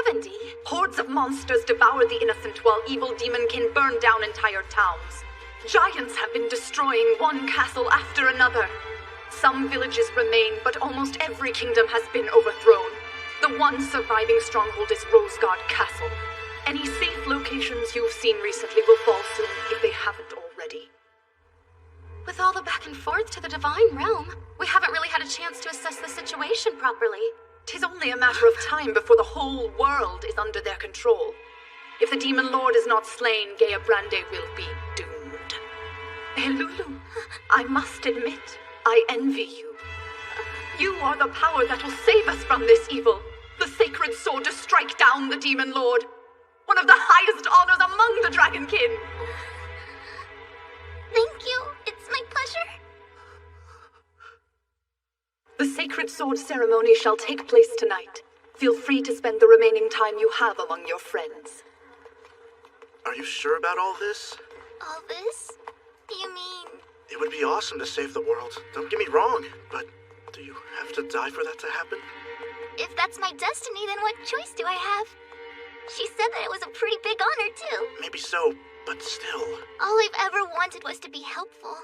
[SPEAKER 2] 70?
[SPEAKER 9] Hordes of monsters devour the innocent while evil demonkin burn down entire towns. Giants have been destroying one castle after another. Some villages remain, but almost every kingdom has been overthrown. The one surviving stronghold is Roseguard Castle. Any safe locations you've seen recently will fall soon, if they haven't already.
[SPEAKER 2] With all the back and forth to the Divine Realm, we haven't really had a chance to assess the situation properly.
[SPEAKER 9] 'Tis only a matter of time before the whole world is under their control. If the Demon Lord is not slain, Gaia Brande will be doomed. Elulu, I must admit, I envy you. You are the power that will save us from this evil. The sacred sword to strike down the Demon Lord. One of the highest honors among the Dragonkin.
[SPEAKER 11] Thank you. It's my pleasure.
[SPEAKER 9] The sacred sword ceremony shall take place tonight. Feel free to spend the remaining time you have among your friends.
[SPEAKER 10] Are you sure about all this?
[SPEAKER 11] All this? You mean...
[SPEAKER 10] It would be awesome to save the world, don't get me wrong, but do you have to die for that to happen?
[SPEAKER 11] If that's my destiny, then what choice do I have? She said that it was a pretty big honor, too.
[SPEAKER 10] Maybe so, but still.
[SPEAKER 11] All I've ever wanted was to be helpful.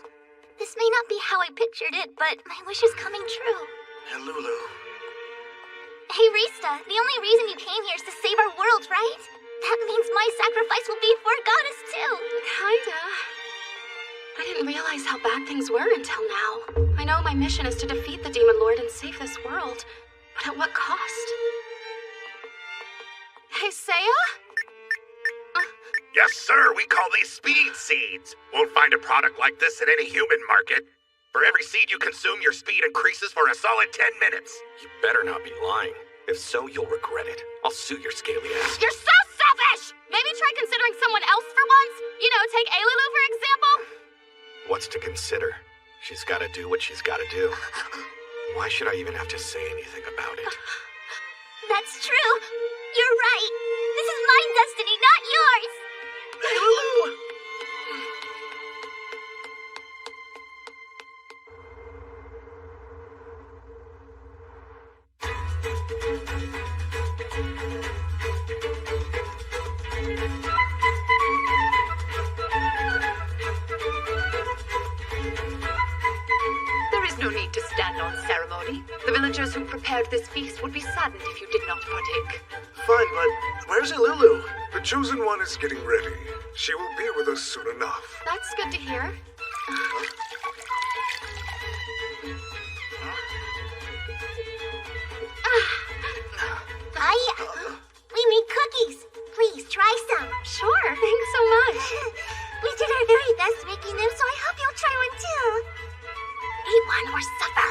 [SPEAKER 11] This may not be how I pictured it, but my wish is coming true.
[SPEAKER 10] And Lulu.
[SPEAKER 11] Hey, Rista, the only reason you came here is to save our world, right? That means my sacrifice will be for a goddess, too.
[SPEAKER 2] Kinda. I didn't realize how bad things were until now. I know my mission is to defeat the Demon Lord and save this world, but at what cost? Hey, Seiya?
[SPEAKER 7] Yes, sir, we call these speed seeds. Won't find a product like this in any human market. For every seed you consume, your speed increases for a solid 10 minutes.
[SPEAKER 1] You better not be lying. If so, you'll regret it. I'll sue your scaly ass.
[SPEAKER 2] You're so selfish! Maybe try considering someone else for once? You know, take Elulu, for example?
[SPEAKER 1] What's to consider? She's gotta do what she's gotta do. Why should I even have to say anything about it?
[SPEAKER 11] That's true. You're right. This is my destiny, not yours.
[SPEAKER 10] Hey, Lulu!
[SPEAKER 5] dawn ceremony. The villagers who prepared this feast would be saddened if you did not partake.
[SPEAKER 10] Fine, but where's Elulu?
[SPEAKER 14] The Chosen One is getting ready. She will be with us soon enough.
[SPEAKER 2] That's good to hear.
[SPEAKER 11] Aya, we made cookies. Please try some.
[SPEAKER 2] Sure, thanks so much.
[SPEAKER 11] We did our very best making them, so I hope you'll try one too. Eat one or suffer.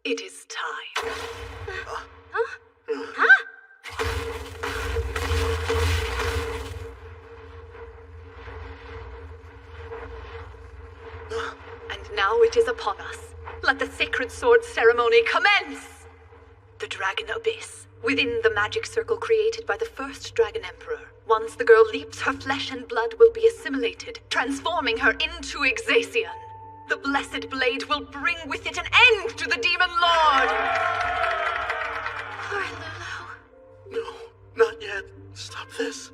[SPEAKER 5] It is time. And now it is upon us. Let the sacred sword ceremony commence! The Dragon Abyss, within the magic circle created by the first Dragon Emperor. Once the girl leaps, her flesh and blood will be assimilated, transforming her into Exacion. The blessed blade will bring with it an end to the Demon Lord!
[SPEAKER 2] Poor Lulu.
[SPEAKER 10] No, not yet. Stop this.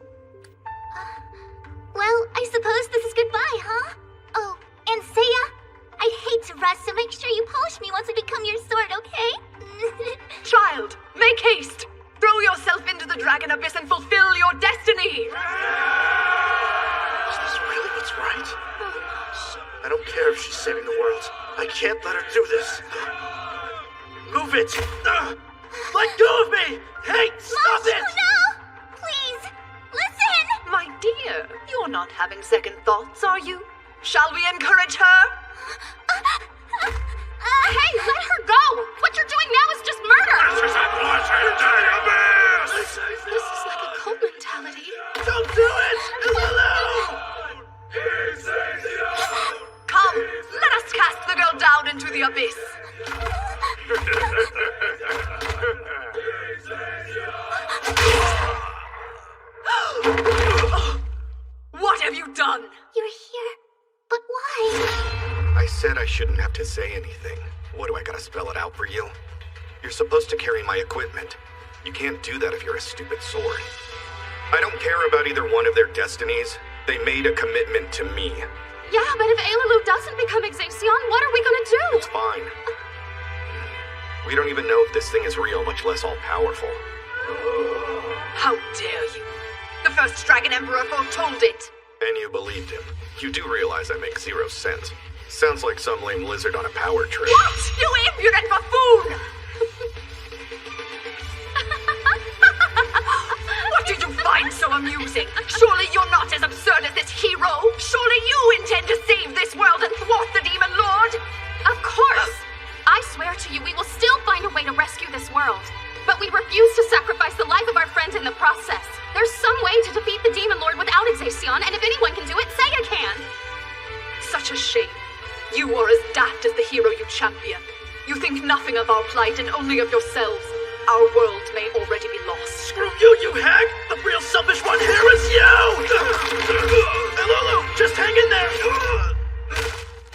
[SPEAKER 11] Well, I suppose this is goodbye, huh? Oh, and Seiya, I'd hate to rush, so make sure you polish me once I become your sword, okay?
[SPEAKER 5] Child, make haste! Throw yourself into the Dragon Abyss and fulfill your destiny!
[SPEAKER 10] Is this really what's right? I don't care if she's saving the world. I can't let her do this. Move it! Let go of me! Hey, stop it!
[SPEAKER 11] No! Please, listen!
[SPEAKER 5] My dear, you're not having second thoughts, are you? Shall we encourage her?
[SPEAKER 2] Hey, let her go! What you're doing now is just murder! This is like a cult mentality.
[SPEAKER 10] Don't do it! Elulu!
[SPEAKER 5] Come, let us cast the girl down into the abyss. What have you done?
[SPEAKER 11] You're here, but why?
[SPEAKER 1] I said I shouldn't have to say anything. What, do I gotta spell it out for you? You're supposed to carry my equipment. You can't do that if you're a stupid sword. I don't care about either one of their destinies. They made a commitment to me.
[SPEAKER 2] Yeah, but if Ailalu doesn't become Exacion, what are we gonna do?
[SPEAKER 1] It's fine. We don't even know if this thing is real, much less all-powerful.
[SPEAKER 5] How dare you? The first Dragon Emperor foretold it.
[SPEAKER 1] And you believed him. You do realize that makes zero sense. Sounds like some lame lizard on a power trip.
[SPEAKER 5] What? You impudent buffoon! What did you find so amusing? Surely you're not as absurd as this hero. Surely you intend to save this world and thwart the Demon Lord.
[SPEAKER 2] Of course! I swear to you, we will still find a way to rescue this world. But we refuse to sacrifice the life of our friend in the process. There's some way to defeat the Demon Lord without Exacion, and if anyone can do it, Seiya can.
[SPEAKER 5] Such a shame. You are as daft as the hero you champion. You think nothing of our plight and only of yourselves. Our world may already be lost.
[SPEAKER 10] Screw you, you hag! The real selfish one here is you! Elulu, just hang in there!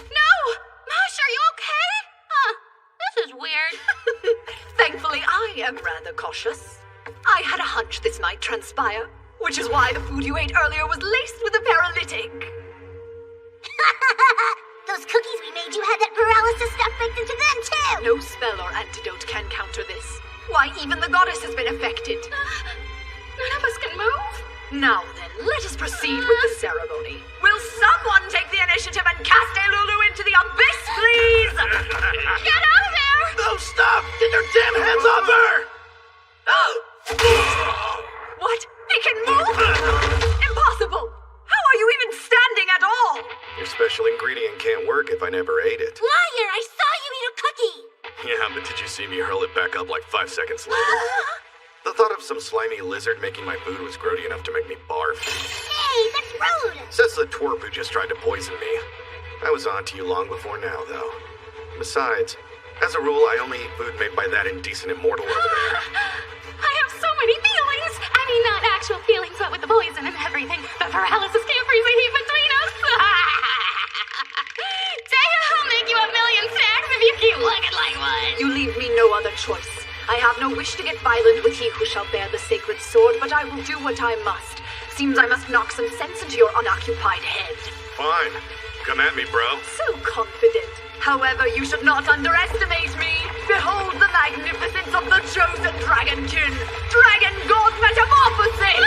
[SPEAKER 2] No! Mosh, are you okay? Huh, this is weird.
[SPEAKER 5] Thankfully, I am rather cautious. I had a hunch this might transpire, which is why the food you ate earlier was laced with a paralytic.
[SPEAKER 11] Those cookies we made, you had that paralysis stuff baked into them too!
[SPEAKER 5] No spell or antidote can counter this. Why, even the goddess has been affected.
[SPEAKER 2] None of us can move.
[SPEAKER 5] Now then, let us proceed with the ceremony. Will someone take the initiative and cast Elulu into the abyss, please?
[SPEAKER 2] Get out of there!
[SPEAKER 10] No, stop! Get your damn hands off her!
[SPEAKER 5] What? They can move? Impossible! How are you even standing at all?
[SPEAKER 1] Your special ingredient can't work if I never ate it.
[SPEAKER 11] Liar! I saw you eat a cookie!
[SPEAKER 1] Yeah, but did you see me hurl it back up like 5 seconds later? The thought of some slimy lizard making my food was grody enough to make me barf.
[SPEAKER 11] Hey, that's rude!
[SPEAKER 1] Says the twerp who just tried to poison me. I was on to you long before now, though. Besides, as a rule, I only eat food made by that indecent immortal over there.
[SPEAKER 2] I have so many feelings! I mean, not actual feelings, but with the poison and everything. The paralysis can't freeze the heat between us. Seiya, I'll make you a million sacks if you keep looking like one.
[SPEAKER 5] You leave me no other choice. I have no wish to get violent with he who shall bear the sacred sword, but I will do what I must. seems I must knock some sense into your unoccupied head.
[SPEAKER 1] Fine. Come at me, bro.
[SPEAKER 5] So confident. However, you should not underestimate me. Behold the magnificence of the chosen dragonkin. Dragon God Metamorphosis!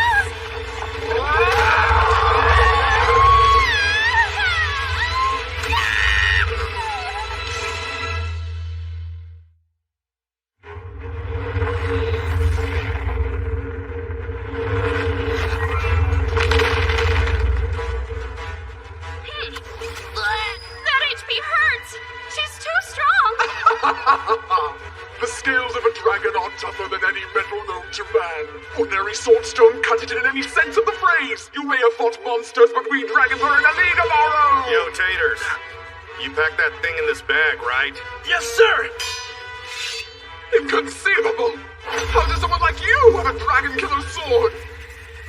[SPEAKER 5] That HP hurts! She's too strong!
[SPEAKER 7] The scales of a dragon are tougher than any metal known to man. Ordinary swordstone cut it in any sense of the phrase. You may have fought monsters, but we dragons are in a league of our own!
[SPEAKER 1] Yo, Taters. You packed that thing in this bag, right?
[SPEAKER 7] Yes, sir! Inconceivable! How does someone like you have a dragon killer sword?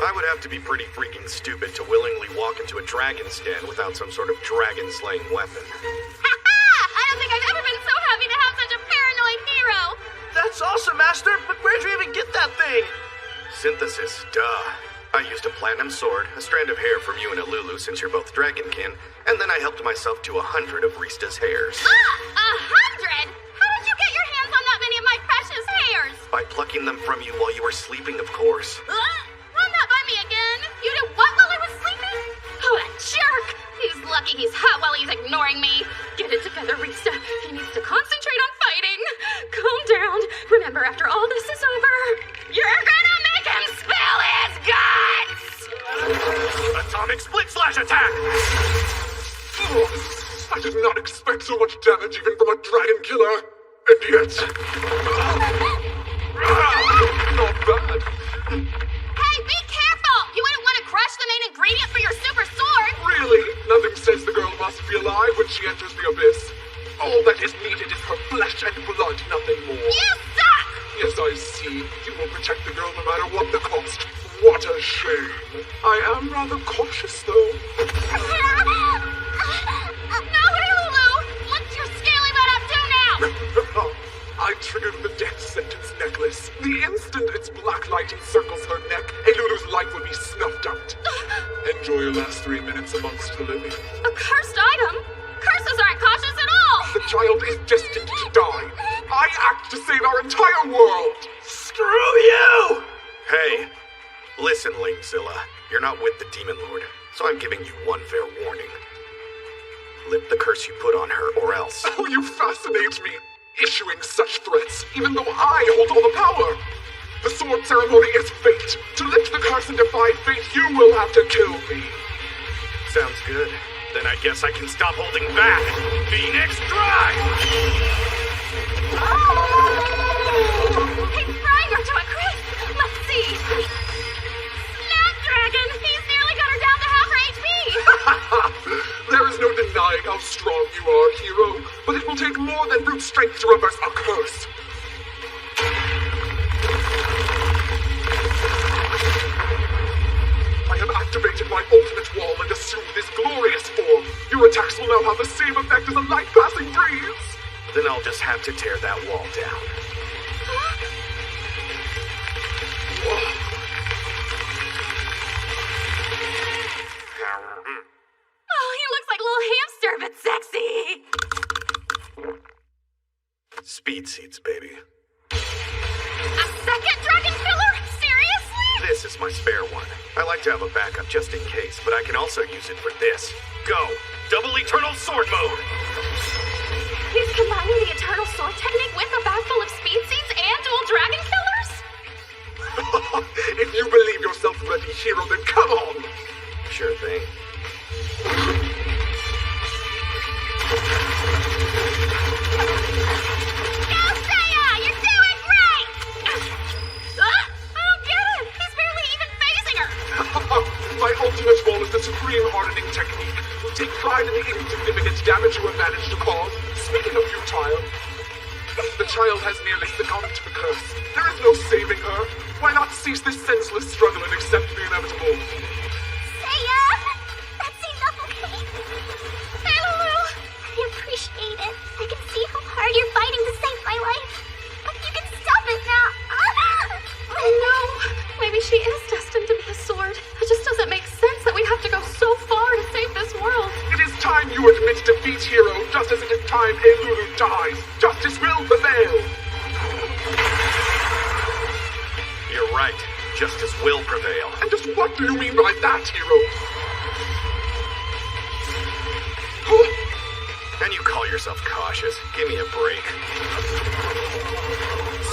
[SPEAKER 1] I would have to be pretty freaking stupid to willingly walk into a dragon's den without some sort of dragon-slaying weapon.
[SPEAKER 4] I don't think I've ever been so happy to have such a paranoid hero!
[SPEAKER 10] That's awesome, Master, but where'd you even get that thing?
[SPEAKER 1] Synthesis, duh. I used a platinum sword, a strand of hair from you and Alulu since you're both dragonkin, and then I helped myself to 100 of Rista's hairs.
[SPEAKER 4] 100? How did you get your hands on that many of my precious hairs?
[SPEAKER 1] By plucking them from you while you were sleeping, of course.
[SPEAKER 4] Run that by me again! You did what while I was sleeping? Oh, that jerk! He's lucky he's hot while he's ignoring me.
[SPEAKER 5] Get it together, Rista. He needs to concentrate on fighting. Calm down. Remember, after all this is over,
[SPEAKER 4] you're gonna make him spill his guts!
[SPEAKER 1] Atomic split slash attack!
[SPEAKER 7] I did not expect so much damage even from a dragon killer. And yet... not bad.
[SPEAKER 4] Hey, be careful! You wouldn't want to crush the main ingredient for your super sword!
[SPEAKER 7] Really? Nothing says the girl must be alive when she enters the abyss. All that is needed is her flesh and blood, nothing more.
[SPEAKER 4] You suck!
[SPEAKER 7] Yes, I see. You will protect the girl no matter what the cost. What a shame. I am rather cautious, though.
[SPEAKER 4] No, Lulu! What's your scaly butt up to now?
[SPEAKER 7] I triggered the death sentence necklace. The instant its black light encircles her neck, Elulu's life will be snuffed out. Enjoy your last 3 minutes amongst the living.
[SPEAKER 4] A cursed item? Curses aren't cautious at all!
[SPEAKER 7] The child is destined to die. I act to save our entire world.
[SPEAKER 1] Screw you! Hey, listen, Lamezilla. You're not with the Demon Lord, so I'm giving you one fair warning. Lift the curse you put on her, or else.
[SPEAKER 7] Oh, you fascinate me. Issuing such threats, even though I hold all the power. The sword ceremony is fate. To lift the curse and defy fate, you will have to kill me.
[SPEAKER 1] Sounds good. Then I guess I can stop holding back. Phoenix Drive!
[SPEAKER 4] He's frying her to a crisp! Let's see. Snapdragon! He's nearly got her down to half her HP!
[SPEAKER 7] There is no denying how strong you are, hero. But it will take more than brute strength to reverse a curse. I have activated my ultimate wall and assumed this glorious form. Your attacks will now have the same effect as a light-passing breeze.
[SPEAKER 1] Then I'll just have to tear that wall down.
[SPEAKER 5] oh, he looks like a little hamster, but sexy.
[SPEAKER 1] Speed seeds, baby.
[SPEAKER 4] A second dragon killer? Seriously?
[SPEAKER 1] This is my spare one. I like to have a backup just in case, but I can also use it for this. Go! Double Eternal Sword Mode!
[SPEAKER 5] He's combining the Eternal Sword technique with a bag full of speed seeds and dual dragon killers?
[SPEAKER 7] If you believe yourself ready, hero, then come on!
[SPEAKER 1] Sure thing.
[SPEAKER 4] Go, Seiya! You're doing great! I don't get it! He's barely even phasing her!
[SPEAKER 7] My ultimate wall is the supreme hardening technique. Take pride in the insignificant damage you have managed to cause. Speaking of futile, the child has nearly succumbed to the curse. There is no saving her. Why not cease this senseless struggle and accept the inevitable?
[SPEAKER 11] Seiya! That seems okay.
[SPEAKER 4] Hey, Lulu!
[SPEAKER 11] I appreciate it. I can see how hard you're fighting to save my life. But you can stop it now.
[SPEAKER 5] Oh no! Maybe she is destined to be a sword. It just doesn't
[SPEAKER 7] ends, hero, just as it is time Elulu dies. Justice will prevail.
[SPEAKER 1] You're right. Justice will prevail.
[SPEAKER 7] And just what do you mean by that, hero?
[SPEAKER 1] And you call yourself cautious? Give me a break.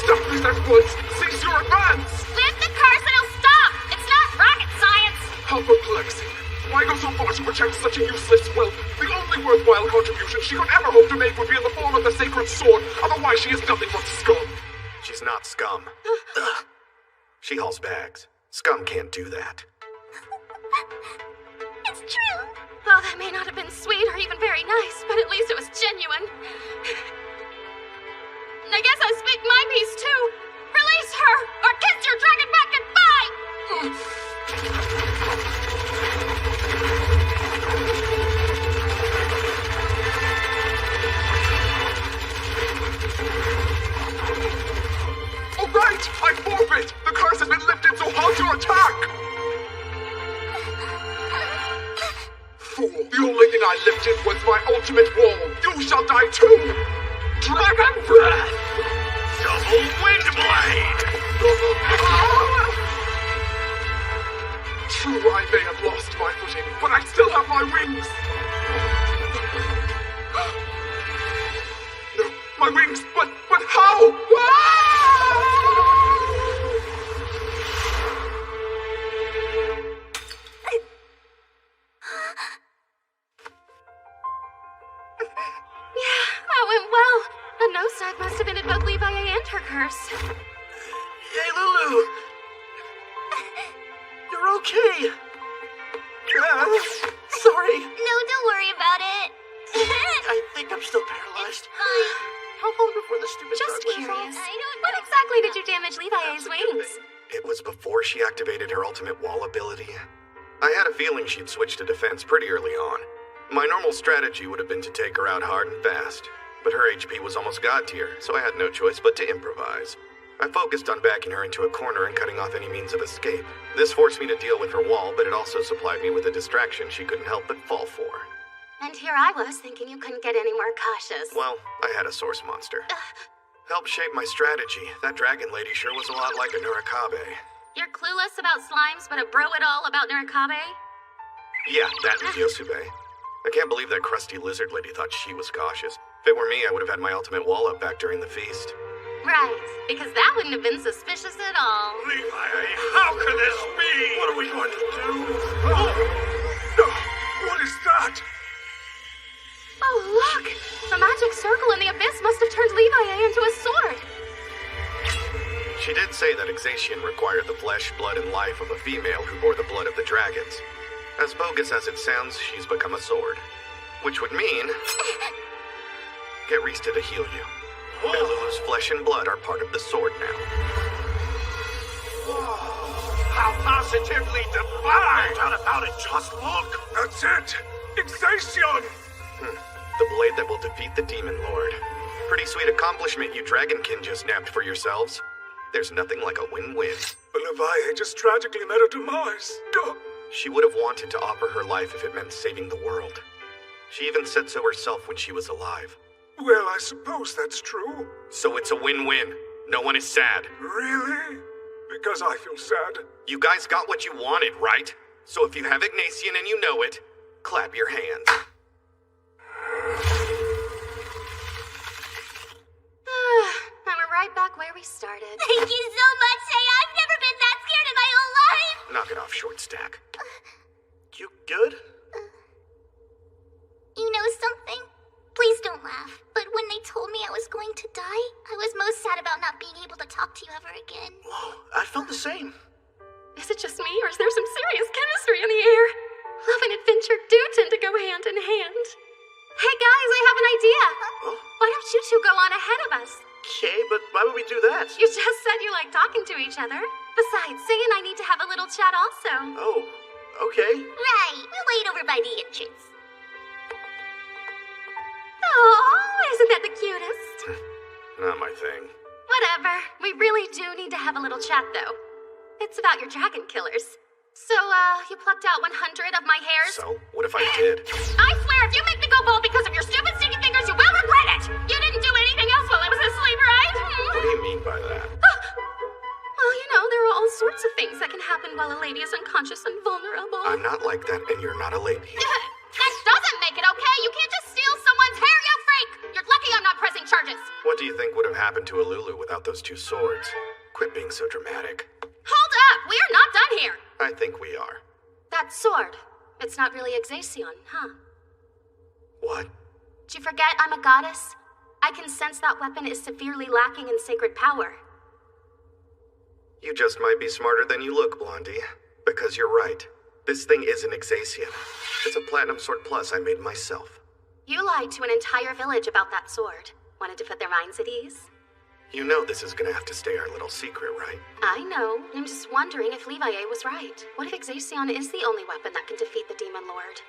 [SPEAKER 7] Stop this at once! Cease your advance!
[SPEAKER 4] Lift the curse and it'll stop! It's not rocket science!
[SPEAKER 7] How perplexing. Why go so far to protect such a useless wealth? The only worthwhile contribution she could ever hope to make would be in the form of the sacred sword. Otherwise, she is nothing but scum.
[SPEAKER 1] She's not scum. She hauls bags. Scum can't do that.
[SPEAKER 2] It's true. Well, that may not have been sweet or even very nice, but at least it was genuine. And I guess I speak my piece too. Release her, or kiss your dragon back goodbye!
[SPEAKER 7] All right, I forfeit! The curse has been lifted, so halt your attack! Fool, the only thing I lifted was my ultimate wall. You shall die too! Dragon Breath!
[SPEAKER 1] Double Wind Blade!
[SPEAKER 7] True, I may have lost my footing, but I still have my wings! No, my wings, but how?
[SPEAKER 2] Nosedive must have ended both Levi and her curse.
[SPEAKER 10] Hey, Lulu! You're okay! Sorry.
[SPEAKER 11] No, don't worry about it.
[SPEAKER 10] I think I'm still paralyzed.
[SPEAKER 11] Fine.
[SPEAKER 10] How long before the stupid
[SPEAKER 2] Just
[SPEAKER 10] drug went
[SPEAKER 2] curious.
[SPEAKER 10] off?
[SPEAKER 2] What exactly did you damage Levi's wings?
[SPEAKER 1] It was before she activated her ultimate wall ability. I had a feeling she'd switch to defense pretty early on. My normal strategy would have been to take her out hard and fast, but her HP was almost god tier, so I had no choice but to improvise. I focused on backing her into a corner and cutting off any means of escape. This forced me to deal with her wall, but it also supplied me with a distraction she couldn't help but fall for.
[SPEAKER 2] And here I was thinking you couldn't get any more cautious.
[SPEAKER 1] Well, I had a source monster. Helped shape my strategy. That dragon lady sure was a lot like a Nurikabe.
[SPEAKER 2] You're clueless about slimes, but a bro-it-all about Nurikabe?
[SPEAKER 1] Yeah, that was Yosube. I can't believe that crusty lizard lady thought she was cautious. If it were me, I would have had my ultimate wall up back during the feast.
[SPEAKER 2] Right, because that wouldn't have been suspicious at all.
[SPEAKER 7] Levi, how can this be? What are we going to do? What is that?
[SPEAKER 2] Oh, look! The magic circle in the abyss must have turned Levi into a sword.
[SPEAKER 1] She did say that Exation required the flesh, blood, and life of a female who bore the blood of the dragons. As bogus as it sounds, she's become a sword. Which would mean... get Rista to heal you. Lulu's flesh and blood are part of the sword now.
[SPEAKER 7] How positively divine! Not about it, just look! That's it! Exation!
[SPEAKER 1] The blade that will defeat the Demon Lord. Pretty sweet accomplishment you dragonkin just nabbed for yourselves. There's nothing like a win-win.
[SPEAKER 14] But Levi just tragically met her demise.
[SPEAKER 1] She would have wanted to offer her life if it meant saving the world. She even said so herself when she was alive.
[SPEAKER 14] Well, I suppose that's true.
[SPEAKER 1] So it's a win-win. No one is sad.
[SPEAKER 14] Really? Because I feel sad.
[SPEAKER 1] You guys got what you wanted, right? So if you have Ignatian and you know it, clap your hands.
[SPEAKER 2] And we're right back where we started.
[SPEAKER 11] Thank you so much, Shay. I've never been that scared in my whole life.
[SPEAKER 1] Knock it off, short stack.
[SPEAKER 10] You good?
[SPEAKER 11] You know something? Please don't laugh. But when they told me I was going to die, I was most sad about not being able to talk to you ever again.
[SPEAKER 10] Whoa, I felt the same.
[SPEAKER 2] Is it just me, or is there some serious chemistry in the air? Love and adventure do tend to go hand in hand. Hey guys, I have an idea. Why don't you two go on ahead of us?
[SPEAKER 10] Okay, but why would we do that?
[SPEAKER 2] You just said you like talking to each other. Besides, Say and I need to have a little chat also.
[SPEAKER 10] Oh, okay.
[SPEAKER 11] Right. We'll wait over by the entrance.
[SPEAKER 2] Oh, isn't that the cutest?
[SPEAKER 1] Not my thing.
[SPEAKER 2] Whatever. We really do need to have a little chat, though. It's about your dragon killers. So, you plucked out 100 of my hairs?
[SPEAKER 1] So, what if I did?
[SPEAKER 2] I swear, if you make me go bald because of your stupid
[SPEAKER 1] I'm not like that, and you're not a lady.
[SPEAKER 2] That doesn't make it okay. You can't just steal someone's hair, you freak! You're lucky I'm not pressing charges.
[SPEAKER 1] What do you think would have happened to Alulu without those two swords? Quit being so dramatic.
[SPEAKER 2] Hold up! We are not done here!
[SPEAKER 1] I think we are.
[SPEAKER 2] That sword. It's not really Exacion, huh?
[SPEAKER 1] What?
[SPEAKER 2] Did you forget I'm a goddess? I can sense that weapon is severely lacking in sacred power.
[SPEAKER 1] You just might be smarter than you look, Blondie. Because you're right. This thing isn't Exacion. It's a Platinum Sword Plus I made myself.
[SPEAKER 2] You lied to an entire village about that sword. Wanted to put their minds at ease?
[SPEAKER 1] You know this is gonna have to stay our little secret, right?
[SPEAKER 2] I know. I'm just wondering if Levi was right. What if Exacion is the only weapon that can defeat the Demon Lord?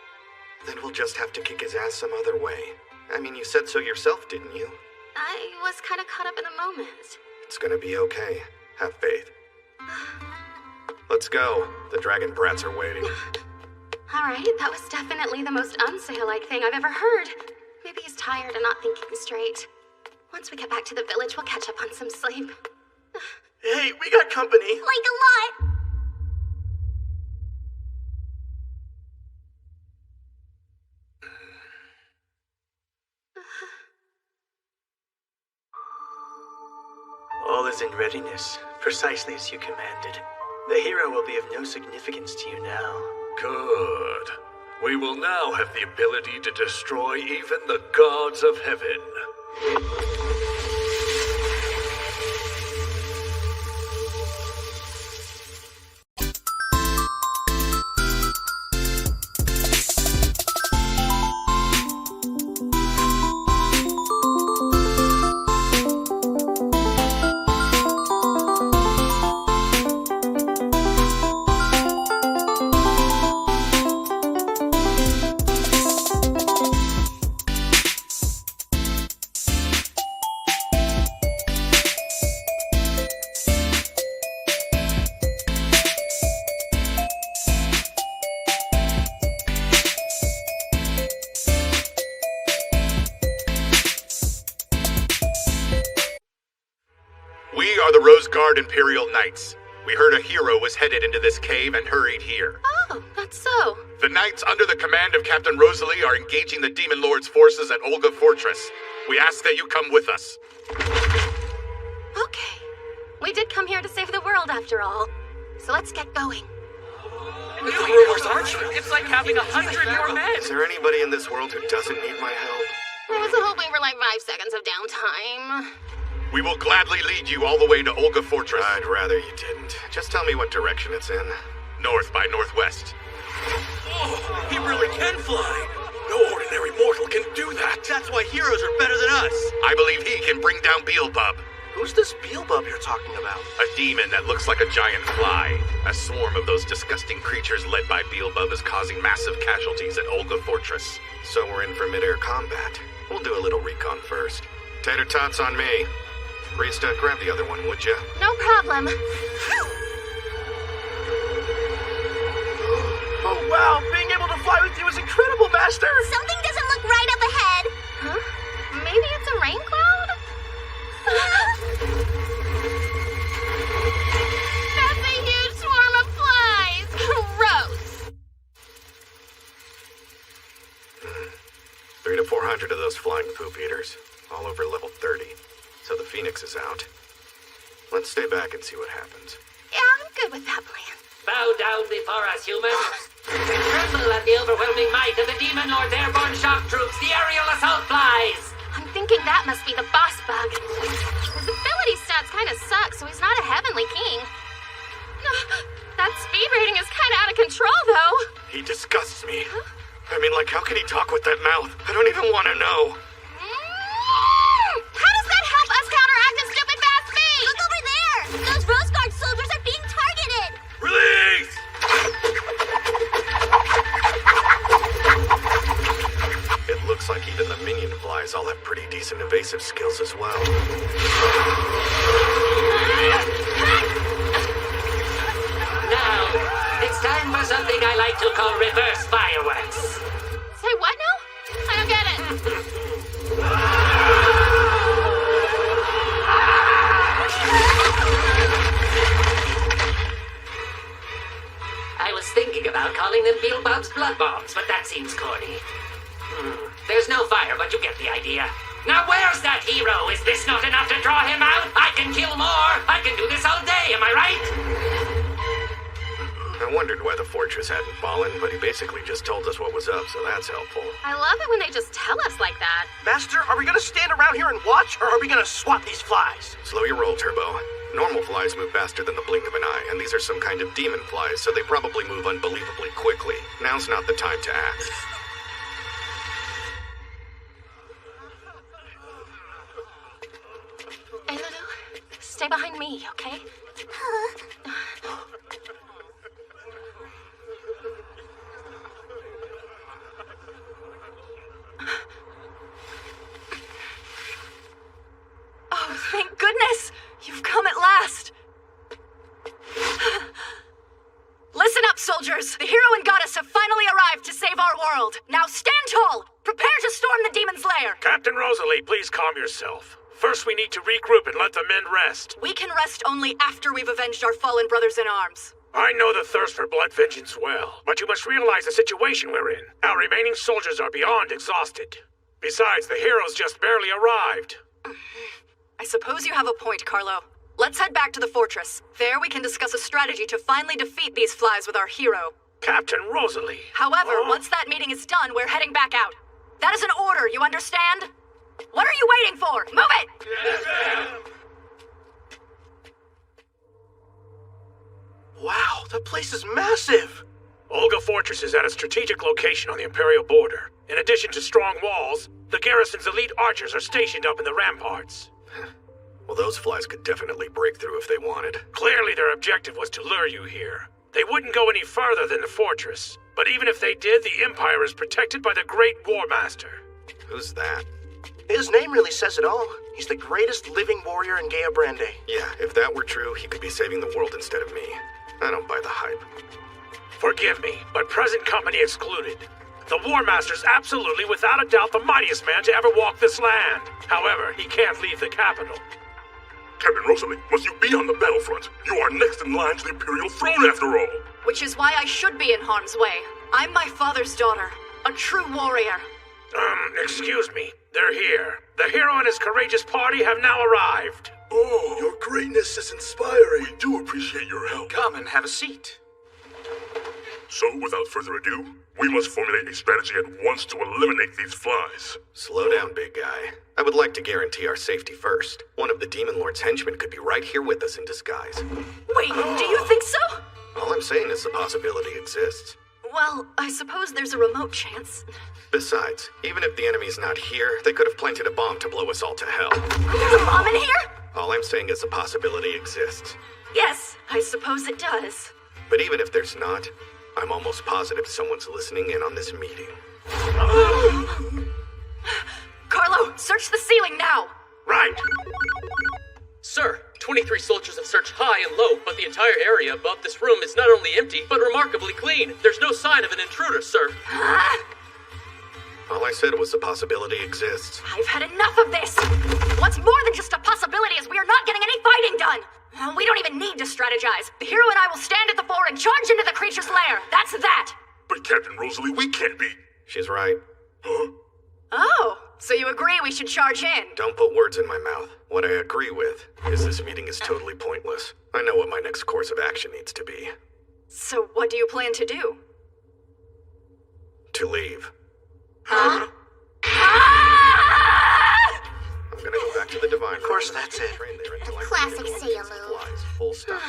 [SPEAKER 1] Then we'll just have to kick his ass some other way. I mean, you said so yourself, didn't you?
[SPEAKER 2] I was kind of caught up in the moment.
[SPEAKER 1] It's gonna be okay. Have faith. Let's go. The dragon brats are waiting.
[SPEAKER 2] Alright, that was definitely the most Unsay-like thing I've ever heard. Maybe he's tired and not thinking straight. Once we get back to the village, we'll catch up on some sleep.
[SPEAKER 10] Hey, we got company.
[SPEAKER 11] Like a lot.
[SPEAKER 16] All is in readiness, precisely as you commanded. The hero will be of no significance to you now.
[SPEAKER 8] Good. We will now have the ability to destroy even the gods of heaven.
[SPEAKER 1] Imperial Knights. We heard a hero was headed into this cave and hurried here.
[SPEAKER 2] Oh, that's so.
[SPEAKER 1] The Knights under the command of Captain Rosalie are engaging the Demon Lord's forces at Olga Fortress. We ask that you come with us.
[SPEAKER 2] Okay. We did come here to save the world after all. So let's get going.
[SPEAKER 3] The rumors aren't true. It's like having 100 more men.
[SPEAKER 1] Is there anybody in this world who doesn't need my help?
[SPEAKER 2] I was hoping for like 5 seconds of downtime.
[SPEAKER 1] We will gladly lead you all the way to Olga Fortress. I'd rather you didn't. Just tell me what direction it's in. North by northwest.
[SPEAKER 6] Oh, he really can fly. No ordinary mortal can do that. That's why heroes are better than us.
[SPEAKER 1] I believe he can bring down Beelzebub.
[SPEAKER 10] Who's this Beelzebub you're talking about?
[SPEAKER 1] A demon that looks like a giant fly. A swarm of those disgusting creatures led by Beelzebub is causing massive casualties at Olga Fortress. So we're in for mid-air combat. We'll do a little recon first. Tater tots on me. Rista, grab the other one, would you?
[SPEAKER 2] No problem.
[SPEAKER 10] Oh, wow! Being able to fly with you is incredible, Master!
[SPEAKER 11] Something doesn't look right up ahead.
[SPEAKER 2] Huh? Maybe it's a rain cloud? That's a huge swarm of flies! Gross!
[SPEAKER 1] 300 to 400 of those flying poop eaters, all over level 30. So the Phoenix is out. Let's stay back and see what happens.
[SPEAKER 2] Yeah, I'm good with that plan.
[SPEAKER 17] Bow down before us, humans. Tremble at the overwhelming might of the Demon Lord's airborne shock troops, the aerial assault flies.
[SPEAKER 2] I'm thinking that must be the boss bug. His ability stats kind of suck, so he's not a heavenly king. That speed rating is kind of out of control, though.
[SPEAKER 1] He disgusts me. Huh? I mean, like, how can he talk with that mouth? I don't even want to know.
[SPEAKER 2] How does that help us counteract his stupid fast speed?
[SPEAKER 11] Look over there! Those Rose Guard soldiers are being targeted!
[SPEAKER 6] Release!
[SPEAKER 1] It looks like even the minion flies all have pretty decent evasive skills as well.
[SPEAKER 17] Now, it's time for something I like to call reverse fireworks.
[SPEAKER 2] Say what now? I don't get it.
[SPEAKER 17] I was thinking about about calling them Beelzebub's blood bombs, but that seems corny. There's no fire, but you get the idea. Now where's that hero? Is this not enough to draw him out? I can kill more! I can do this all day, am I right?
[SPEAKER 1] I wondered why the fortress hadn't fallen, but he basically just told us what was up, so that's helpful.
[SPEAKER 2] I love it when they just tell us like that.
[SPEAKER 10] Master, are we gonna stand around here and watch, or are we gonna swat these flies?
[SPEAKER 1] Slow your roll, Turbo. Normal flies move faster than the blink of an eye, and these are some kind of demon flies, so they probably move unbelievably quickly. Now's not the time to act.
[SPEAKER 2] Hey, Lulu, stay behind me, okay? Oh, thank goodness! You've come at last! Listen up, soldiers! The hero and goddess have finally arrived to save our world! Now stand tall! Prepare to storm the demon's lair!
[SPEAKER 7] Captain Rosalie, please calm yourself. First, we need to regroup and let the men rest.
[SPEAKER 13] We can rest only after we've avenged our fallen brothers in arms.
[SPEAKER 7] I know the thirst for blood vengeance well, but you must realize the situation we're in. Our remaining soldiers are beyond exhausted. Besides, the heroes just barely arrived.
[SPEAKER 13] I suppose you have a point, Carlo. Let's head back to the fortress. There we can discuss a strategy to finally defeat these flies with our hero.
[SPEAKER 7] Captain Rosalie.
[SPEAKER 13] However, once that meeting is done, we're heading back out. That is an order, you understand? What are you waiting for? Move it!
[SPEAKER 7] Yes, ma'am.
[SPEAKER 10] Wow, that place is massive!
[SPEAKER 7] Olga Fortress is at a strategic location on the Imperial border. In addition to strong walls, the garrison's elite archers are stationed up in the ramparts.
[SPEAKER 1] Well, those flies could definitely break through if they wanted.
[SPEAKER 7] Clearly their objective was to lure you here. They wouldn't go any further than the fortress. But even if they did, the Empire is protected by the Great War Master.
[SPEAKER 1] Who's that?
[SPEAKER 10] His name really says it all. He's the greatest living warrior in Gaia Brande.
[SPEAKER 1] Yeah, if that were true, he could be saving the world instead of me. I don't buy the hype.
[SPEAKER 7] Forgive me, but present company excluded. The War Master's absolutely, without a doubt, the mightiest man to ever walk this land. However, he can't leave the capital.
[SPEAKER 8] Captain Rosalie, must you be on the battlefront? You are next in line to the Imperial throne, after all.
[SPEAKER 13] Which is why I should be in harm's way. I'm my father's daughter, a true warrior.
[SPEAKER 7] Excuse me. They're here. The hero and his courageous party have now arrived.
[SPEAKER 8] Oh, your greatness is inspiring. We do appreciate your help.
[SPEAKER 12] Come and have a seat.
[SPEAKER 8] So, without further ado, we must formulate a strategy at once to eliminate these flies.
[SPEAKER 1] Slow down, big guy. I would like to guarantee our safety first. One of the Demon Lord's henchmen could be right here with us in disguise.
[SPEAKER 13] Wait, do you think so?
[SPEAKER 1] All I'm saying is the possibility exists.
[SPEAKER 13] Well, I suppose there's a remote chance.
[SPEAKER 1] Besides, even if the enemy's not here, they could have planted a bomb to blow us all to hell.
[SPEAKER 13] There's a bomb in here?
[SPEAKER 1] All I'm saying is the possibility exists.
[SPEAKER 13] Yes, I suppose it does.
[SPEAKER 1] But even if there's not, I'm almost positive someone's listening in on this meeting.
[SPEAKER 13] Carlo, search the ceiling now!
[SPEAKER 7] Right!
[SPEAKER 18] Sir, 23 soldiers have searched high and low, but the entire area above this room is not only empty, but remarkably clean. There's no sign of an intruder, sir.
[SPEAKER 1] All I said was the possibility exists.
[SPEAKER 13] I've had enough of this! What's more than just a possibility is we are not getting any fighting done! We don't even need to strategize. The hero and I will stand at the fore and charge into the creature's lair. That's that!
[SPEAKER 8] But Captain Rosalie, we can't be...
[SPEAKER 1] She's right.
[SPEAKER 8] Huh?
[SPEAKER 13] Oh, so you agree we should charge in?
[SPEAKER 1] Don't put words in my mouth. What I agree with is this meeting is totally pointless. I know what my next course of action needs to be.
[SPEAKER 13] So what do you plan to do?
[SPEAKER 1] To leave.
[SPEAKER 13] Huh?
[SPEAKER 1] I'm gonna go back to the Divine.
[SPEAKER 10] Of course, that's it.
[SPEAKER 11] Classic Sailor.
[SPEAKER 1] Full stop.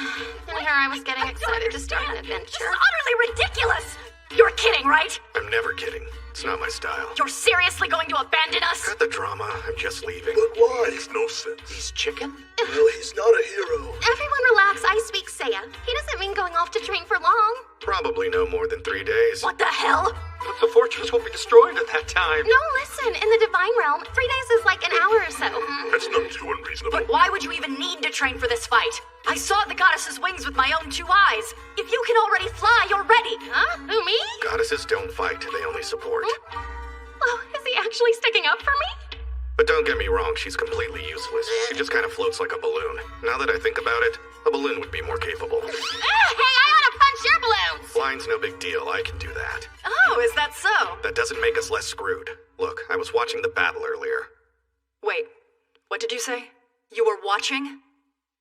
[SPEAKER 2] And here I was getting excited to start an adventure.
[SPEAKER 13] This is utterly ridiculous! You're kidding, right?
[SPEAKER 1] I'm never kidding. It's not my style.
[SPEAKER 13] You're seriously going to abandon us?
[SPEAKER 1] Cut the drama. I'm just leaving.
[SPEAKER 8] But why? Makes no sense.
[SPEAKER 12] He's chicken?
[SPEAKER 8] Well, he's not a hero.
[SPEAKER 2] Everyone relax, I speak Seiya. He doesn't mean going off to train for long.
[SPEAKER 1] Probably no more than 3 days.
[SPEAKER 13] What the hell?
[SPEAKER 12] But the fortress won't be destroyed at that time.
[SPEAKER 2] No, listen, in the Divine Realm, 3 days is like an hour or so.
[SPEAKER 8] That's not too unreasonable.
[SPEAKER 13] But why would you even need to train for this fight? I saw the goddess's wings with my own 2 eyes. If you can already fly, you're ready.
[SPEAKER 2] Huh? Who, me?
[SPEAKER 1] Goddesses don't fight, they only support.
[SPEAKER 2] Oh, is he actually sticking up for me?
[SPEAKER 1] But don't get me wrong, she's completely useless. She just kind of floats like a balloon. Now that I think about it, a balloon would be more capable.
[SPEAKER 2] Hey, I want to punch your balloons!
[SPEAKER 1] Flying's no big deal. I can do that.
[SPEAKER 9] Oh, is that so?
[SPEAKER 1] That doesn't make us less screwed. Look, I was watching the battle earlier.
[SPEAKER 9] Wait, what did you say? You were watching?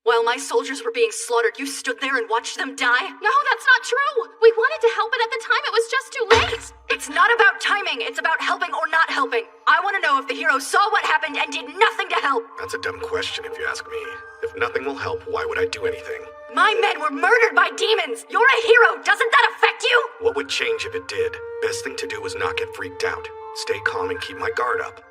[SPEAKER 9] While my soldiers were being slaughtered, you stood there and watched them die?
[SPEAKER 2] No, that's not true. We wanted to help, but at the time it was just too late.
[SPEAKER 9] It's not about timing. It's about helping or not helping. I want to know if the hero saw what happened and did nothing to help.
[SPEAKER 1] That's a dumb question if you ask me. If nothing will help, why would I do anything?
[SPEAKER 9] My men were murdered by demons. You're a hero. Doesn't that affect you?
[SPEAKER 1] What would change if it did? Best thing to do is not get freaked out. Stay calm and keep my guard up.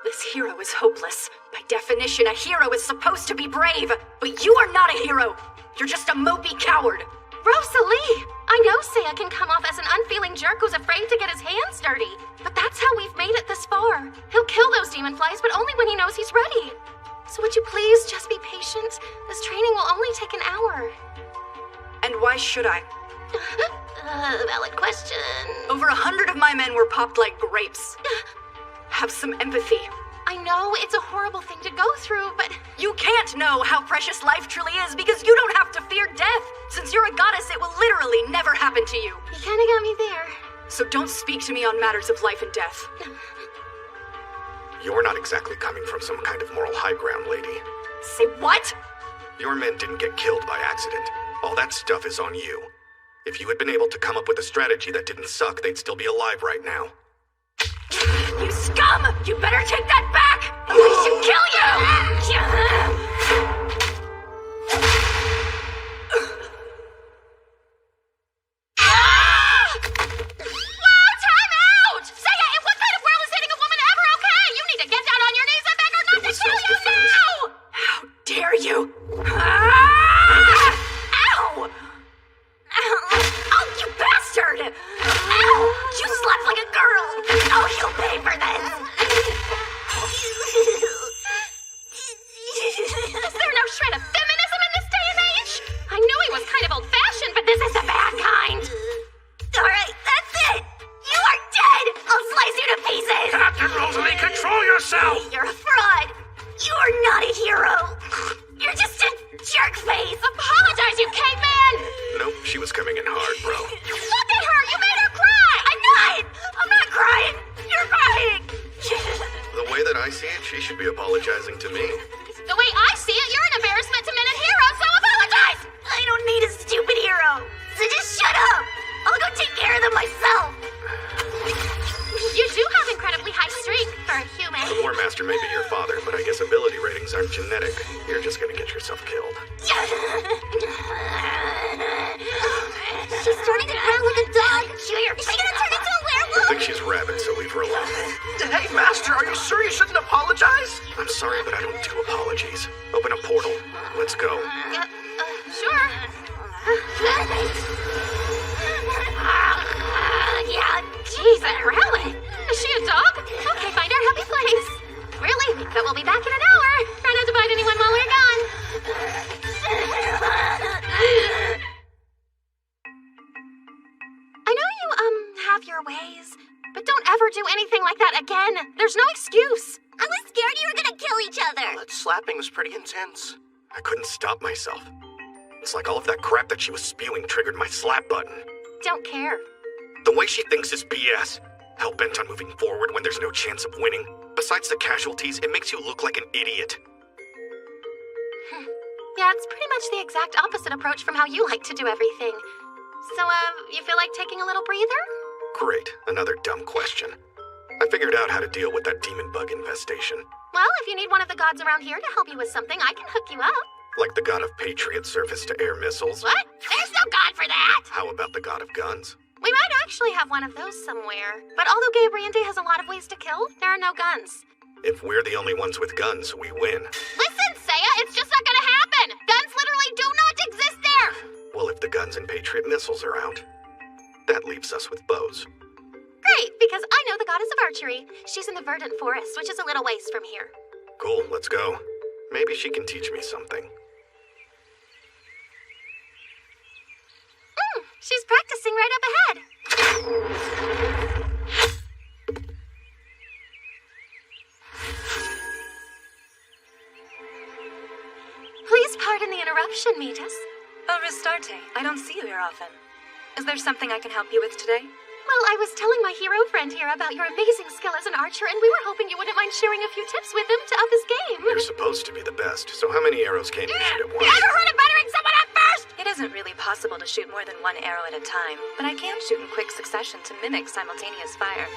[SPEAKER 9] This hero is hopeless. By definition, a hero is supposed to be brave. But you are not a hero. You're just a mopey coward.
[SPEAKER 2] Rosalie! I know Seiya can come off as an unfeeling jerk who's afraid to get his hands dirty. But that's how we've made it this far. He'll kill those demon flies, but only when he knows he's ready. So would you please just be patient? This training will only take an hour.
[SPEAKER 9] And why should I?
[SPEAKER 2] Valid question.
[SPEAKER 9] Over 100 of my men were popped like grapes. Have some empathy.
[SPEAKER 2] I know it's a horrible thing to go through, but...
[SPEAKER 9] You can't know how precious life truly is because you don't have to fear death. Since you're a goddess, it will literally never happen to you.
[SPEAKER 2] You kinda got me there.
[SPEAKER 9] So don't speak to me on matters of life and death.
[SPEAKER 1] You're not exactly coming from some kind of moral high ground, lady.
[SPEAKER 9] Say what?
[SPEAKER 1] Your men didn't get killed by accident. All that stuff is on you. If you had been able to come up with a strategy that didn't suck, they'd still be alive right now.
[SPEAKER 9] You scum! You better take that back! Or I should kill you!
[SPEAKER 4] Whoa, time out! Seiya, in what kind of world is hitting a woman ever okay? You need to get down on your knees and beg her not to kill you now!
[SPEAKER 9] How dare you! Ow! Oh, you bastard! Ow! You slept like a girl! Oh, you'll pay for this!
[SPEAKER 2] Is there no shred of feminism in this day and age? I knew he was kind of old-fashioned, but this is the bad kind.
[SPEAKER 9] Alright, that's it! You are dead! I'll slice you to pieces!
[SPEAKER 7] Captain Rosalie, control yourself!
[SPEAKER 9] You're a fraud! You are not a hero! You're just a jerk face!
[SPEAKER 2] Apologize, you caveman!
[SPEAKER 1] Nope, she was coming in hard, bro.
[SPEAKER 9] Look at her! You made her cry! I'm not crying! You're crying!
[SPEAKER 1] The way that I see it, she should be apologizing to me.
[SPEAKER 2] The way I see it, you're an embarrassment to men and heroes, so apologize!
[SPEAKER 9] I don't need a stupid hero! So just shut up! I'll go take care of them myself!
[SPEAKER 2] You do have incredibly high strength for a human.
[SPEAKER 1] The War Master may be your father, but I guess ability ratings aren't genetic. You're just gonna get yourself killed.
[SPEAKER 11] She's starting to growl like a dog. Is she gonna turn into a
[SPEAKER 1] I
[SPEAKER 11] werewolf?
[SPEAKER 1] think she's rabid, so leave her alone.
[SPEAKER 10] Hey, Master, are you sure you shouldn't apologize?
[SPEAKER 1] I'm sorry, but I don't do apologies. Open a portal. Let's go.
[SPEAKER 2] Sure.
[SPEAKER 11] Yeah.
[SPEAKER 2] Jeez, that growling. Is she a dog? Okay, find our happy place. We're leaving, but we'll be back in an hour. Try not to bite anyone while we're gone. I know you, have your ways, but don't ever do anything like that again. There's no excuse.
[SPEAKER 11] I was scared you were gonna kill each other.
[SPEAKER 10] That slapping was pretty intense.
[SPEAKER 1] I couldn't stop myself. It's like all of that crap that she was spewing triggered my slap button.
[SPEAKER 2] Don't care.
[SPEAKER 1] The way she thinks is BS. Hell-bent on moving forward when there's no chance of winning. Besides the casualties, it makes you look like an idiot.
[SPEAKER 2] Yeah, it's pretty much the exact opposite approach from how you like to do everything. So, you feel like taking a little breather?
[SPEAKER 1] Great, another dumb question. I figured out how to deal with that demon bug infestation.
[SPEAKER 2] Well, if you need one of the gods around here to help you with something, I can hook you up.
[SPEAKER 1] Like the god of Patriot surface-to-air missiles.
[SPEAKER 2] What? There's no god for that!
[SPEAKER 1] How about the god of guns?
[SPEAKER 2] We might actually have one of those somewhere. But although Gabriante has a lot of ways to kill, there are no guns.
[SPEAKER 1] If we're the only ones with guns, we win.
[SPEAKER 2] Listen, Seiya, it's just not gonna happen! Guns literally do not exist there!
[SPEAKER 1] Well, if the guns and Patriot missiles are out, that leaves us with bows.
[SPEAKER 2] Great, because I know the goddess of archery. She's in the Verdant Forest, which is a little ways from here.
[SPEAKER 1] Cool, let's go. Maybe she can teach me something.
[SPEAKER 2] She's practicing right up ahead.
[SPEAKER 5] Please pardon the interruption, Metis. Oh, Restarte. I don't see you here often.
[SPEAKER 19] Is there something I can help you with today?
[SPEAKER 2] Well, I was telling my hero friend here about your amazing skill as an archer, and we were hoping you wouldn't mind sharing a few tips with him to up his game.
[SPEAKER 1] You're supposed to be the best, so how many arrows can you shoot at once?
[SPEAKER 4] Ever heard of buttering someone up first?
[SPEAKER 19] It isn't really possible to shoot more than one arrow at a time, but I can shoot in quick succession to mimic simultaneous fire.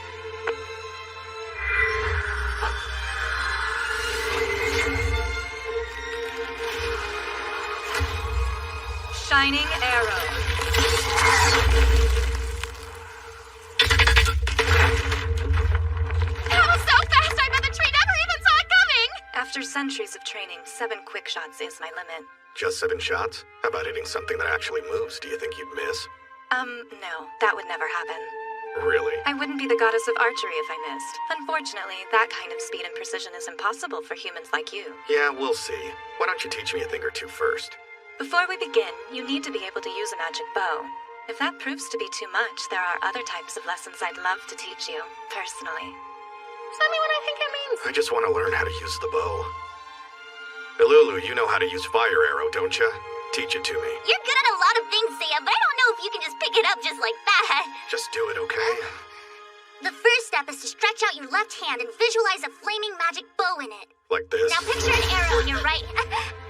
[SPEAKER 19] Shining arrow.
[SPEAKER 2] That was so fast, I bet the tree never even saw it coming!
[SPEAKER 19] After centuries of training, 7 quick shots is my limit.
[SPEAKER 1] Just 7 shots? How about hitting something that actually moves? Do you think you'd miss?
[SPEAKER 19] No, that would never happen.
[SPEAKER 1] Really?
[SPEAKER 19] I wouldn't be the goddess of archery if I missed. Unfortunately, that kind of speed and precision is impossible for humans like you.
[SPEAKER 1] Yeah, we'll see. Why don't you teach me a thing or two first?
[SPEAKER 19] Before we begin, you need to be able to use a magic bow. If that proves to be too much, there are other types of lessons I'd love to teach you, personally.
[SPEAKER 2] Tell me what I think it means.
[SPEAKER 1] I just want to learn how to use the bow. Ilulu, you know how to use fire arrow, don't you? Teach it to me.
[SPEAKER 11] You're good at a lot of things, Sam, but I don't know if you can just pick it up just like that.
[SPEAKER 1] Just do it, okay?
[SPEAKER 11] The first step is to stretch out your left hand and visualize a flaming magic bow in it.
[SPEAKER 1] Like this?
[SPEAKER 11] Now picture an arrow in your right.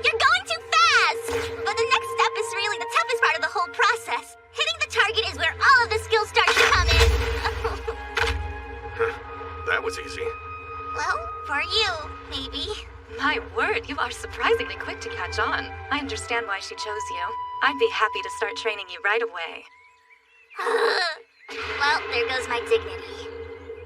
[SPEAKER 11] You're going too fast! But the next step is really the toughest part of the whole process. Hitting the target is where all of the skills start to come in.
[SPEAKER 1] That was easy.
[SPEAKER 11] Well, for you, maybe.
[SPEAKER 19] My word, you are surprisingly quick to catch on. I understand why she chose you. I'd be happy to start training you right away.
[SPEAKER 11] Well, there goes my dignity.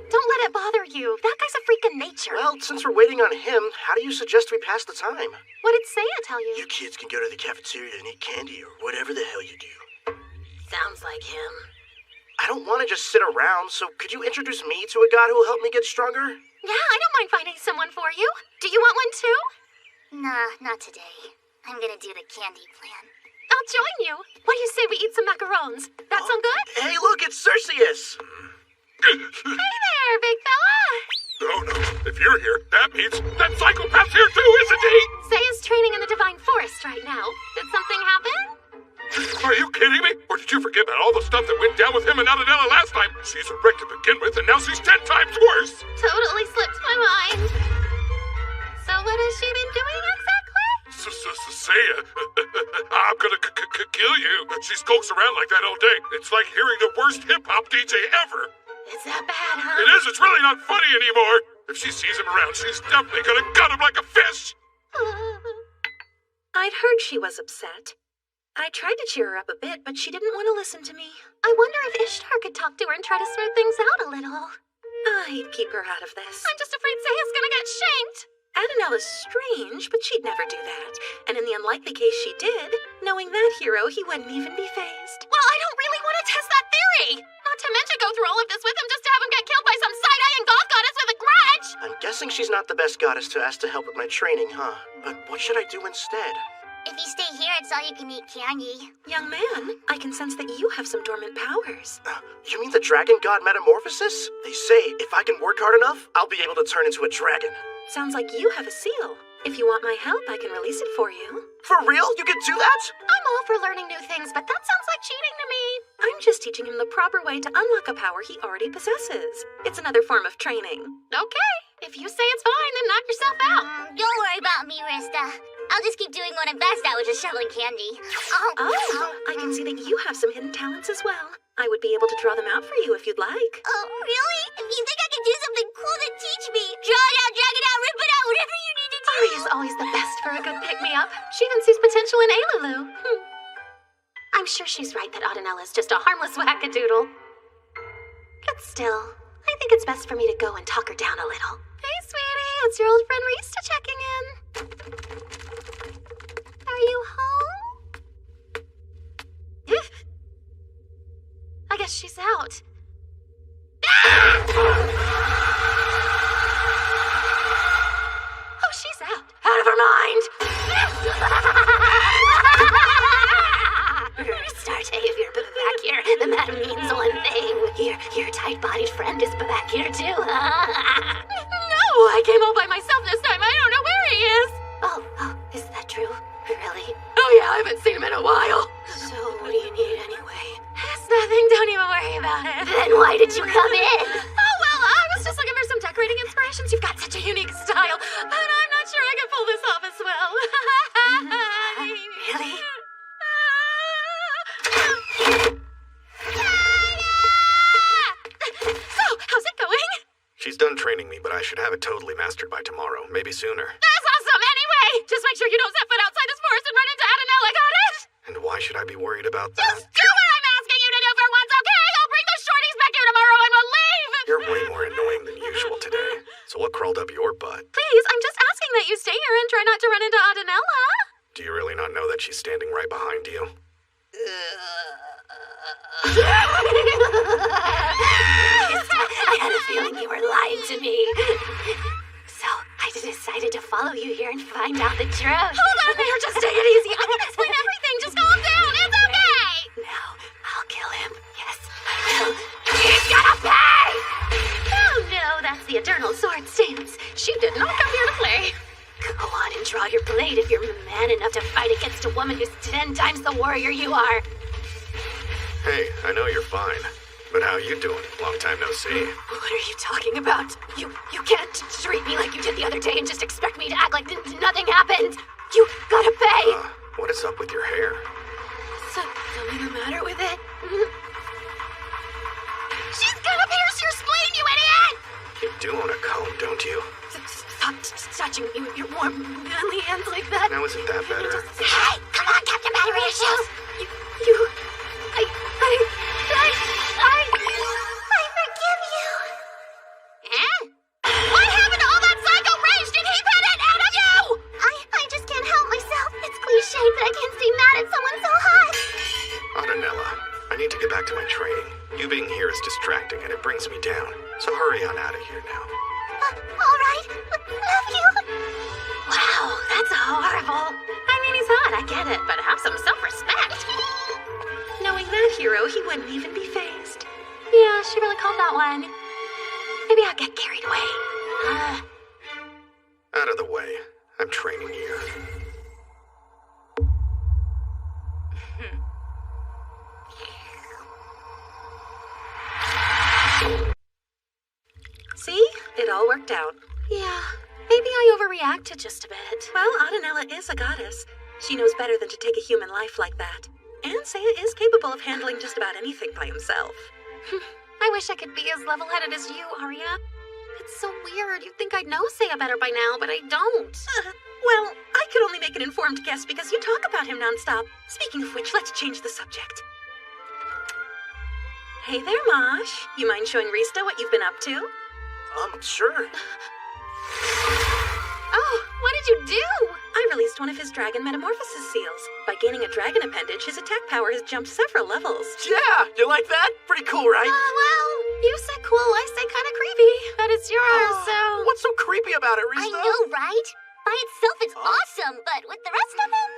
[SPEAKER 2] Don't let it bother you. That guy's a freak of nature.
[SPEAKER 10] Well, since we're waiting on him, how do you suggest we pass the time?
[SPEAKER 2] What did Seiya tell you?
[SPEAKER 10] You kids can go to the cafeteria and eat candy or whatever the hell you do.
[SPEAKER 9] Sounds like him.
[SPEAKER 10] I don't want to just sit around, so could you introduce me to a god who'll help me get stronger?
[SPEAKER 2] Yeah, I don't mind finding someone for you. Do you want one too?
[SPEAKER 11] Nah, not today. I'm gonna do the candy plan.
[SPEAKER 2] I'll join you. What do you say we eat some macarons? That sound good?
[SPEAKER 10] Hey, look, it's Cerseus!
[SPEAKER 2] Hey there, big fella!
[SPEAKER 8] Oh no, if you're here, that means that psychopath's here too, isn't he?
[SPEAKER 2] Seiya's training in the Divine Forest right now. Did something happen?
[SPEAKER 8] Are you kidding me? Or did you forget about all the stuff that went down with him and Adanella last time? She's a wreck to begin with, and now she's 10 times worse!
[SPEAKER 2] Totally slipped my mind. So what has she been doing exactly?
[SPEAKER 8] Seiya, I'm gonna kill you. She skulks around like that all day. It's like hearing the worst hip-hop DJ ever.
[SPEAKER 2] Is that bad, huh?
[SPEAKER 8] It is. It's really not funny anymore. If she sees him around, she's definitely gonna gut him like a fish.
[SPEAKER 13] I'd heard she was upset. I tried to cheer her up a bit, but she didn't want to listen to me.
[SPEAKER 2] I wonder if Ishtar could talk to her and try to smooth things out a little.
[SPEAKER 13] I'd keep her out of this.
[SPEAKER 2] I'm just afraid Seiya's gonna get shanked.
[SPEAKER 13] Adanelle is strange, but she'd never do that. And in the unlikely case she did, knowing that hero, he wouldn't even be fazed.
[SPEAKER 2] Well, I don't really want to test that theory. Not to mention go through all of this with him just to have him get killed by some side-eyeing goth goddess with a grudge.
[SPEAKER 10] I'm guessing she's not the best goddess to ask to help with my training, huh? But what should I do instead?
[SPEAKER 11] If you stay here, it's all you can eat candy.
[SPEAKER 13] Young man, I can sense that you have some dormant powers.
[SPEAKER 10] You mean the dragon god metamorphosis? They say if I can work hard enough, I'll be able to turn into a dragon.
[SPEAKER 13] Sounds like you have a seal. If you want my help, I can release it for you.
[SPEAKER 10] For real? You can do that?
[SPEAKER 2] I'm all for learning new things, but that sounds like cheating to me.
[SPEAKER 13] I'm just teaching him the proper way to unlock a power he already possesses. It's another form of training.
[SPEAKER 2] Okay. If you say it's fine, then knock yourself out.
[SPEAKER 11] Don't worry about me, Rista. I'll just keep doing what I'm best at, which is shoveling candy.
[SPEAKER 13] Oh, I can see that you have some hidden talents as well. I would be able to draw them out for you if you'd like.
[SPEAKER 11] Oh, really? If you think I can do something cool, then teach me. Draw it out, drag it out, rip it out, whatever you need to do.
[SPEAKER 2] Aria's always the best for a good pick-me-up. She even sees potential in Ailulu. I'm sure she's right that Audinella's just a harmless wackadoodle. But still, I think it's best for me to go and talk her down a little. Hey, sweetie, it's your old friend Rista checking in. Are you home? I guess she's out. Oh, she's out. Out of her mind. Restart, if you're back here, then that means one thing. Your tight-bodied friend is back here too, huh? No, I came all by myself this time. I don't know where he is. Oh, is that true? Really? Oh yeah, I haven't seen him in a while. So what do you need anyway? nothing. Don't even worry about it.
[SPEAKER 11] Then why did you come in?
[SPEAKER 2] Oh, well, I was just looking for some decorating inspirations. You've got such a unique style, but I'm not sure I can pull this off as well.
[SPEAKER 11] Really?
[SPEAKER 2] So, how's it going?
[SPEAKER 1] She's done training me, but I should have it totally mastered by tomorrow, maybe sooner.
[SPEAKER 2] That's awesome. Anyway, just make sure you don't set foot outside this forest and run into Adanella, got it?
[SPEAKER 1] And why should I be worried about that?
[SPEAKER 2] Just do what I'm asking you to do for once, okay? I'll bring those shorties back here tomorrow and we'll leave.
[SPEAKER 1] You're way more annoying than usual today. So what crawled up your butt?
[SPEAKER 2] Please, I'm just asking that you stay here and try not to run into Adanella.
[SPEAKER 1] Do you really not know that she's standing right behind you?
[SPEAKER 11] I had a feeling you were lying to me. So, I decided to follow you here and find out the truth.
[SPEAKER 2] Hold on there, just take it easy. I'm gonna explain everything. Just calm down. It's okay.
[SPEAKER 11] Now, I'll kill him. Yes, I will. He's gonna pay!
[SPEAKER 2] Oh no, that's the eternal sword stance. She did not come here to play.
[SPEAKER 11] Go on and draw your blade if you're man enough to fight against a woman who's 10 times the warrior you are.
[SPEAKER 1] Hey, I know you're fine. But how you doing? Long time no see.
[SPEAKER 11] What are you talking about? You can't treat me like you did the other day and just expect me to act like nothing happened. You gotta pay.
[SPEAKER 1] What is up with your hair?
[SPEAKER 11] Something the matter with it?
[SPEAKER 2] She's gonna pierce your spleen, you idiot!
[SPEAKER 1] You do own a comb, don't you?
[SPEAKER 11] Stop touching me with your warm, manly hands like that.
[SPEAKER 1] Now isn't that better?
[SPEAKER 11] Hey, come on, Captain Battery Issues! I forgive you.
[SPEAKER 2] Eh? What happened to all that psycho rage? Did he pet it out of you?
[SPEAKER 11] I just can't help myself. It's cliche, but I can't stay mad at someone so hot.
[SPEAKER 1] Adanella, I need to get back to my training. You being here is distracting and it brings me down. So hurry on out of here now.
[SPEAKER 11] All right. Love you.
[SPEAKER 2] Wow, that's horrible. I mean, he's hot, I get it, but have some self-respect.
[SPEAKER 13] Knowing that hero, he wouldn't even be phased.
[SPEAKER 2] Yeah, she really called that one. Maybe I'll get carried away.
[SPEAKER 1] Out of the way. I'm training here.
[SPEAKER 13] See? It all worked out.
[SPEAKER 2] Yeah, maybe I overreacted just a bit.
[SPEAKER 13] Well, Adanella is a goddess. She knows better than to take a human life like that. And Seiya is capable of handling just about anything by himself.
[SPEAKER 2] I wish I could be as level-headed as you, Arya. It's so weird. You'd think I'd know Seiya better by now, but I don't.
[SPEAKER 13] Well, I could only make an informed guess because you talk about him nonstop. Speaking of which, let's change the subject. Hey there, Mosh. You mind showing Rista what you've been up to?
[SPEAKER 10] Sure.
[SPEAKER 2] Oh, what did you do?
[SPEAKER 13] I released one of his dragon metamorphosis seals. By gaining a dragon appendage, his attack power has jumped several levels.
[SPEAKER 10] Yeah, you like that? Pretty cool, right?
[SPEAKER 2] Well, you say cool, I say kind of creepy. But it's yours, so...
[SPEAKER 10] What's so creepy about it, Rista?
[SPEAKER 11] I know, right? By itself, it's awesome, but with the rest of them,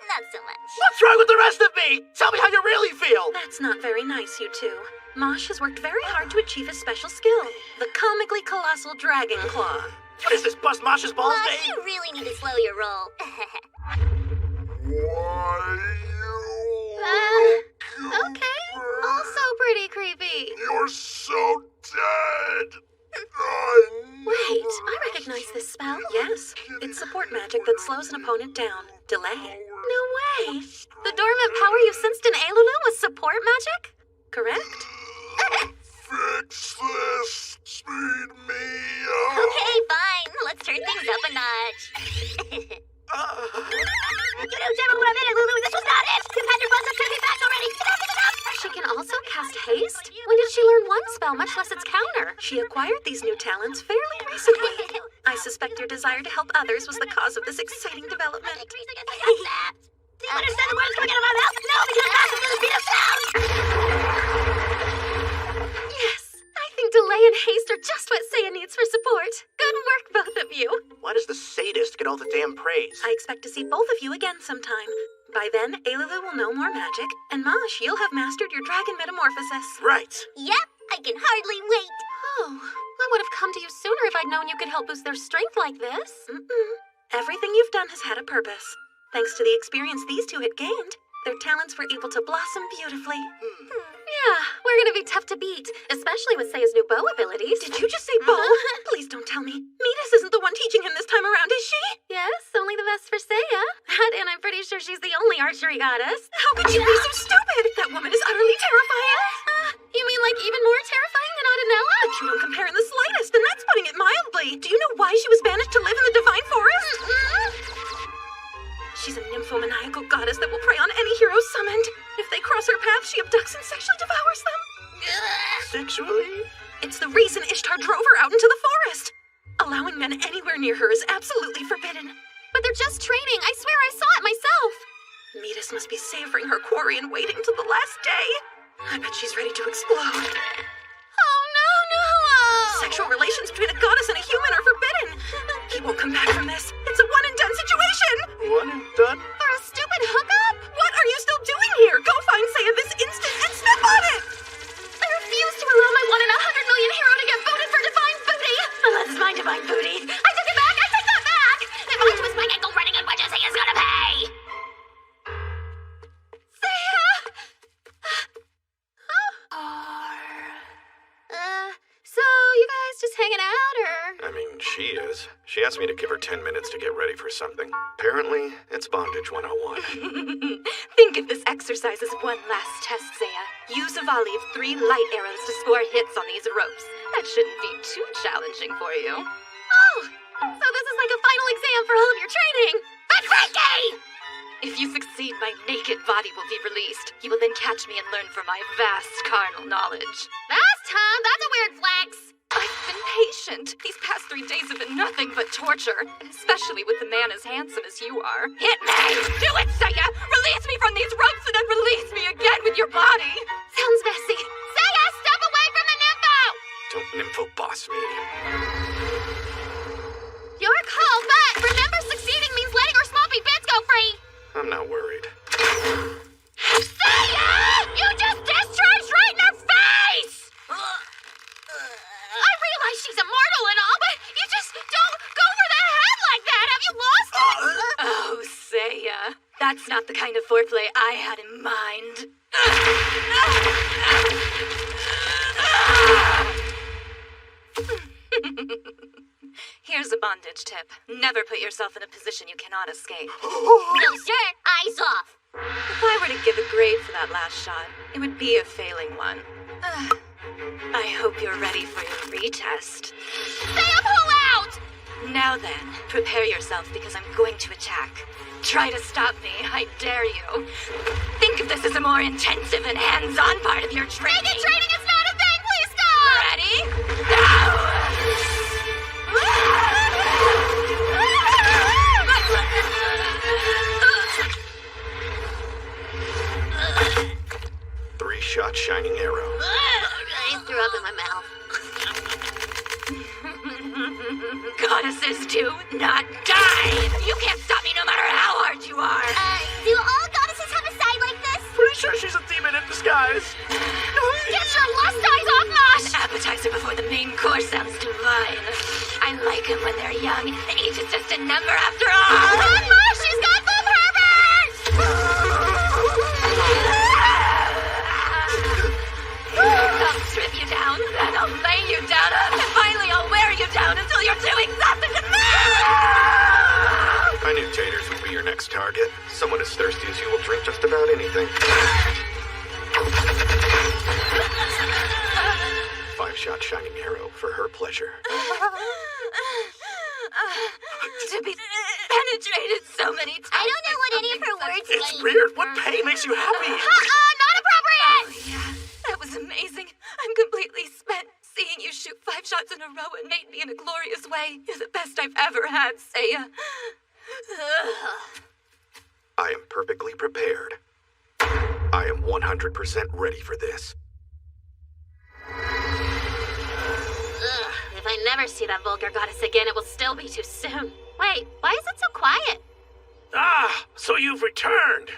[SPEAKER 11] not so much.
[SPEAKER 10] What's wrong with the rest of me? Tell me how you really feel.
[SPEAKER 13] That's not very nice, you two. Mosh has worked very hard to achieve his special skill, the comically colossal Dragon Claw.
[SPEAKER 10] What is this, Bust Mosh's balls
[SPEAKER 11] Mosh,
[SPEAKER 10] day?
[SPEAKER 11] you really need to slow your roll.
[SPEAKER 2] Okay. Also pretty creepy.
[SPEAKER 7] You're so dead.
[SPEAKER 13] Wait, I recognize this spell. Yes, it's support magic that slows an opponent down. Delay.
[SPEAKER 2] No way. The dormant power you sensed in Ailulu was support magic?
[SPEAKER 13] Correct?
[SPEAKER 7] Fix this. Speed me up.
[SPEAKER 11] Okay, fine. Let's turn things up a notch. This was not it. You've had your buzz up to me back already. Enough.
[SPEAKER 2] She can also cast haste? When did she learn one spell, much less its counter?
[SPEAKER 13] She acquired these new talents fairly recently. I suspect your desire to help others was the cause of this exciting development.
[SPEAKER 11] Do you understand the words coming out of my mouth? No, because it passes through the speed of sound.
[SPEAKER 2] Yes, I think delay and haste are just what Seiya needs for support. Good work, both of you.
[SPEAKER 10] Why does the sadist get all the damn praise?
[SPEAKER 13] I expect to see both of you again sometime. By then, Ailulu will know more magic, and Mosh, you'll have mastered your dragon metamorphosis.
[SPEAKER 10] Right.
[SPEAKER 11] Yep, I can hardly wait.
[SPEAKER 2] Oh, I would have come to you sooner if I'd known you could help boost their strength like this.
[SPEAKER 13] Everything you've done has had a purpose. Thanks to the experience these two had gained, their talents were able to blossom beautifully.
[SPEAKER 2] Yeah, we're gonna be tough to beat, especially with Seiya's new bow abilities.
[SPEAKER 13] Did you just say bow? Please don't tell me. Midas isn't the one teaching him this time around, is she?
[SPEAKER 2] Yes, only the best for Seiya. And I'm pretty sure she's the only archery goddess.
[SPEAKER 13] How could you be so stupid? That woman is utterly terrifying.
[SPEAKER 2] You mean like even more terrifying than Adenella?
[SPEAKER 13] But you don't compare in the slightest, and that's putting it mildly. Do you know why she was banished to live in the Divine Forest? She's a nymphomaniacal goddess that will prey on any hero summoned. If they cross her path, she abducts and sexually devours them.
[SPEAKER 10] Sexually?
[SPEAKER 13] It's the reason Ishtar drove her out into the forest. Allowing men anywhere near her is absolutely forbidden.
[SPEAKER 2] But they're just training. I swear I saw it myself.
[SPEAKER 13] Midas must be savoring her quarry and waiting till the last day. I bet she's ready to explode.
[SPEAKER 2] Oh, no!
[SPEAKER 13] Sexual relations between a goddess and a human are forbidden. He won't come back from this. It's a one-and-done situation.
[SPEAKER 10] One and done?
[SPEAKER 2] For a stupid hookup?
[SPEAKER 13] What are you still doing here? Go find Seiya this instant and step on it!
[SPEAKER 2] I refuse to allow my 1 in 100 million hero to get voted for Divine Booty.
[SPEAKER 13] Unless it's my Divine Booty.
[SPEAKER 2] I took it back! I take that back!
[SPEAKER 4] If I twist my ankle running on wedges, Seiya's gonna pay!
[SPEAKER 2] Seiya! So you guys just hanging out, or?
[SPEAKER 1] I mean, she is. She asked me to give her 10 minutes to get ready for something. Apparently, it's Bondage 101.
[SPEAKER 19] Think of this exercise as one last test, Seiya. Use a volley of 3 light arrows to score hits on these ropes. That shouldn't be too challenging for you.
[SPEAKER 2] Oh! So this is like a final exam for all of your training!
[SPEAKER 4] But Ricky!
[SPEAKER 19] If you succeed, my naked body will be released. You will then catch me and learn from my vast carnal knowledge.
[SPEAKER 2] Fast, huh? That's a weird flex!
[SPEAKER 19] I've been patient. These past 3 days have been nothing but torture, especially with a man as handsome as you are. Hit me! Do it, Seiya! Release me from these ropes and then release me again with your body!
[SPEAKER 2] Sounds messy.
[SPEAKER 4] Seiya, step away from the nympho!
[SPEAKER 1] Don't nympho boss me.
[SPEAKER 2] Your call, but remember succeeding means letting our sloppy bits go free!
[SPEAKER 1] I'm not worried.
[SPEAKER 4] Seiya! You just discharged right in her face! I realize she's immortal and all, but you just don't go for the head like that! Have you lost it?
[SPEAKER 19] Oh, Seiya. That's not the kind of foreplay I had in mind. Here's a bondage tip. Never put yourself in a position you cannot escape.
[SPEAKER 4] No, sir. Eyes off.
[SPEAKER 19] If I were to give a grade for that last shot, it would be a failing one. I hope you're ready for your retest.
[SPEAKER 4] Seiya, pull out!
[SPEAKER 19] Now then, prepare yourself because I'm going to attack. Try to stop me, I dare you. Think of this as a more intensive and hands-on part of your training.
[SPEAKER 4] Naked training is not a thing! Please stop!
[SPEAKER 19] Ready? Now!
[SPEAKER 1] 3-shot shining arrow.
[SPEAKER 2] I threw up in my mouth.
[SPEAKER 19] Goddesses do not die! You can't stop me no matter how hard you are!
[SPEAKER 11] Do all goddesses have a side like this?
[SPEAKER 10] Pretty sure she's a demon in disguise.
[SPEAKER 4] Get your lust eyes off, Mosh!
[SPEAKER 19] An appetizer before the main course sounds divine. I like them when they're young. Age is just a number after all!
[SPEAKER 4] Run, Mosh! She's got the pervert!
[SPEAKER 19] I'll strip you down, then I'll lay you down, and finally I'll wear you down until you're too exhausted to move!
[SPEAKER 1] I knew taters would be your next target. Someone as thirsty as you will drink just about anything. 5-shot shining arrow for her pleasure.
[SPEAKER 19] To be penetrated so many times.
[SPEAKER 11] I don't know what any of her words mean.
[SPEAKER 10] It's weird. What pain makes you happy?
[SPEAKER 4] Not appropriate!
[SPEAKER 19] Oh, yeah. That was amazing. I'm completely spent. Seeing you shoot 5 shots in a row and mate me in a glorious way. You're the best I've ever had, Seiya.
[SPEAKER 1] I am perfectly prepared. I am 100% ready for this.
[SPEAKER 2] If I never see that vulgar goddess again, it will still be too soon. Wait, why is it so quiet?
[SPEAKER 7] Ah, so you've returned.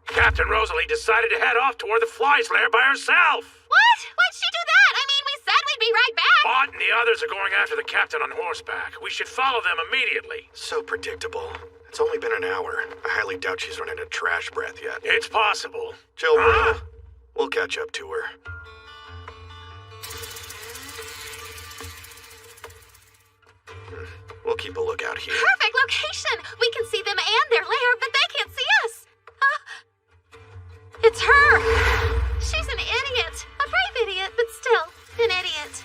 [SPEAKER 7] Captain Rosalie decided to head off toward the Fly's lair by herself.
[SPEAKER 2] What? Why'd she do that? I mean, we said we'd be right back.
[SPEAKER 7] Bot and the others are going after the captain on horseback. We should follow them immediately.
[SPEAKER 1] So predictable. It's It's only been an hour. I highly doubt she's run into trash breath yet.
[SPEAKER 6] It's possible.
[SPEAKER 1] Chill, bro. We'll catch up to her. We'll keep a lookout here.
[SPEAKER 2] Perfect location! We can see them and their lair, but they can't see us! It's her! She's an idiot. A brave idiot, but still, an idiot.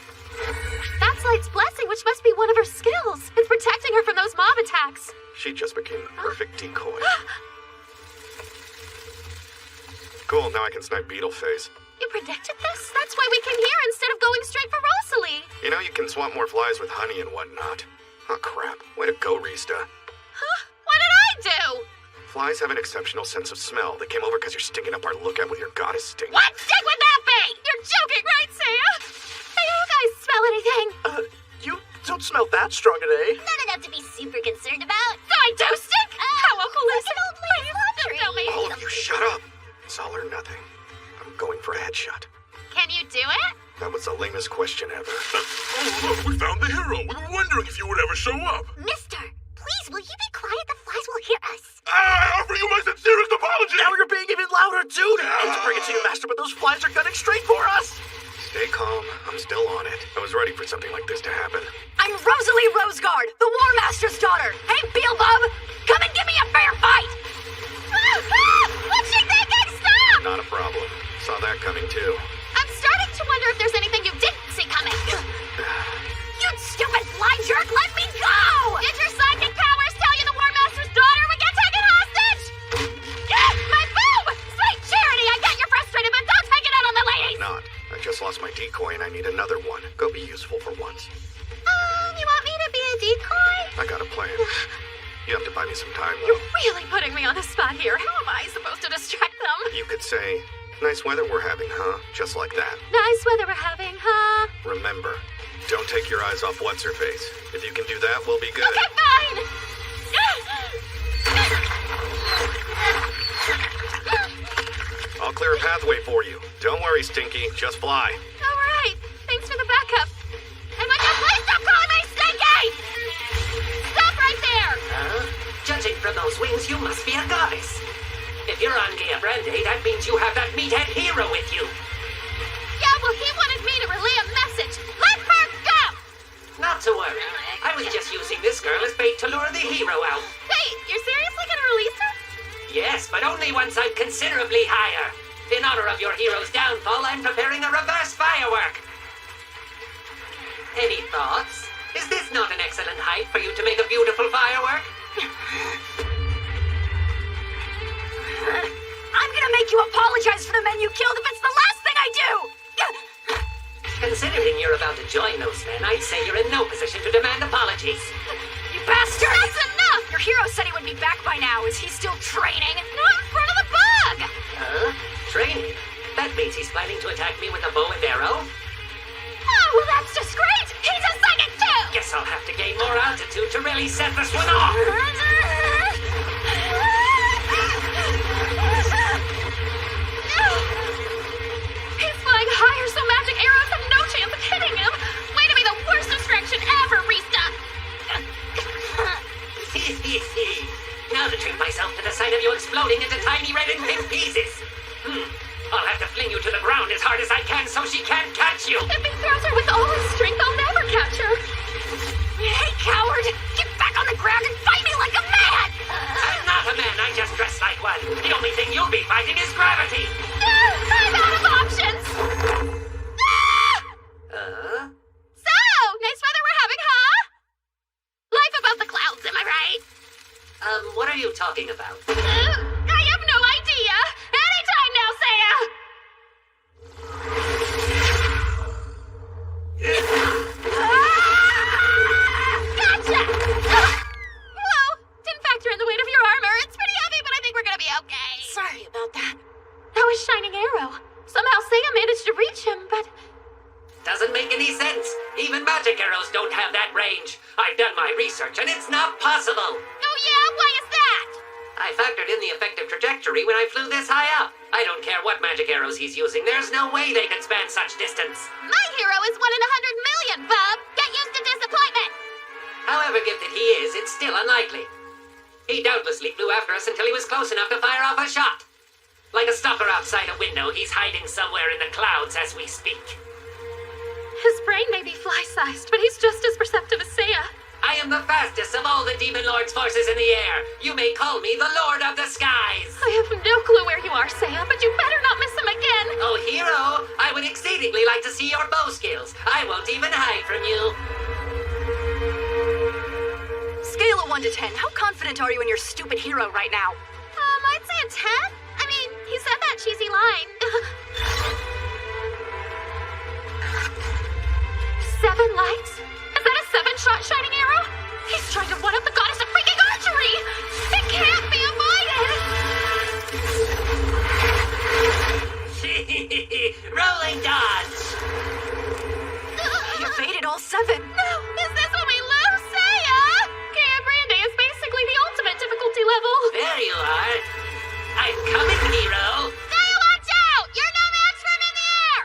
[SPEAKER 2] That's Light's blessing, which must be one of her skills. It's protecting her from those mob attacks.
[SPEAKER 1] She just became the perfect decoy. Cool, now I can snipe Beetleface.
[SPEAKER 2] You predicted this? That's why we came here instead of going straight for Rosalie.
[SPEAKER 1] You know you can swap more flies with honey and whatnot. Oh crap. Way to go, Rista.
[SPEAKER 2] Huh? What did I do?
[SPEAKER 1] Flies have an exceptional sense of smell. They came over because you're stinking up our lookout with your goddess stink.
[SPEAKER 2] What stink would that be? You're joking, right, Saya? Hey, you guys smell anything?
[SPEAKER 10] You don't smell that strong today.
[SPEAKER 11] Not enough to be super concerned about.
[SPEAKER 2] I do stink? How awful is it?
[SPEAKER 11] Please
[SPEAKER 2] tell me.
[SPEAKER 1] All of you, shut up. It's all or nothing. I'm going for a headshot.
[SPEAKER 2] Can you do it?
[SPEAKER 1] That was the lamest question ever.
[SPEAKER 8] Oh, look, we found the hero. We were wondering if you would ever show up.
[SPEAKER 11] Mister, please, will you be quiet? The flies will hear us.
[SPEAKER 8] I offer you my sincerest apology.
[SPEAKER 10] Now you're being even louder, dude. I hate to bring it to you, Master, but those flies are gunning straight for us.
[SPEAKER 1] Stay calm. I'm still on it. I was ready for something like this to happen.
[SPEAKER 19] I'm Rosalie Roseguard, the War Master's daughter. Hey, Beelzebub, come and give me a fair fight.
[SPEAKER 2] What's she thinking? Stop!
[SPEAKER 1] Not a problem. Saw that coming too.
[SPEAKER 2] I'm starting to wonder if there's anything you didn't see coming.
[SPEAKER 19] You stupid fly jerk, let me go!
[SPEAKER 2] Did your psychic powers tell you the War Master's daughter would get taken hostage? My boob! Sweet Charity, I get you're frustrated, but don't take it out on the ladies!
[SPEAKER 1] Not. I just lost my decoy and I need another one. Go be useful for once.
[SPEAKER 2] You want me to be a decoy?
[SPEAKER 1] I got a plan. You have to buy me some time, though.
[SPEAKER 2] You're really putting me on the spot here. How am I supposed to distract them?
[SPEAKER 1] You could say, nice weather we're having, huh? Just like that.
[SPEAKER 2] Nice weather we're having, huh?
[SPEAKER 1] Remember, don't take your eyes off What's-Her-Face. If you can do that, we'll be good.
[SPEAKER 2] Okay, fine!
[SPEAKER 1] I'll clear a pathway for you. Don't worry, Stinky. Just fly.
[SPEAKER 2] All right. Thanks for the backup. And would you please stop calling me Stinky? Stop right there!
[SPEAKER 17] Judging from those wings, you must be a goddess. If you're on Gaia Brande, that means you have that meathead hero with you.
[SPEAKER 2] Yeah, well, he wanted me to relay a message. Let her go!
[SPEAKER 17] Not to worry. I was just using this girl as bait to lure the hero out.
[SPEAKER 2] Wait, you're seriously gonna release her?
[SPEAKER 17] Yes, but only once I'm considerably higher. In honor of your hero's downfall, I'm preparing a reverse firework. Any thoughts? Is this not an excellent height for you to make a beautiful firework?
[SPEAKER 19] I'm gonna make you apologize for the men you killed if it's the last thing I do!
[SPEAKER 17] Considering you're about to join those men, I'd say you're in no position to demand apologies.
[SPEAKER 19] You bastard!
[SPEAKER 2] That's enough!
[SPEAKER 19] Your hero said he would be back by now. Is he still training?
[SPEAKER 2] Not in front of the bug!
[SPEAKER 17] Huh? Training? That means he's planning to attack me with a bow and arrow?
[SPEAKER 2] Oh, well, that's just great! He's a psychic too!
[SPEAKER 17] Guess I'll have to gain more altitude to really set this one off!
[SPEAKER 2] He's flying higher, so magic arrows have no chance of hitting him! Way to be the worst distraction ever, Rista!
[SPEAKER 17] Now to treat myself to the sight of you exploding into tiny red and pink pieces! I'll have to fling you to the ground as hard as I can so she can't catch you!
[SPEAKER 2] If he throws her with all his strength, I'll never catch her!
[SPEAKER 19] Hey, coward! Get back on the ground and fight me like a man!
[SPEAKER 17] I'm not a man, I just dress like one. The only thing you'll be fighting is gravity!
[SPEAKER 2] I'm out of options! So, nice weather we're having, huh? Life above the clouds, am I right?
[SPEAKER 17] What are you talking about?
[SPEAKER 2] I have no idea! Anytime now, Saya! Gotcha! Whoa! Didn't factor in the weight of your armor. It's pretty heavy, but I think we're gonna be okay.
[SPEAKER 19] Sorry about that.
[SPEAKER 2] That was Shining Arrow. Somehow Saya managed to reach him, but...
[SPEAKER 17] Doesn't make any sense. Even magic arrows don't have that range. I've done my research, and it's not possible.
[SPEAKER 2] Oh yeah? Why is that?
[SPEAKER 17] I factored in the effective trajectory when I flew this high up. I don't care what magic arrows he's using. There's no way they can span such distance.
[SPEAKER 2] My hero is 1 in 100 million, bub! Get used to disappointment!
[SPEAKER 17] However gifted he is, it's still unlikely. He doubtlessly flew after us until he was close enough to fire off a shot. Like a stalker outside a window, he's hiding somewhere in the clouds as we speak.
[SPEAKER 2] His brain may be fly-sized, but he's just as perceptive as Seiya.
[SPEAKER 17] I am the fastest of all the Demon Lord's forces in the air. You may call me the Lord of the Skies.
[SPEAKER 2] I have no clue where you are, Seiya, but you better not miss him again.
[SPEAKER 17] Oh, hero, I would exceedingly like to see your bow skills. I won't even hide from you.
[SPEAKER 19] Scale of 1 to 10, how confident are you in your stupid hero right now?
[SPEAKER 2] I'd say a 10. I mean, he said that cheesy line. 7 lights? Is that a 7-shot shining arrow? He's trying to one-up the goddess of freaking archery! It can't be avoided!
[SPEAKER 17] Rolling dodge!
[SPEAKER 19] You evaded all 7.
[SPEAKER 2] No! Is this when we lose, Seiya? Kaya Brande is basically the ultimate difficulty level.
[SPEAKER 17] There you are. I'm coming, hero.
[SPEAKER 4] Seiya, watch out! You're no match for him in the air!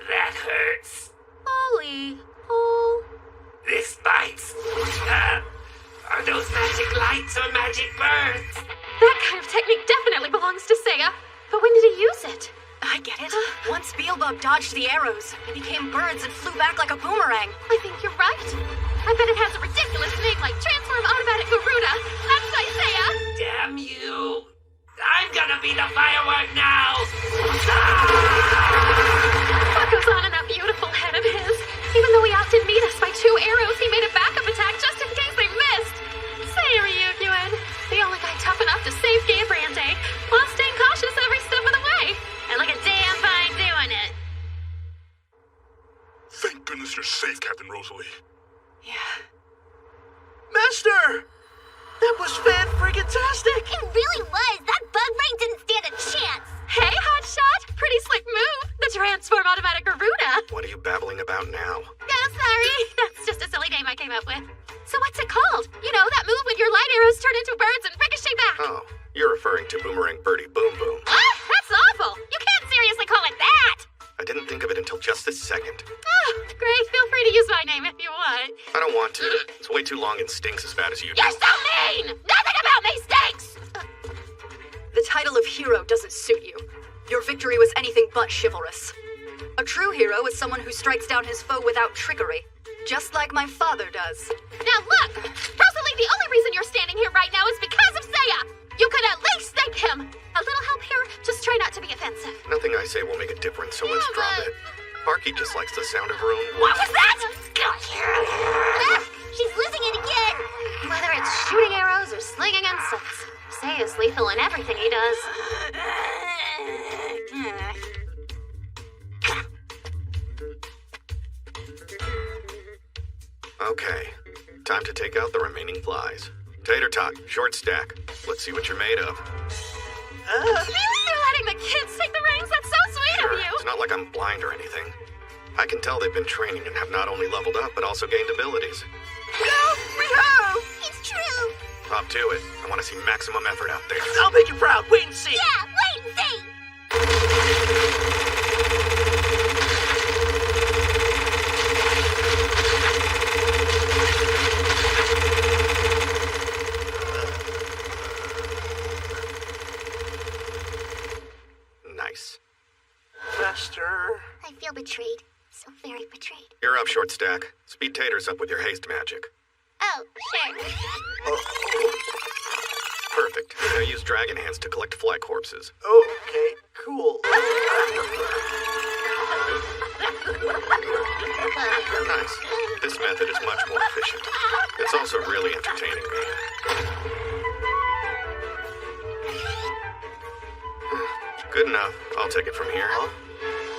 [SPEAKER 17] That hurts.
[SPEAKER 2] Ollie. Oh.
[SPEAKER 17] This bites. Are those magic lights or magic birds?
[SPEAKER 2] That kind of technique definitely belongs to Seiya. But when did he use it?
[SPEAKER 19] I get it. Once Beelzebub dodged the arrows, they became birds and flew back like a boomerang.
[SPEAKER 2] I think you're right. I bet it has a ridiculous name like Transform Automatic Garuda. That's right, Seiya.
[SPEAKER 17] Damn you. I'm gonna be the firework now.
[SPEAKER 2] What goes on in that beautiful head of his? Even though he outdid us by 2 arrows, he made a backup attack just in case they missed. Seiya Ryugyuan, the only guy tough enough to save Kaya Brande, while staying cautious every step of the way. And look a damn fine doing it.
[SPEAKER 8] Thank goodness you're safe, Captain Rosalie.
[SPEAKER 19] Yeah.
[SPEAKER 10] Master! That was fan-friggin-tastic!
[SPEAKER 11] It really was! That bug brain didn't stand a chance!
[SPEAKER 2] Hey, Hotshot! Pretty slick move! The Transform Automatic Garuda!
[SPEAKER 1] What are you babbling about now?
[SPEAKER 2] No, sorry! That's just a silly name I came up with. So what's it called? You know, that move when your light arrows turn into birds and ricochet back!
[SPEAKER 1] Oh, you're referring to Boomerang Birdie Boom Boom.
[SPEAKER 2] What? That's awful! You can't seriously call it that!
[SPEAKER 1] I didn't think of it until just this second.
[SPEAKER 2] Oh, great. Feel free to use my name if you want.
[SPEAKER 1] I don't want to. It's way too long and stinks as bad as you do.
[SPEAKER 4] You're so mean! Nothing about me stinks!
[SPEAKER 19] The title of hero doesn't suit you. Your victory was anything but chivalrous. A true hero is someone who strikes down his foe without trickery, just like my father does.
[SPEAKER 2] Now look! Rosalie, the only reason you're standing here right now is because of Seiya! You could at least thank him! A little help here? Just try not to be offensive.
[SPEAKER 1] Nothing I say will make a difference, so let's drop it. Sparky just likes the sound of her own voice.
[SPEAKER 4] What was that?
[SPEAKER 11] She's losing it again!
[SPEAKER 2] Whether it's shooting arrows or slinging insults, Seiya's lethal in everything he does.
[SPEAKER 1] Okay, time to take out the remaining flies. Tater Tot, short stack. Let's see what you're made of.
[SPEAKER 2] You're letting the kids take the reins? That's so sweet of you!
[SPEAKER 1] It's not like I'm blind or anything. I can tell they've been training and have not only leveled up, but also gained abilities.
[SPEAKER 10] No, we have!
[SPEAKER 11] It's true!
[SPEAKER 1] Up to it. I want to see maximum effort out there.
[SPEAKER 10] I'll make you proud. Wait and see.
[SPEAKER 11] Yeah, wait and see!
[SPEAKER 1] Nice.
[SPEAKER 10] Master.
[SPEAKER 11] I feel betrayed. So very betrayed.
[SPEAKER 1] You're up, short stack. Speed Taters up with your haste magic.
[SPEAKER 11] Oh, sure.
[SPEAKER 1] Perfect. Now use dragon hands to collect fly corpses.
[SPEAKER 10] Okay, cool.
[SPEAKER 1] Nice. This method is much more efficient. It's also really entertaining me. Good enough. I'll take it from here.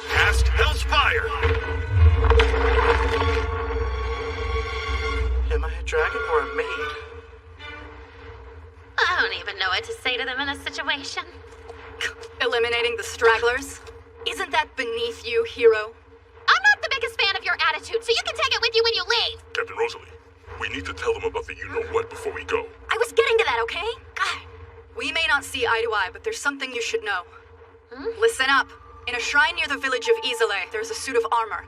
[SPEAKER 1] Cast Hell's Fire!
[SPEAKER 10] Am I a dragon or a maid?
[SPEAKER 2] I don't even know what to say to them in this situation.
[SPEAKER 19] Eliminating the stragglers? Isn't that beneath you, hero?
[SPEAKER 2] I'm not the biggest fan of your attitude, so you can take it with you when you leave.
[SPEAKER 8] Captain Rosalie, we need to tell them about the you-know-what before we go.
[SPEAKER 19] I was getting to that, okay? God. We may not see eye to eye, but there's something you should know. Listen up. In a shrine near the village of Izale, there's a suit of armor.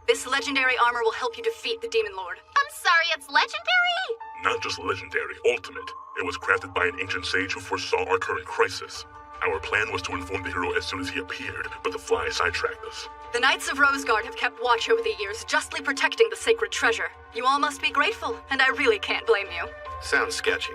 [SPEAKER 19] This legendary armor will help you defeat the Demon Lord.
[SPEAKER 2] I'm sorry, it's legendary?
[SPEAKER 8] Not just legendary, ultimate. It was crafted by an ancient sage who foresaw our current crisis. Our plan was to inform the hero as soon as he appeared, but the fly sidetracked us.
[SPEAKER 19] The Knights of Roseguard have kept watch over the years, justly protecting the sacred treasure. You all must be grateful, and I really can't blame you.
[SPEAKER 1] Sounds sketchy.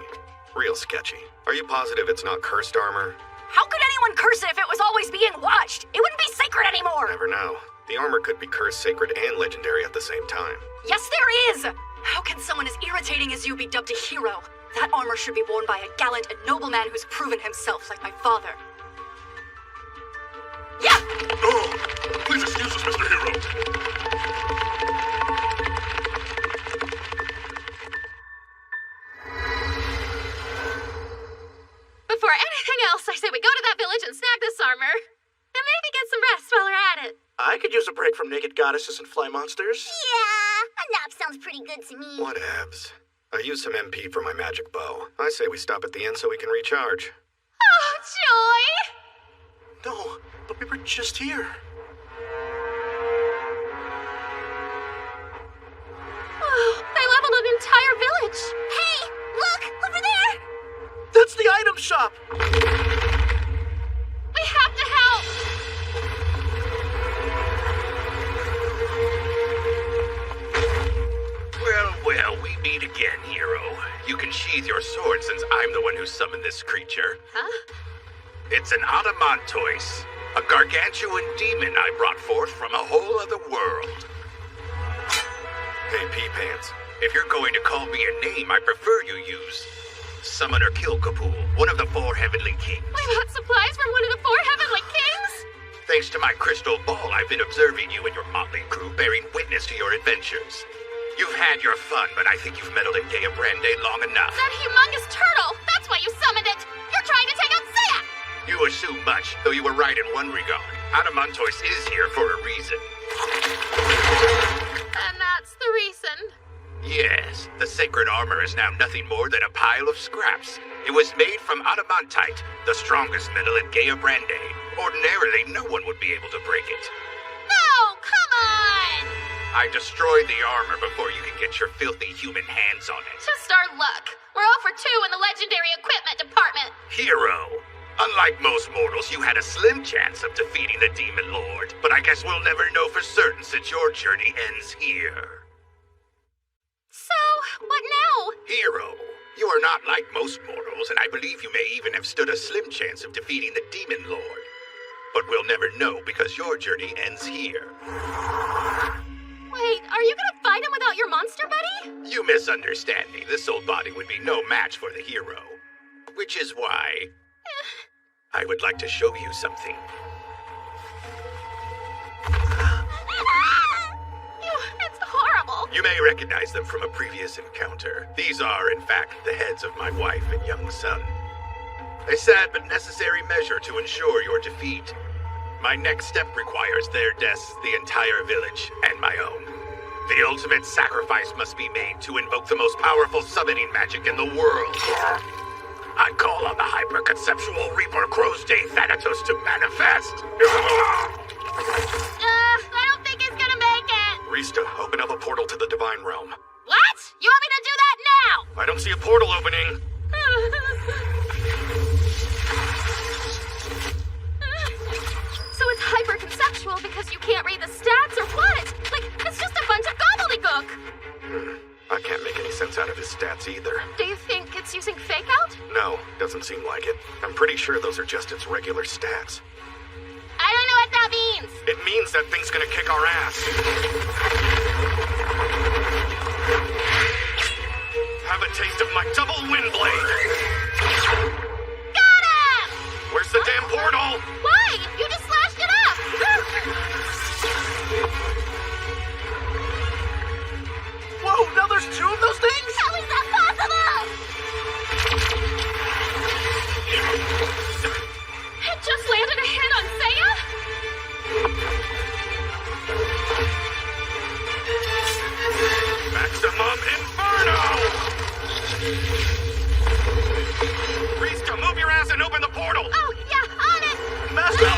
[SPEAKER 1] Real sketchy. Are you positive it's not cursed armor?
[SPEAKER 19] How could anyone curse it if it was always being watched? It wouldn't be sacred anymore!
[SPEAKER 1] Never know. The armor could be cursed, sacred, and legendary at the same time.
[SPEAKER 19] Yes, there is! How can someone as irritating as you be dubbed a hero? That armor should be worn by a gallant and noble man who's proven himself like my father. Yeah!
[SPEAKER 8] Oh, please excuse us, Mr. Hero.
[SPEAKER 2] Before anything else, I say we go to that village and snag this armor. And maybe get some rest while we're at it.
[SPEAKER 10] I could use a break from naked goddesses and fly monsters.
[SPEAKER 11] Yeah, a nap sounds pretty good to me.
[SPEAKER 1] Whatevs. I used some MP for my magic bow. I say we stop at the inn so we can recharge.
[SPEAKER 2] Oh, joy!
[SPEAKER 10] No, but we were just here.
[SPEAKER 2] Oh, they leveled an entire village.
[SPEAKER 11] Hey, look, over there!
[SPEAKER 10] That's the item shop!
[SPEAKER 2] We have to help!
[SPEAKER 7] Well, we meet again, hero. You can sheathe your sword since I'm the one who summoned this creature.
[SPEAKER 2] Huh?
[SPEAKER 7] It's an Adamantoise, a gargantuan demon I brought forth from a whole other world.
[SPEAKER 1] Hey, Pee-Pants.
[SPEAKER 7] If you're going to call me a name, I prefer you use Summoner Kilkapool, one of the 4 heavenly kings.
[SPEAKER 2] We bought supplies from one of the 4 heavenly kings?
[SPEAKER 7] Thanks to my crystal ball, I've been observing you and your motley crew, bearing witness to your adventures. You've had your fun, but I think you've meddled in Gaia Brande long enough.
[SPEAKER 2] That humongous turtle! That's why you summoned it! You're trying to take out Seiya!
[SPEAKER 7] You assume much, though you were right in one regard. Adamantoise is here for a reason.
[SPEAKER 2] And that's the reason.
[SPEAKER 7] Yes, the sacred armor is now nothing more than a pile of scraps. It was made from adamantite, the strongest metal in Gaia Brande. Ordinarily, no one would be able to break it.
[SPEAKER 2] No, come on!
[SPEAKER 7] I destroyed the armor before you could get your filthy human hands on it.
[SPEAKER 2] Just our luck. We're 0 for 2 in the legendary equipment department.
[SPEAKER 7] Hero! Unlike most mortals, you had a slim chance of defeating the Demon Lord. But I guess we'll never know for certain since your journey ends here.
[SPEAKER 2] So, what now?
[SPEAKER 7] Hero, you are not like most mortals, and I believe you may even have stood a slim chance of defeating the Demon Lord. But we'll never know because your journey ends here.
[SPEAKER 2] Wait, are you gonna fight him without your monster buddy?
[SPEAKER 7] You misunderstand me. This old body would be no match for the hero. Which is why I would like to show you something.
[SPEAKER 2] It's horrible.
[SPEAKER 7] You may recognize them from a previous encounter. These are, in fact, the heads of my wife and young son. A sad but necessary measure to ensure your defeat. My next step requires their deaths, the entire village, and my own. The ultimate sacrifice must be made to invoke the most powerful summoning magic in the world. I call on the hyperconceptual Reaper Crow's Day Thanatos to manifest.
[SPEAKER 2] I don't think he's gonna make it.
[SPEAKER 1] Rista, open up a portal to the Divine Realm.
[SPEAKER 2] What? You want me to do that now?
[SPEAKER 1] I don't see a portal opening.
[SPEAKER 2] So it's hyperconceptual because you can't read the stats or what? Like, it's just a bunch of gobbledygook.
[SPEAKER 1] I can't make any sense out of his stats either.
[SPEAKER 2] Do you think it's using fake out?
[SPEAKER 1] No, doesn't seem like it. I'm pretty sure those are just its regular stats.
[SPEAKER 2] I don't know what that means.
[SPEAKER 1] It means that thing's gonna kick our ass. Have a taste of my double wind blade.
[SPEAKER 2] Got him!
[SPEAKER 1] Where's the damn portal?
[SPEAKER 2] Why? You just slashed it up!
[SPEAKER 10] Whoa, now there's 2 of those things?
[SPEAKER 2] How is that possible? It just landed a hit on Seiya?
[SPEAKER 1] Maximum Inferno! Rista, move your ass and open the portal!
[SPEAKER 2] Oh, yeah, on it!
[SPEAKER 10] Master!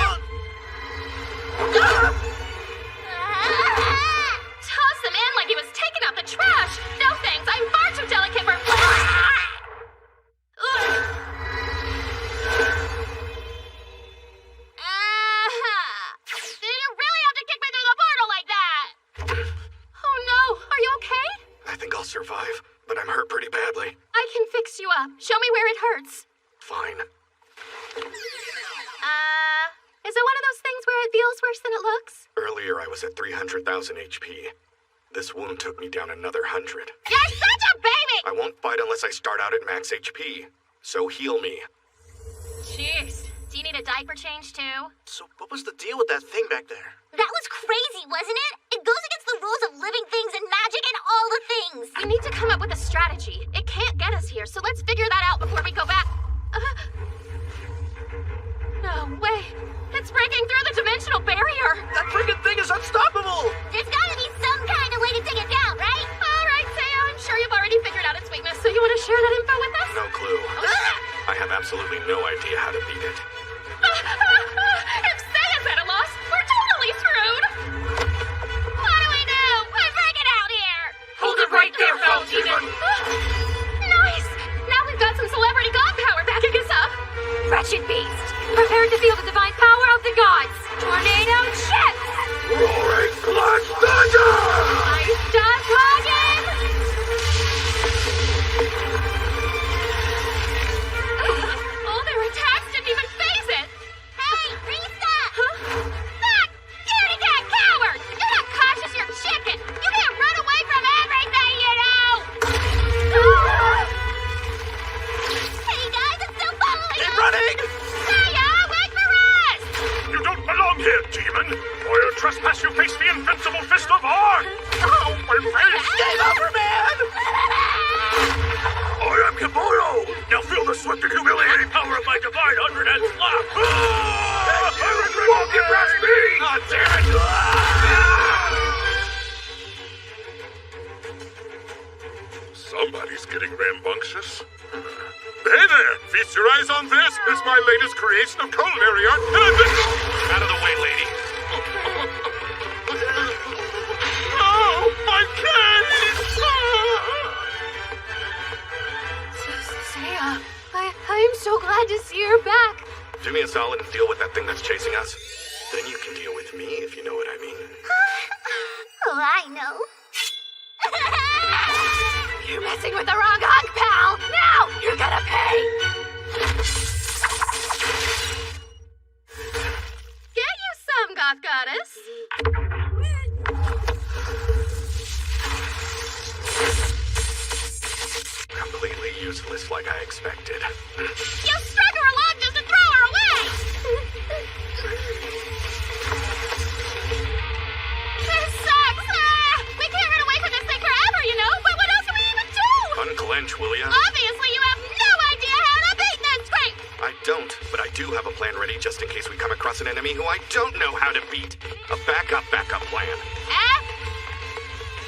[SPEAKER 2] it feels worse than it looks?
[SPEAKER 1] Earlier I was at 300,000 HP. This wound took me down another 100.
[SPEAKER 4] You're such a baby!
[SPEAKER 1] I won't fight unless I start out at max HP. So heal me.
[SPEAKER 2] Jeez. Do you need a diaper change too?
[SPEAKER 10] So what was the deal with that thing back there?
[SPEAKER 11] That was crazy, wasn't it? It goes against the rules of living things and magic and all the things.
[SPEAKER 2] We need to come up with a strategy. It can't get us here, so let's figure that out before we go back. No way. It's breaking through the dimensional barrier.
[SPEAKER 10] That friggin' thing is unstoppable!
[SPEAKER 11] There's gotta be some kind of way to take it down, right?
[SPEAKER 2] All right, Saya, I'm sure you've already figured out its weakness, so you want to share that info with us?
[SPEAKER 1] No clue. I have absolutely no idea how to beat it.
[SPEAKER 2] If Saya's at a loss, we're totally screwed.
[SPEAKER 4] What do we do? I'm freaking out here!
[SPEAKER 5] Hold it right there, Foul Demon!
[SPEAKER 2] Nice! Now we've got some celebrity god power backing us up.
[SPEAKER 19] Wretched beast, prepare to feel the divine power of the gods. Tornado shift!
[SPEAKER 7] Roaring Black Thunder!
[SPEAKER 19] Ice Dust Dragon!
[SPEAKER 2] All their attacks didn't even phase it.
[SPEAKER 11] Hey, Risa!
[SPEAKER 4] Fuck! Cutie cat coward! You're not cautious, you're chicken! You can't run away from everything, you know!
[SPEAKER 11] Hey guys, I'm still following
[SPEAKER 10] Keep
[SPEAKER 11] us!
[SPEAKER 10] running!
[SPEAKER 4] Saya, wait for us!
[SPEAKER 7] You don't belong here, demon! For your trespass, you face the invincible fist of Arn! Ow, my face!
[SPEAKER 10] Game over, man!
[SPEAKER 7] I am Kiboro! Now feel the swift and humiliating power of my divine 100-hand slap! You won't get past me!
[SPEAKER 10] God damn it!
[SPEAKER 8] Somebody's getting rambunctious. Hey there! Feast your eyes on this! It's my latest creation of culinary art, and I've been...
[SPEAKER 1] Out of the way, lady.
[SPEAKER 8] Oh, my cage!
[SPEAKER 19] Saya, I'm so glad to see you're back.
[SPEAKER 1] Do me a solid and deal with that thing that's chasing us. Then you can deal with me, if you know what I mean.
[SPEAKER 11] Oh, I know.
[SPEAKER 19] You're messing with the wrong hunk, pal! Now, you're gonna pay!
[SPEAKER 2] Get you some, goth goddess.
[SPEAKER 1] Completely useless like I expected.
[SPEAKER 4] You struck her along just to throw her away! This sucks! We can't run away from this thing forever, you know, but what else can we even do?
[SPEAKER 1] Unclench, will ya?
[SPEAKER 4] Obviously, you have no idea how to beat this thing!
[SPEAKER 1] I don't, but I do have a plan ready just in case we come across an enemy who I don't know how to beat. A backup plan.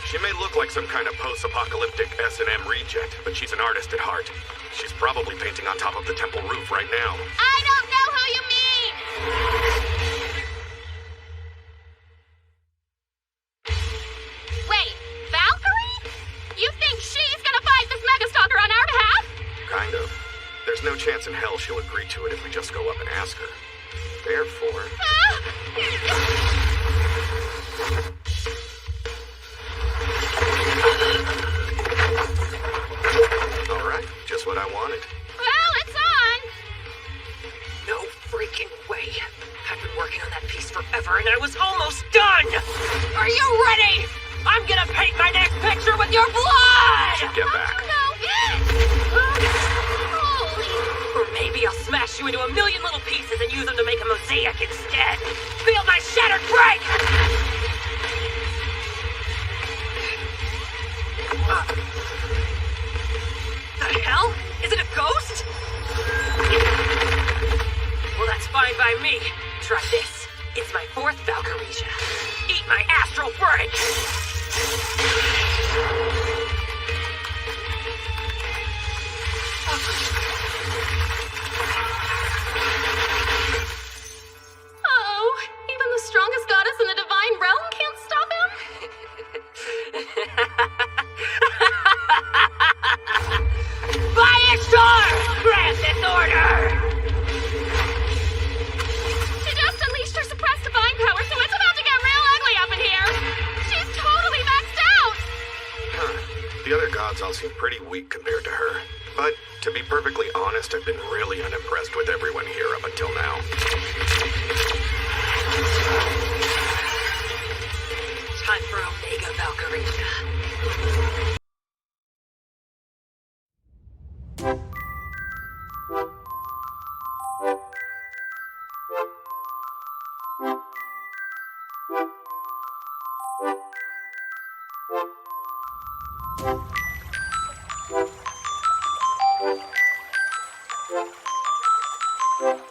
[SPEAKER 1] She may look like some kind of post-apocalyptic S&M reject, but she's an artist at heart. She's probably painting on top of the temple roof right now.
[SPEAKER 4] I don't know who you mean! Wait, Valkyrie? You think she's gonna fight this Megastalker on our behalf?
[SPEAKER 1] Kind of. There's no chance in hell she'll agree to it if we just go up and ask her. Therefore... Alright, just what I wanted.
[SPEAKER 4] Well, it's on!
[SPEAKER 5] No freaking way. I've been working on that piece forever and I was almost done! Are you ready? I'm gonna paint my next picture with your blood!
[SPEAKER 1] Get back.
[SPEAKER 5] Or maybe I'll smash you into a million little pieces and use them to make a mosaic instead. Feel my shattered break! The hell? Is it a ghost? Well, that's fine by me. Try this. It's my fourth Valkyrie. Eat my astral break!
[SPEAKER 2] Oh, even the strongest goddess in the divine realm can't stop him?
[SPEAKER 5] By Ishtar! Grant this order!
[SPEAKER 2] She just unleashed her suppressed divine power, so it's about to get real ugly up in here. She's totally maxed out.
[SPEAKER 1] The other gods all seem pretty weak compared to her. But, to be perfectly honest, I've been really unimpressed with everyone here up until now.
[SPEAKER 20] you.